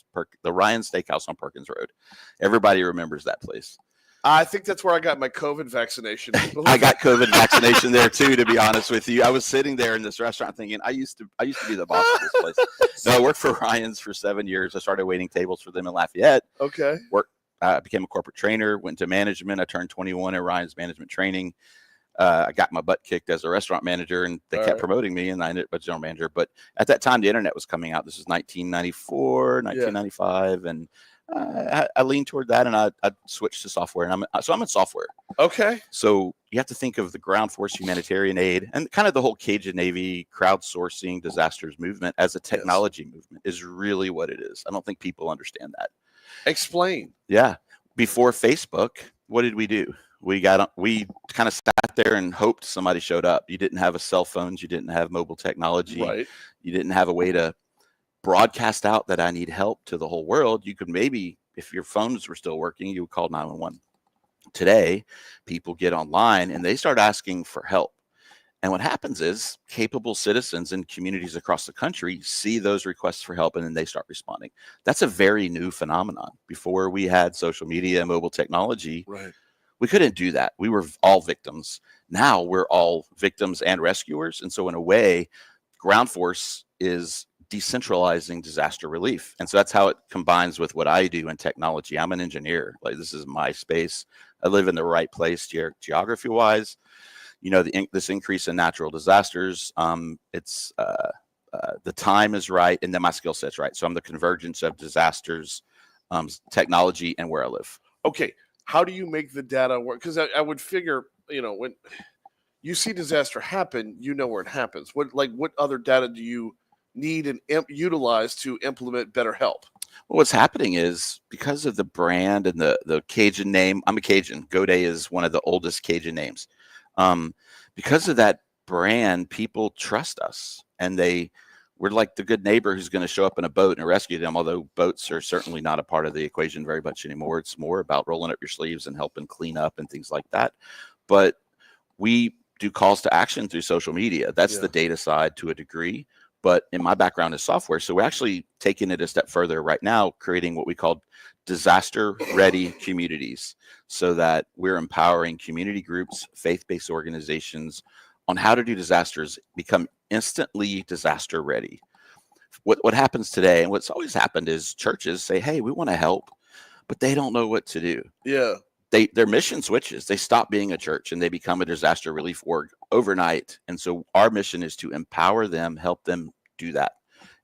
Steakhouse on Perkins Road. Everybody remembers that place. I think that's where I got my COVID vaccination. I got COVID vaccination there too, to be honest with you. I was sitting there in this restaurant thinking, I used to be the boss of this place. So I worked for Ryan's for 7 years. I started waiting tables for them in Lafayette. Okay. I became a corporate trainer, went to management. I turned 21 at Ryan's management training. I got my butt kicked as a restaurant manager, and they kept promoting me, and I ended up as general manager. But at that time, the internet was coming out. This was 1994, 1995, and I leaned toward that, and I switched to software, and I'm in software. Okay. So you have to think of the Ground Force Humanitarian Aid and kind of the whole Cajun Navy crowdsourcing disasters movement as a technology movement is really what it is. I don't think people understand that. Explain. Yeah. Before Facebook, what did we do? We kind of sat there and hoped somebody showed up. You didn't have cell phones. You didn't have mobile technology. Right. You didn't have a way to broadcast out that I need help to the whole world. You could maybe, if your phones were still working, you would call 911. Today, people get online and they start asking for help. And what happens is capable citizens in communities across the country see those requests for help, and then they start responding. That's a very new phenomenon. Before we had social media and mobile technology, we couldn't do that. We were all victims. Now we're all victims and rescuers. And so in a way, Ground Force is decentralizing disaster relief. And so that's how it combines with what I do in technology. I'm an engineer. Like, this is my space. I live in the right place geography wise. You know, this increase in natural disasters, it's the time is right, and then my skill set's right. So I'm the convergence of disasters, technology, and where I live. Okay. How do you make the data work? Because I would figure, when you see disaster happen, you know where it happens. What other data do you need and utilize to implement better help? Well, what's happening is because of the brand and the Cajun name. I'm a Cajun. Goday is one of the oldest Cajun names. Because of that brand, people trust us, and we're like the good neighbor who's going to show up in a boat and rescue them. Although boats are certainly not a part of the equation very much anymore. It's more about rolling up your sleeves and helping clean up and things like that. But we do calls to action through social media. That's the data side to a degree. But in my background is software. So we're actually taking it a step further right now, creating what we call disaster ready communities, so that we're empowering community groups, faith-based organizations on how to do disasters become instantly disaster ready. What happens today, and what's always happened, is churches say, hey, we want to help, but they don't know what to do. Yeah. Their mission switches. They stop being a church and they become a disaster relief org overnight. And so our mission is to empower them, help them do that.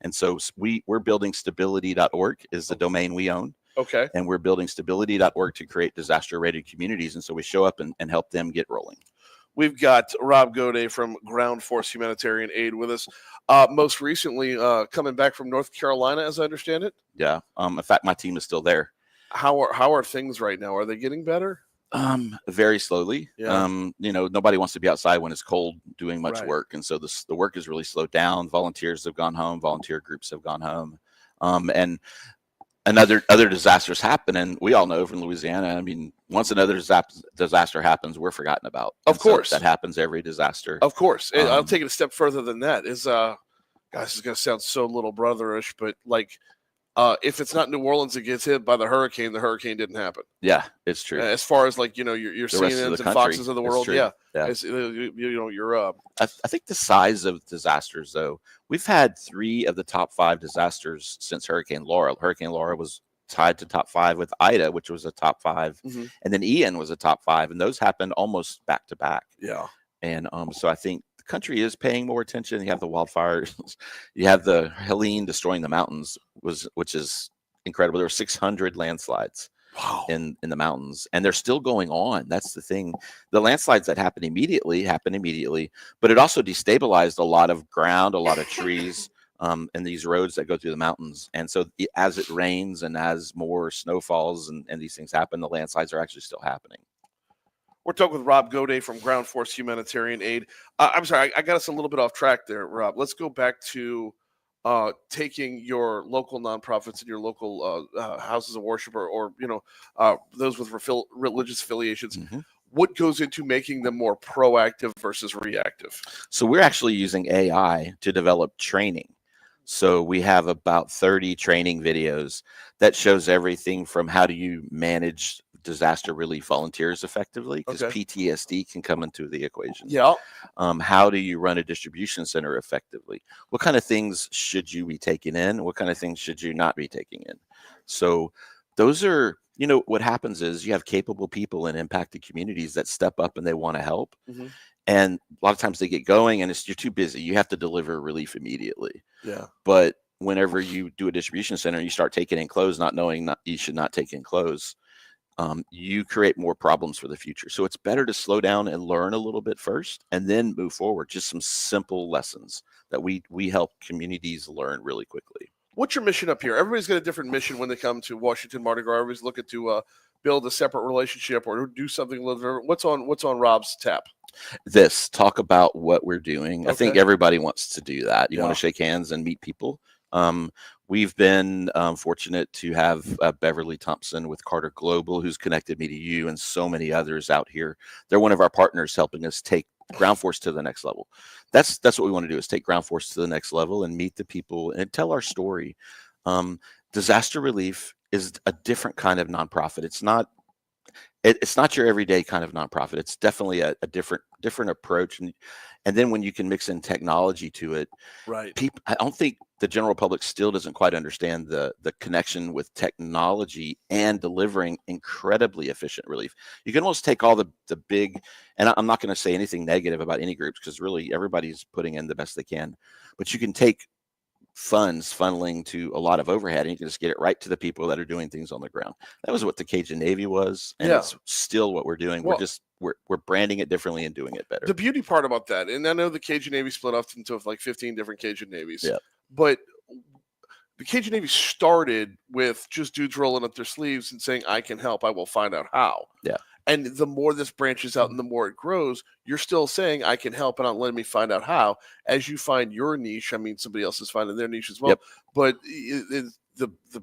And so we're building stability.org is the domain we own. Okay. And we're building stability.org to create disaster ready communities. And so we show up and help them get rolling. We've got Rob Goday from Ground Force Humanitarian Aid with us. Most recently, coming back from North Carolina, as I understand it. Yeah. In fact, my team is still there. How are things right now? Are they getting better? Very slowly. Yeah. Nobody wants to be outside when it's cold doing much work. And so the work is really slowed down. Volunteers have gone home. Volunteer groups have gone home. And and other disasters happen, and we all know from Louisiana. I mean, once another disaster happens, we're forgotten about. Of course, that happens every disaster. Of course, I'll take it a step further than that. Guys, this is gonna sound so little brotherish, but like, if it's not New Orleans that gets hit by the hurricane didn't happen. Yeah, it's true. As far as like, your CNNs and Foxes of the world, yeah. It's, I think the size of disasters, though, we've had 3 of the top 5 disasters since Hurricane Laura. Hurricane Laura was tied to top 5 with Ida, which was a top 5, and then Ian was a top 5, and those happened almost back to back. Yeah, and so I think the country is paying more attention. You have the wildfires, you have the Helene destroying the mountains, which is incredible. There were 600 landslides. Wow. In the mountains, and they're still going on. That's the thing. The landslides that happen immediately, but it also destabilized a lot of ground, a lot of trees, and these roads that go through the mountains. And so as it rains and as more snow falls and these things happen, the landslides are actually still happening. We're talking with Rob Goday from Ground Force Humanitarian Aid. I'm sorry, I got us a little bit off track there, Rob. Let's go back to taking your local nonprofits and your local houses of worship or those with religious affiliations. What goes into making them more proactive versus reactive? So we're actually using AI to develop training. So we have about 30 training videos that shows everything from how do you manage disaster relief volunteers effectively, because PTSD can come into the equation. Yeah. How do you run a distribution center effectively? What kind of things should you be taking in? What kind of things should you not be taking in? So those are, what happens is you have capable people in impacted communities that step up and they want to help. And a lot of times they get going and you're too busy. You have to deliver relief immediately. Yeah. But whenever you do a distribution center, you start taking in clothes, not knowing you should not take in clothes. You create more problems for the future. So it's better to slow down and learn a little bit first and then move forward. Just some simple lessons that we help communities learn really quickly. What's your mission up here? Everybody's got a different mission when they come to Washington Mardi Gras. Everybody's looking to build a separate relationship or do something a little different. What's on Rob's tap? Talk about what we're doing. I think everybody wants to do that. You want to shake hands and meet people. We've been fortunate to have Beverly Thompson with Carter Global, who's connected me to you and so many others out here. They're one of our partners helping us take Ground Force to the next level. That's what we want to do, is take Ground Force to the next level and meet the people and tell our story. Disaster relief is a different kind of nonprofit. It's not your everyday kind of nonprofit. It's definitely a different approach. And then when you can mix in technology to it, right? I don't think the general public still doesn't quite understand the connection with technology and delivering incredibly efficient relief. You can almost take all the big, and I'm not going to say anything negative about any groups because really everybody's putting in the best they can, but you can take funds funneling to a lot of overhead and you can just get it right to the people that are doing things on the ground. That was what the Cajun Navy was, and it's still what we're doing. Well, we're branding it differently and doing it better. The beauty part about that, and I know the Cajun Navy split off into like 15 different Cajun Navies, yeah, but the Cajun Navy started with just dudes rolling up their sleeves and saying, I can help, I will find out how. Yeah. And the more this branches out and the more it grows, you're still saying, I can help, and not letting me find out how. As you find your niche, I mean, somebody else is finding their niche as well. Yep. But the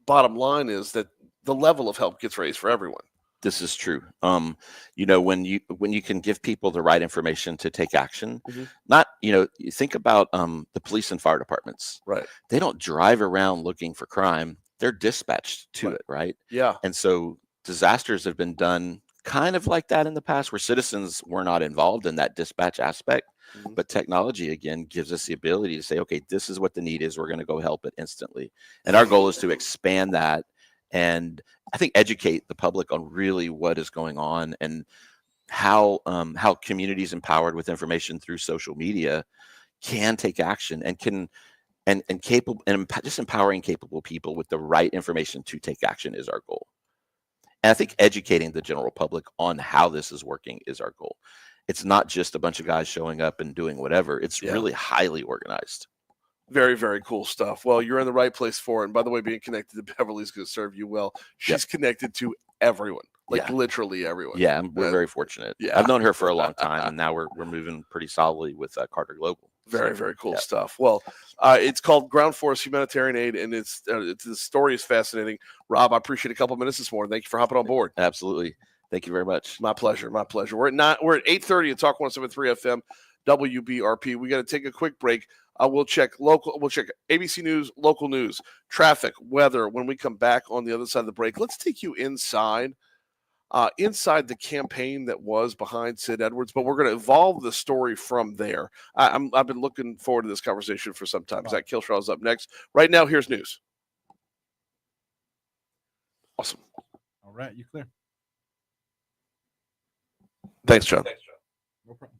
bottom line is that the level of help gets raised for everyone. This is true. When you can give people the right information to take action, not, you think about the police and fire departments. Right. They don't drive around looking for crime. They're dispatched to it, right? Yeah. And so disasters have been done kind of like that in the past, where citizens were not involved in that dispatch aspect. But technology, again, gives us the ability to say, okay, this is what the need is. We're going to go help it instantly. And our goal is to expand that and I think educate the public on really what is going on and how communities empowered with information through social media can take action and can and capable and just empowering capable people with the right information to take action is our goal. And I think educating the general public on how this is working is our goal. It's not just a bunch of guys showing up and doing whatever. It's really highly organized. Very, very cool stuff. Well, you're in the right place for it. And by the way, being connected to Beverly is going to serve you well. She's connected to everyone, literally everyone. Yeah, we're very fortunate. I've known her for a long time, and now we're moving pretty solidly with Carter Global. Very, very cool stuff. Well, it's called Ground Force Humanitarian Aid, and the story is fascinating. Rob, I appreciate a couple minutes this morning. Thank you for hopping on board. Absolutely. Thank you very much. My pleasure. My pleasure. We're at 8:30 at Talk 107.3 FM, WBRP. We got to take a quick break. We'll check ABC News, local news, traffic, weather. When we come back on the other side of the break, let's take you inside the campaign that was behind Sid Edwards, but we're going to evolve the story from there. I've been looking forward to this conversation for some time. Zach Kilshaw is up next. Right now, here's news. Awesome. All right, you clear. Thanks, John. No problem.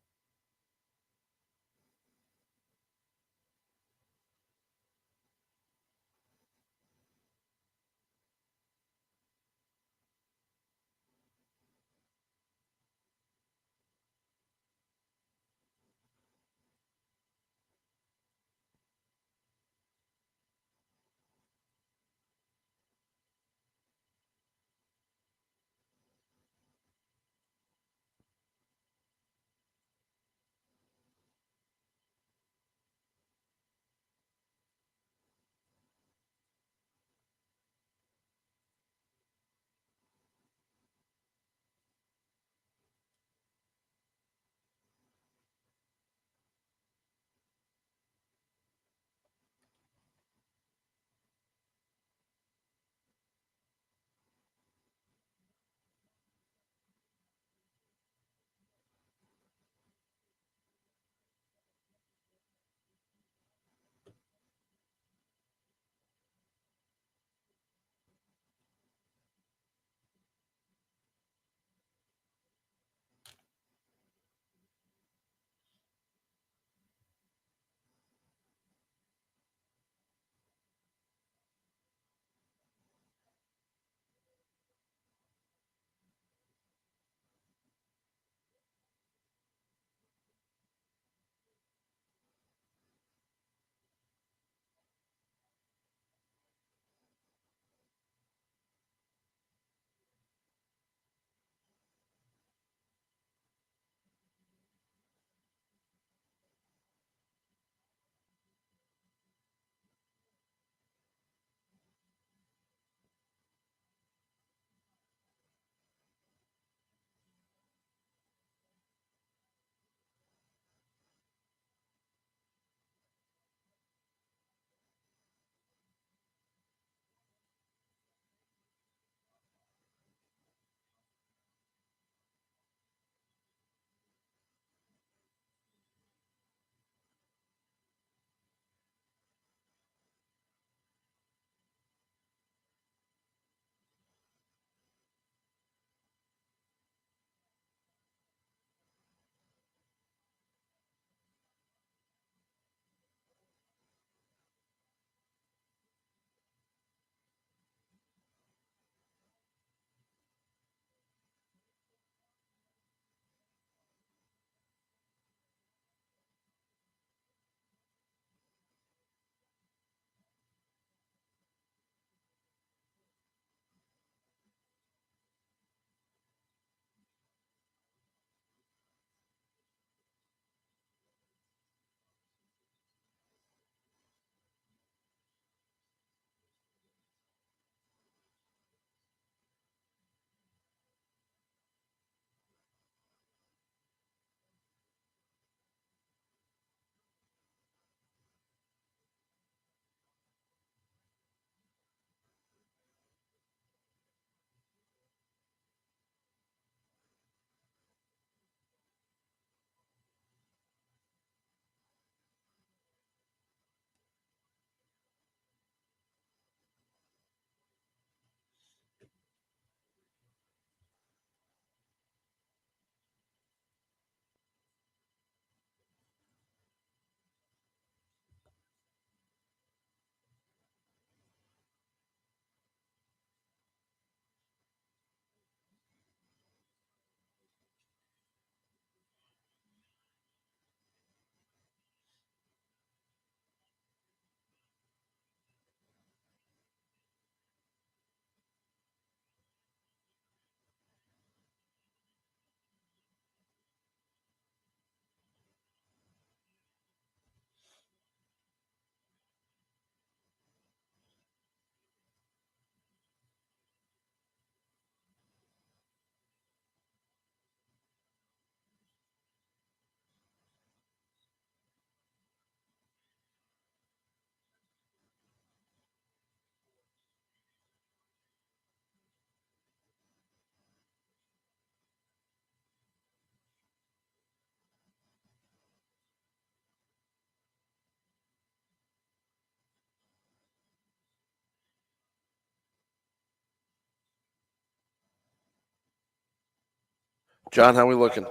John, how we looking?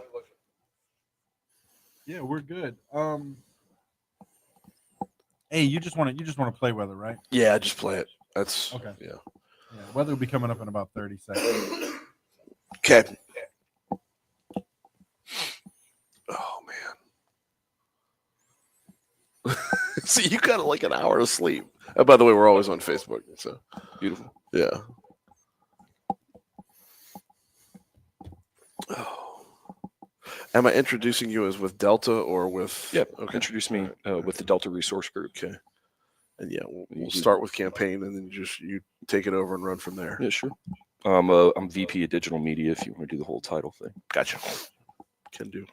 Yeah, we're good. Hey, you just want to play weather, right? Yeah, just play it. That's okay. Yeah. Yeah, weather will be coming up in about 30 seconds. Okay. Oh man. See, you got like an hour of sleep. Oh, by the way, we're always on Facebook. So beautiful. Yeah. Oh. Am I introducing you as with Delta or with? Yep. Okay. Introduce me with the Delta Resource Group. Okay. And yeah, we'll start with campaign, and then you take it over and run from there. Yeah, sure. I'm VP of Digital Media. If you want to do the whole title thing, gotcha. Can do.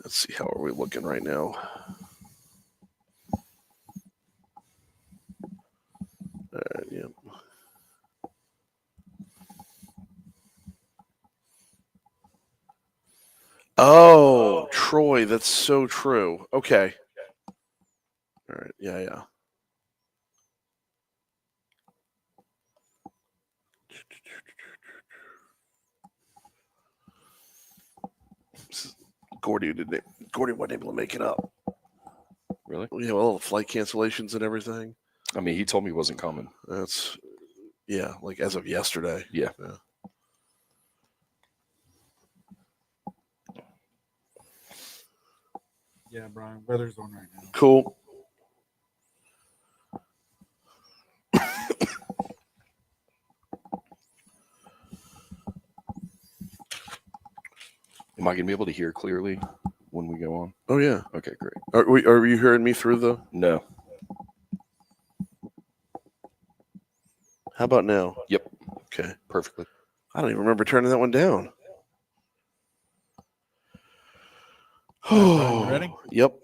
Let's see, how are we looking right now? Yeah. Oh, Troy, that's so true. Okay. All right. Yeah. Gordy wasn't able to make it up. Really? Yeah, well, all the flight cancellations and everything. I mean, he told me he wasn't coming. That's, yeah, like as of yesterday. Yeah. Yeah, Brian, weather's on right now. Cool. Am I going to be able to hear clearly when we go on? Oh, yeah. Okay, great. Are you hearing me through the? No. How about now? Yep. Okay. Perfectly. I don't even remember turning that one down. You ready? Yep.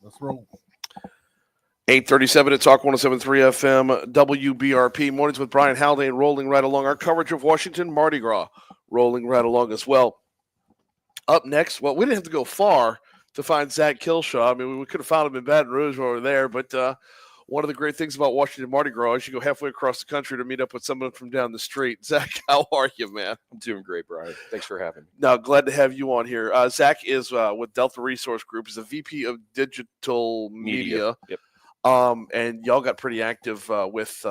Let's roll. 8:37 at Talk 107.3 FM, WBRP. Mornings with Brian Haldane, rolling right along. Our coverage of Washington Mardi Gras, rolling right along as well. Up next, well, we didn't have to go far to find Zach Kilshaw. I mean, we could have found him in Baton Rouge while we were there, but one of the great things about Washington Mardi Gras is you go halfway across the country to meet up with someone from down the street. Zach, how are you, man? I'm doing great, Brian. Thanks for having me. No, glad to have you on here. Zach is with Delta Resource Group. He's a VP of Digital Media. Yep. And y'all got pretty active with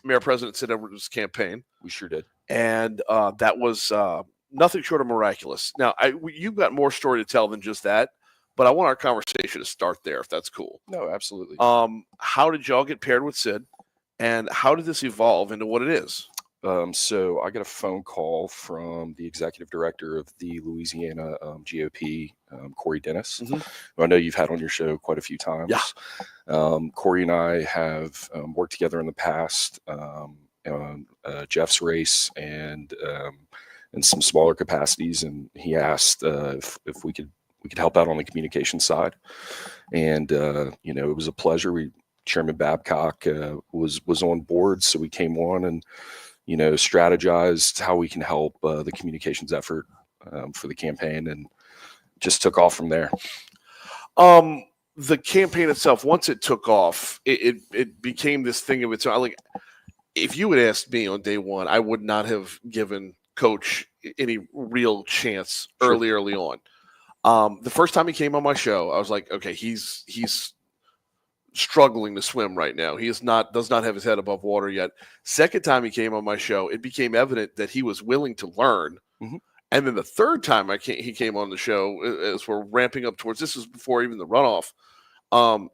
Mayor President Sid Edwards' campaign. We sure did. And that was nothing short of miraculous. Now, you've got more story to tell than just that, but I want our conversation to start there, if that's cool. No, absolutely. How did y'all get paired with Sid, and how did this evolve into what it is? So I got a phone call from the executive director of the Louisiana GOP, Corey Dennis, who I know you've had on your show quite a few times. Yeah. Corey and I have worked together in the past on Jeff's race and in some smaller capacities, and he asked if we could help out on the communication side, and it was a pleasure. Chairman Babcock was on board, so we came on and strategized how we can help the communications effort for the campaign, and just took off from there. The campaign itself, once it took off, it became this thing of its own. Like, if you had asked me on day one, I would not have given Coach any real chance early on. The first time he came on my show, I was like, okay, he's struggling to swim right now. He does not have his head above water yet. Second time he came on my show, it became evident that he was willing to learn. Mm-hmm. And then the third time he came on the show, as we're ramping up towards, this was before even the runoff,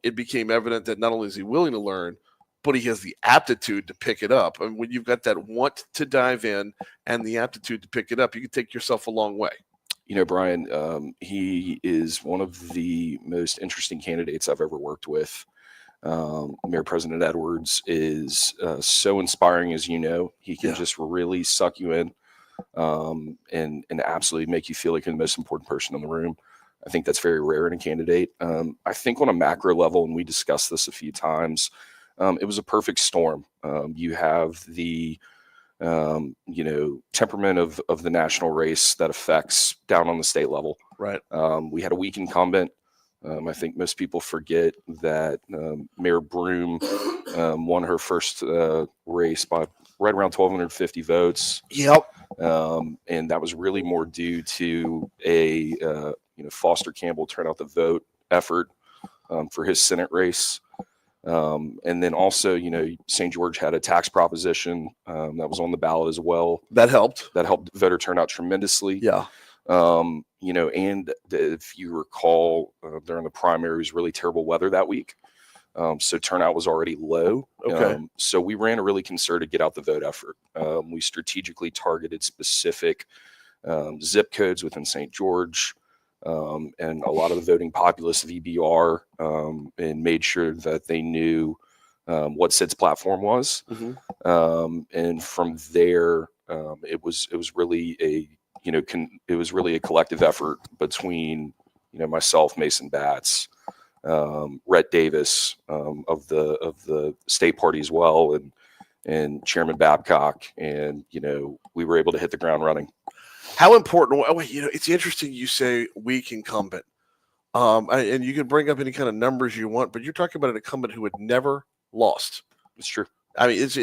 it became evident that not only is he willing to learn, but he has the aptitude to pick it up. And when you've got that want to dive in and the aptitude to pick it up, you can take yourself a long way. Brian, he is one of the most interesting candidates I've ever worked with. Mayor President Edwards is so inspiring, as you know. He can just really suck you in and absolutely make you feel like you're the most important person in the room. I think that's very rare in a candidate. I think on a macro level, and we discussed this a few times, it was a perfect storm. You have the temperament of the national race that affects down on the state level. Right. We had a weak incumbent. I think most people forget that Mayor Broom won her first race by right around 1,250 votes. Yep. And that was really more due to a Foster Campbell turnout the vote effort for his Senate race. And then also, St. George had a tax proposition that was on the ballot as well. That helped. That helped voter turnout tremendously. Yeah. And if you recall, during the primary, it was really terrible weather that week. So turnout was already low. Okay. So we ran a really concerted get out the vote effort. We strategically targeted specific zip codes within St. George and a lot of the voting populace of EBR, and made sure that they knew what Sid's platform was. Mm-hmm. And from there, it was really a collective effort between myself, Mason Batts, Rhett Davis of the state party as well, and Chairman Babcock, and we were able to hit the ground running. How important? It's interesting you say weak incumbent, and you can bring up any kind of numbers you want, but you're talking about an incumbent who had never lost. It's true. I mean, it's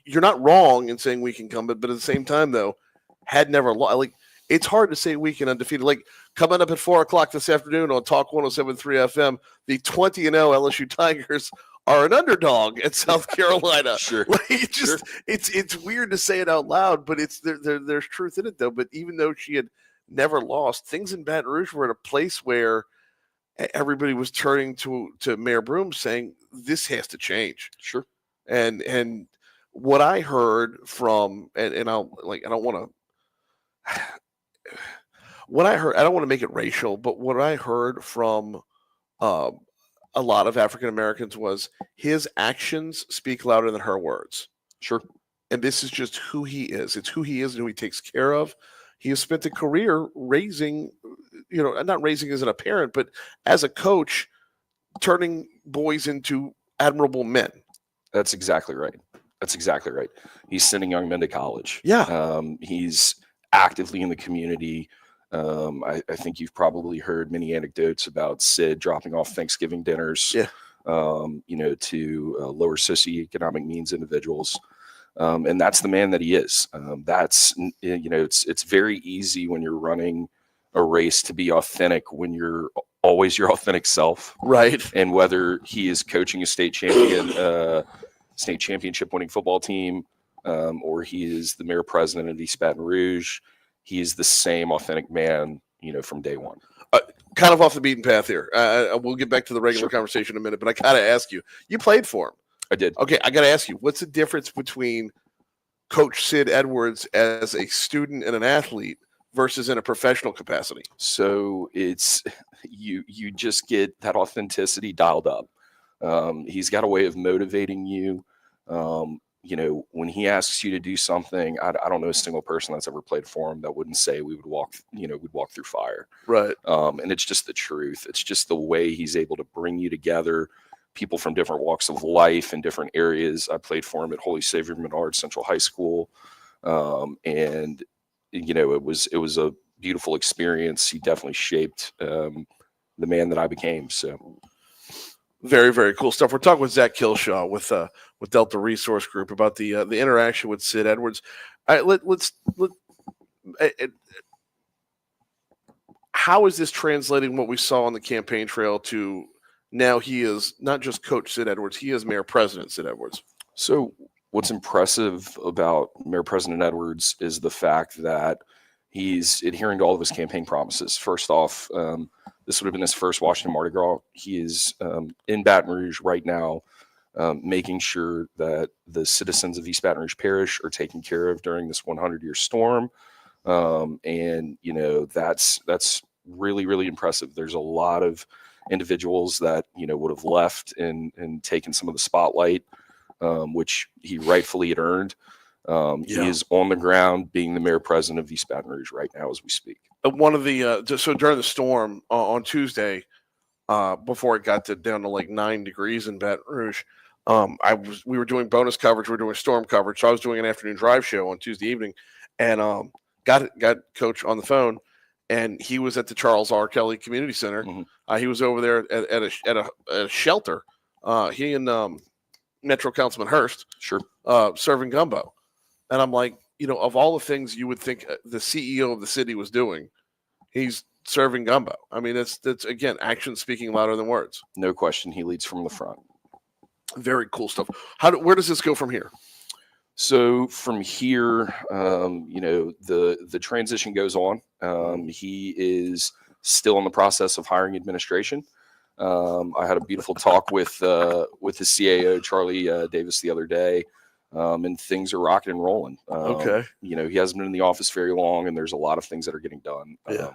you're not wrong in saying weak incumbent, but at the same time, though, had never lost. Like, it's hard to say weak and undefeated. Like, coming up at 4:00 this afternoon on Talk 107.3 FM, the 20-0 LSU Tigers are an underdog at South Carolina. Sure. Like, it's weird to say it out loud, but there's truth in it, though. But even though she had never lost, things in Baton Rouge were at a place where everybody was turning to Mayor Broom saying, this has to change. Sure. And what I heard from, and I don't want to make it racial, but what I heard from a lot of African Americans was his actions speak louder than her words. Sure. And this is just who he is. It's who he is and who he takes care of. He has spent a career raising, not raising as a parent, but as a coach, turning boys into admirable men. That's exactly right. He's sending young men to college. Yeah. He's actively in the community. I think you've probably heard many anecdotes about Sid dropping off Thanksgiving dinners, to lower socioeconomic means individuals. And that's the man that he is. It's very easy when you're running a race to be authentic when you're always your authentic self. Right. And whether he is coaching a state championship winning football team, or he is the mayor president of East Baton Rouge, he is the same authentic man, from day one. Kind of off the beaten path here. We'll get back to the regular conversation in a minute, but I got to ask you, you played for him. I did. Okay, I got to ask you, what's the difference between Coach Sid Edwards as a student and an athlete versus in a professional capacity? So it's you just get that authenticity dialed up. He's got a way of motivating you. When he asks you to do something, I don't know a single person that's ever played for him that wouldn't say we'd walk through fire. Right. And it's just the truth. It's just the way he's able to bring you together, people from different walks of life in different areas. I played for him at Holy Savior Menard Central High School. And it was a beautiful experience. He definitely shaped the man that I became. So very, very cool stuff. We're talking with Zach Kilshaw with Delta Resource Group about the interaction with Sid Edwards. All right, how is this translating what we saw on the campaign trail to now? He is not just Coach Sid Edwards; he is Mayor President Sid Edwards. So what's impressive about Mayor President Edwards is the fact that he's adhering to all of his campaign promises. First off, this would have been his first Washington Mardi Gras. He is in Baton Rouge right now, making sure that the citizens of East Baton Rouge Parish are taken care of during this 100-year storm. And that's really, really impressive. There's a lot of individuals that, would have left and taken some of the spotlight, which he rightfully had earned. He is on the ground being the mayor president of East Baton Rouge right now as we speak. One of the so during the storm on Tuesday, before it got down to like 9 degrees in Baton Rouge, we were doing bonus coverage, we were doing storm coverage. So I was doing an afternoon drive show on Tuesday evening, and got Coach on the phone, and he was at the Charles R. Kelly Community Center. Mm-hmm. He was over there at a shelter. He and Metro Councilman Hurst, sure, serving gumbo. And I'm like, of all the things you would think the CEO of the city was doing, he's serving gumbo. I mean, that's again, action speaking louder than words. No question, he leads from the front. Very cool stuff. Where does this go from here? So from here, the transition goes on. He is still in the process of hiring administration. I had a beautiful talk with his CAO, Charlie Davis, the other day, and things are rocking and rolling. Okay. He hasn't been in the office very long, and there's a lot of things that are getting done. Yeah.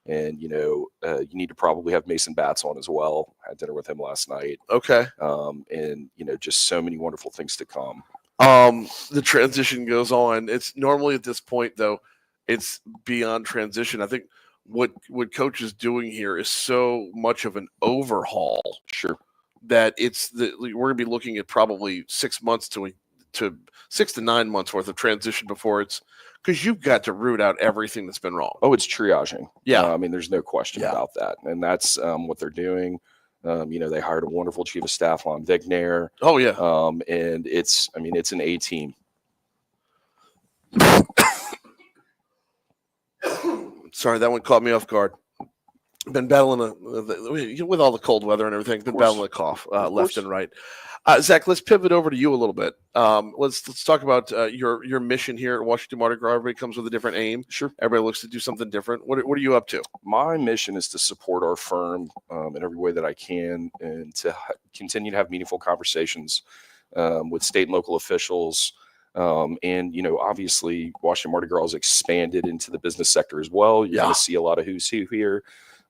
And you need to probably have Mason Batts on as well. I had dinner with him last night. Okay. And just so many wonderful things to come. The transition goes on. It's normally at this point though, it's beyond transition. I think what Coach is doing here is so much of an overhaul. Sure. That we're gonna be looking at probably 6 months to 6 to 9 months worth of transition before it's, because you've got to root out everything that's been wrong. Oh, it's triaging. Yeah. I mean, there's no question about that. And that's what they're doing. They hired a wonderful chief of staff, Lon Vignair. Oh, yeah. And it's an A team. Sorry, that one caught me off guard. Been battling with all the cold weather and everything. Been battling a cough left and right. Zach, let's pivot over to you a little bit. Let's talk about your mission here at Washington Mardi Gras. Everybody comes with a different aim. Sure. Everybody looks to do something different. What are you up to? My mission is to support our firm in every way that I can, and to continue to have meaningful conversations with state and local officials. Obviously, Washington Mardi Gras has expanded into the business sector as well. You're going to see a lot of who's who here.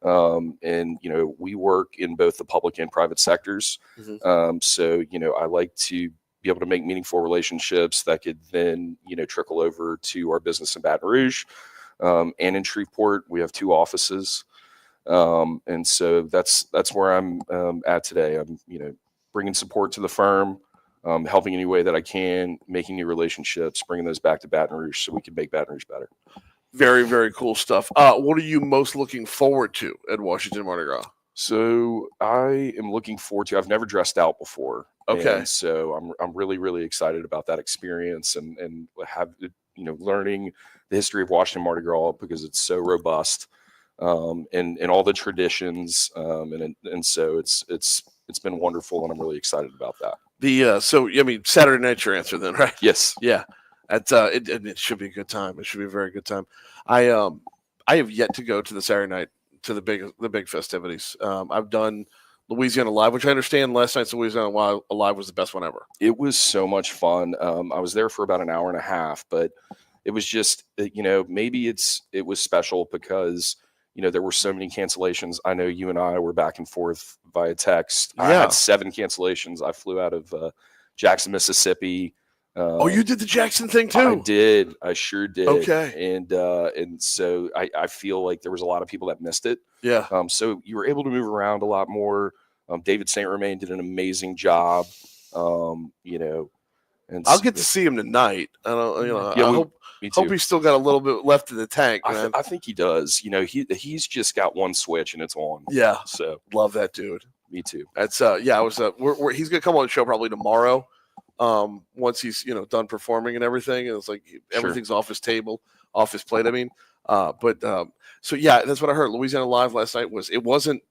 We work in both the public and private sectors. Mm-hmm. I like to be able to make meaningful relationships that could then, trickle over to our business in Baton Rouge, and in Shreveport. We have 2 offices. And so that's where I'm at today. I'm, bringing support to the firm, helping any way that I can, making new relationships, bringing those back to Baton Rouge so we can make Baton Rouge better. Very, very cool stuff. What are you most looking forward to at Washington Mardi Gras? So I am looking forward to, I've never dressed out before. Okay. And so I'm really, really excited about that experience and have, learning the history of Washington Mardi Gras, because it's so robust, and all the traditions. And so it's been wonderful, and I'm really excited about that. Saturday night's your answer then, right? Yes. Yeah. It should be a good time. It should be a very good time. I have yet to go to the Saturday night, to the big festivities. I've done Louisiana Live, which I understand last night's Louisiana Live was the best one ever. It was so much fun. I was there for about an hour and a half, but it was just, maybe it was special because, there were so many cancellations. I know you and I were back and forth via text. Yeah. I had 7 cancellations. I flew out of Jackson, Mississippi. You did the Jackson thing too? I did. I sure did. Okay. And so I feel like there was a lot of people that missed it. Yeah. So you were able to move around a lot more. David St. Romain did an amazing job. And I'll get to see him tonight. I hope he's still got a little bit left in the tank. Man. I think he does. He's just got one switch and it's on. Yeah. So love that dude. Me too. That's he's gonna come on the show probably tomorrow. Once he's done performing and everything, and it's like everything's off his plate. I mean, so yeah, that's what I heard. Louisiana Live last night wasn't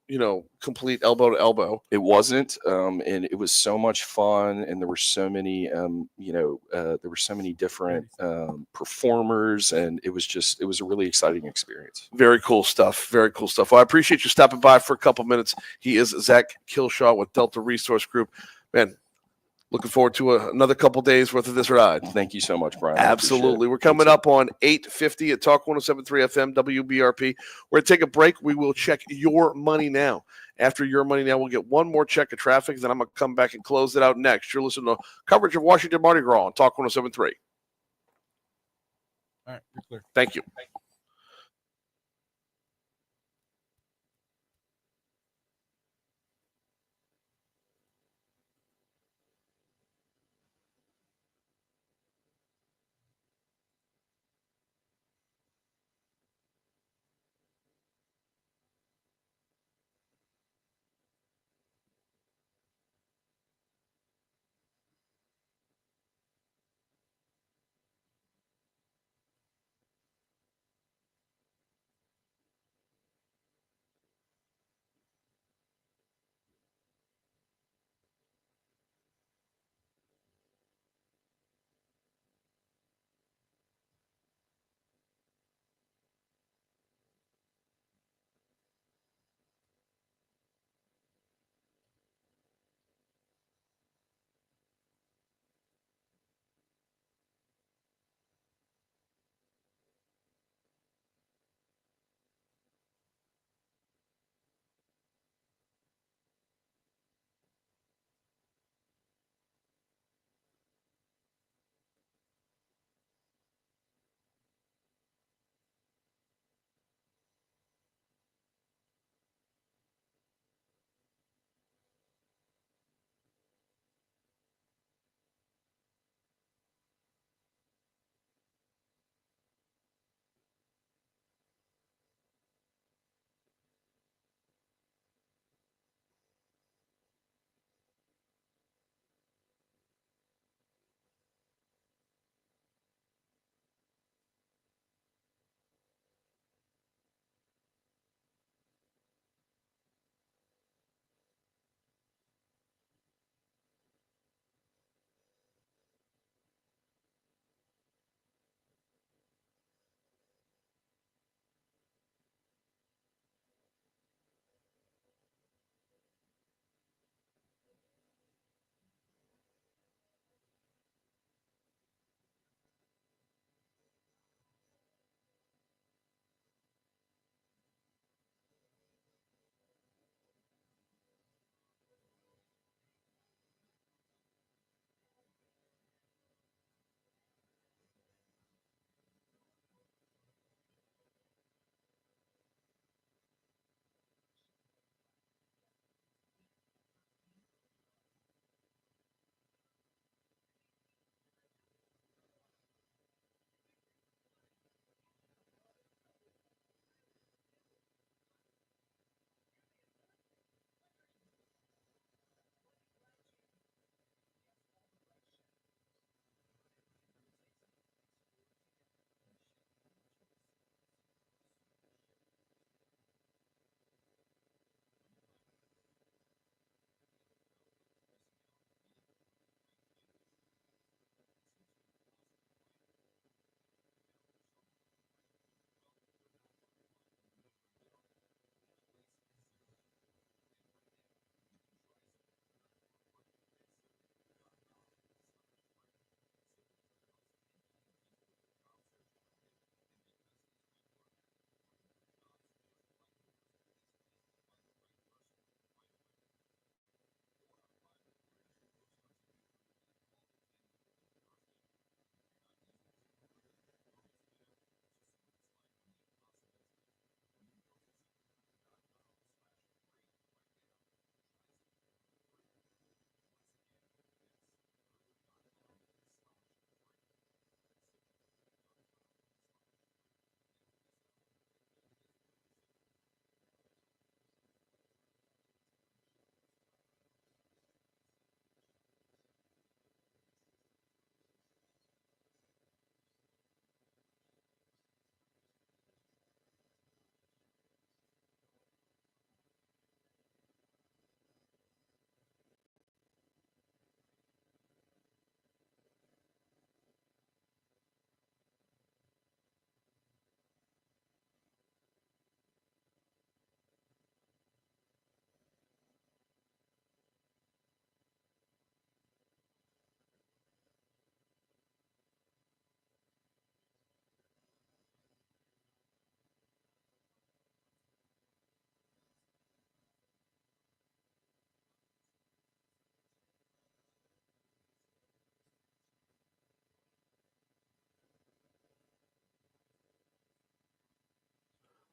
complete elbow to elbow. It wasn't, and it was so much fun, and there were so many different performers, and it was a really exciting experience. Very cool stuff. Very cool stuff. Well, I appreciate you stopping by for a couple minutes. He is Zach Kilshaw with Delta Resource Group. Man, looking forward to another couple days worth of this ride. Thank you so much, Brian. Absolutely. We're coming up on 8:50 at Talk 107.3 FM WBRP. We're going to take a break. We will check your money now. After your money now, we'll get one more check of traffic. Then I'm going to come back and close it out next. You're listening to coverage of Washington Mardi Gras on Talk 107.3. All right. You're clear. Thank you.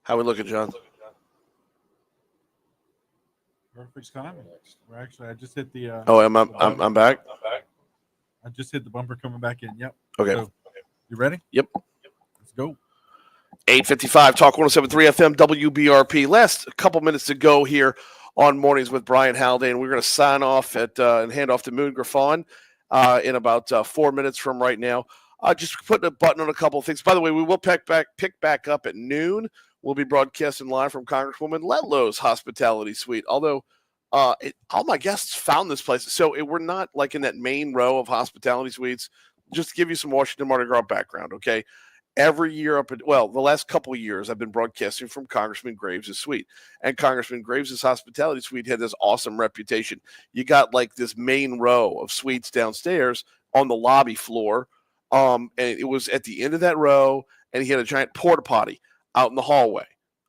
How we looking, John? Perfect timing. We're actually, I just hit the. Oh, I'm back. I just hit the bumper coming back in. Yep. Okay. So, you ready? Yep. Let's go. 8:55 Talk 107.3 FM WBRP. Last couple minutes to go here on Mornings with Brian Halliday, and we're going to sign off and hand off to Moon Griffon in about 4 minutes from right now. Just putting a button on a couple of things. By the way, we will pick back up at noon. We'll be broadcasting live from Congresswoman Letlow's Hospitality Suite. Although all my guests found this place, so we're not like in that main row of hospitality suites. Just to give you some Washington Mardi Gras background, okay? Every year the last couple of years, I've been broadcasting from Congressman Graves' suite. And Congressman Graves' hospitality suite had this awesome reputation. You got like this main row of suites downstairs on the lobby floor. And it was at the end of that row, and he had a giant porta potty out in the hallway.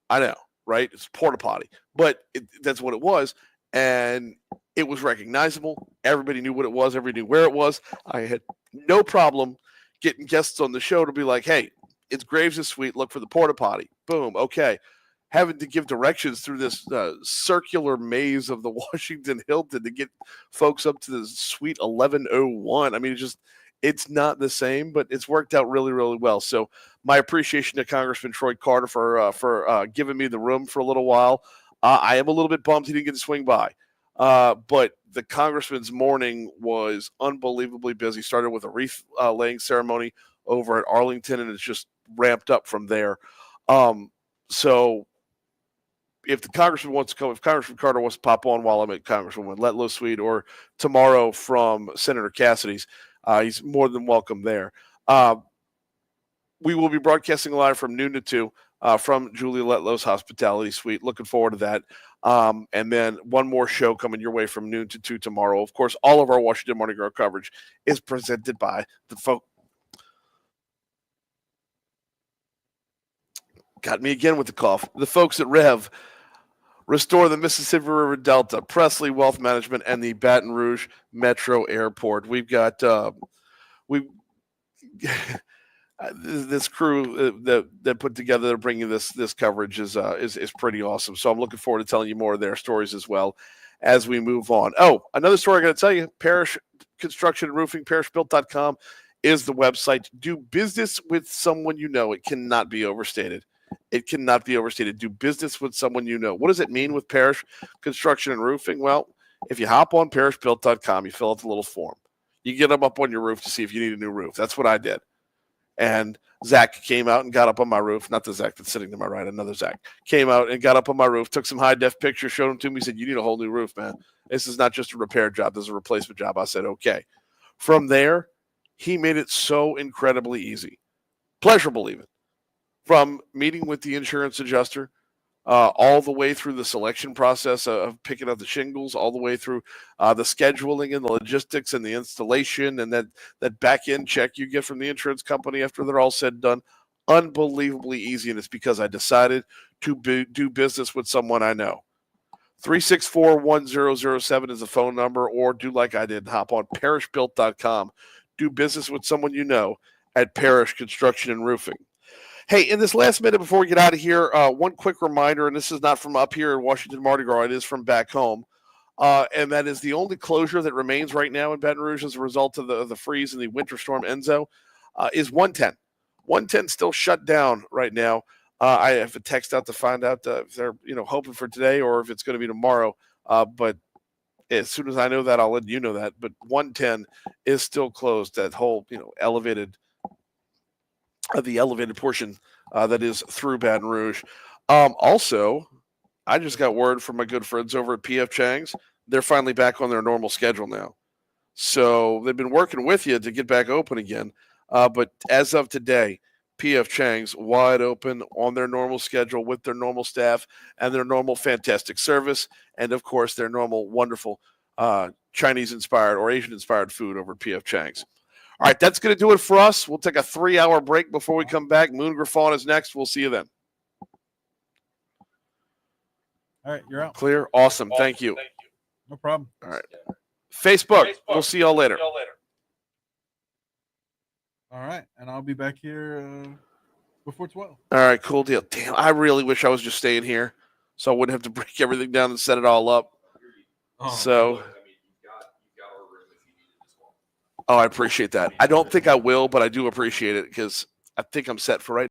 I know, right? It's porta potty. But that's what it was. And it was recognizable. Everybody knew what it was. Everybody knew where it was. I had no problem getting guests on the show to be like, hey, it's Graves' suite. Look for the porta potty. Boom. Okay. Having to give directions through this circular maze of the Washington Hilton to get folks up to the suite 1101. I mean, it's not the same, but it's worked out really, really well. So my appreciation to Congressman Troy Carter for giving me the room for a little while. I am a little bit bummed he didn't get to swing by. But the congressman's morning was unbelievably busy. Started with a wreath laying ceremony over at Arlington, and it's just ramped up from there. So if the congressman wants to come, if Congressman Carter wants to pop on while I'm at Congresswoman Letlow's suite, or tomorrow from Senator Cassidy's, he's more than welcome there. We will be broadcasting live from noon to 2 from Julia Letlow's Hospitality Suite. Looking forward to that. And then one more show coming your way from noon to 2 tomorrow. Of course, all of our Washington Mardi Gras coverage is presented by the folks. Got me again with the cough. The folks at Rev, Restore the Mississippi River Delta, Presley Wealth Management, and the Baton Rouge Metro Airport. We've got this crew that put together, they're bringing this coverage is pretty awesome. So I'm looking forward to telling you more of their stories as well as we move on. Oh, another story I got to tell you: Parish Construction and Roofing, parishbuilt.com is the website. Do business with someone you know. It cannot be overstated. It cannot be overstated. Do business with someone you know. What does it mean with Parish Construction and Roofing? Well, if you hop on parishbuilt.com, you fill out the little form. You get them up on your roof to see if you need a new roof. That's what I did. And Zach came out and got up on my roof. Not the Zach that's sitting to my right, another Zach. Came out and got up on my roof, took some high-def pictures, showed them to me, said, you need a whole new roof, man. This is not just a repair job. This is a replacement job. I said, okay. From there, he made it so incredibly easy. Pleasurable even. From meeting with the insurance adjuster, all the way through the selection process of picking up the shingles, all the way through the scheduling and the logistics and the installation and that back-end check you get from the insurance company after they're all said and done. Unbelievably easy, and it's because I decided to do business with someone I know. 364-1007 is the phone number, or do like I did, hop on parishbuilt.com. Do business with someone you know at Parish Construction and Roofing. Hey, in this last minute before we get out of here, one quick reminder, and this is not from up here in Washington Mardi Gras, it is from back home, and that is the only closure that remains right now in Baton Rouge as a result of the freeze and the winter storm Enzo, is 110. 110 still shut down right now. I have a text out to find out if they're hoping for today or if it's going to be tomorrow, but as soon as I know that, I'll let you know that. But 110 is still closed, that whole elevated the elevated portion that is through Baton Rouge. Also, I just got word from my good friends over at PF Chang's. They're finally back on their normal schedule now. So they've been working with you to get back open again. But as of today, PF Chang's wide open on their normal schedule with their normal staff and their normal fantastic service. And, of course, their normal wonderful Chinese-inspired or Asian-inspired food over at PF Chang's. All right, that's going to do it for us. We'll take a 3-hour break before we come back. Moon Griffon is next. We'll see you then. All right, you're out. Clear? Awesome. Thank you. No problem. All right. Facebook. We'll see y'all later. All right, and I'll be back here before 12. All right, cool deal. Damn, I really wish I was just staying here, so I wouldn't have to break everything down and set it all up. So, I appreciate that. I don't think I will, but I do appreciate it because I think I'm set for right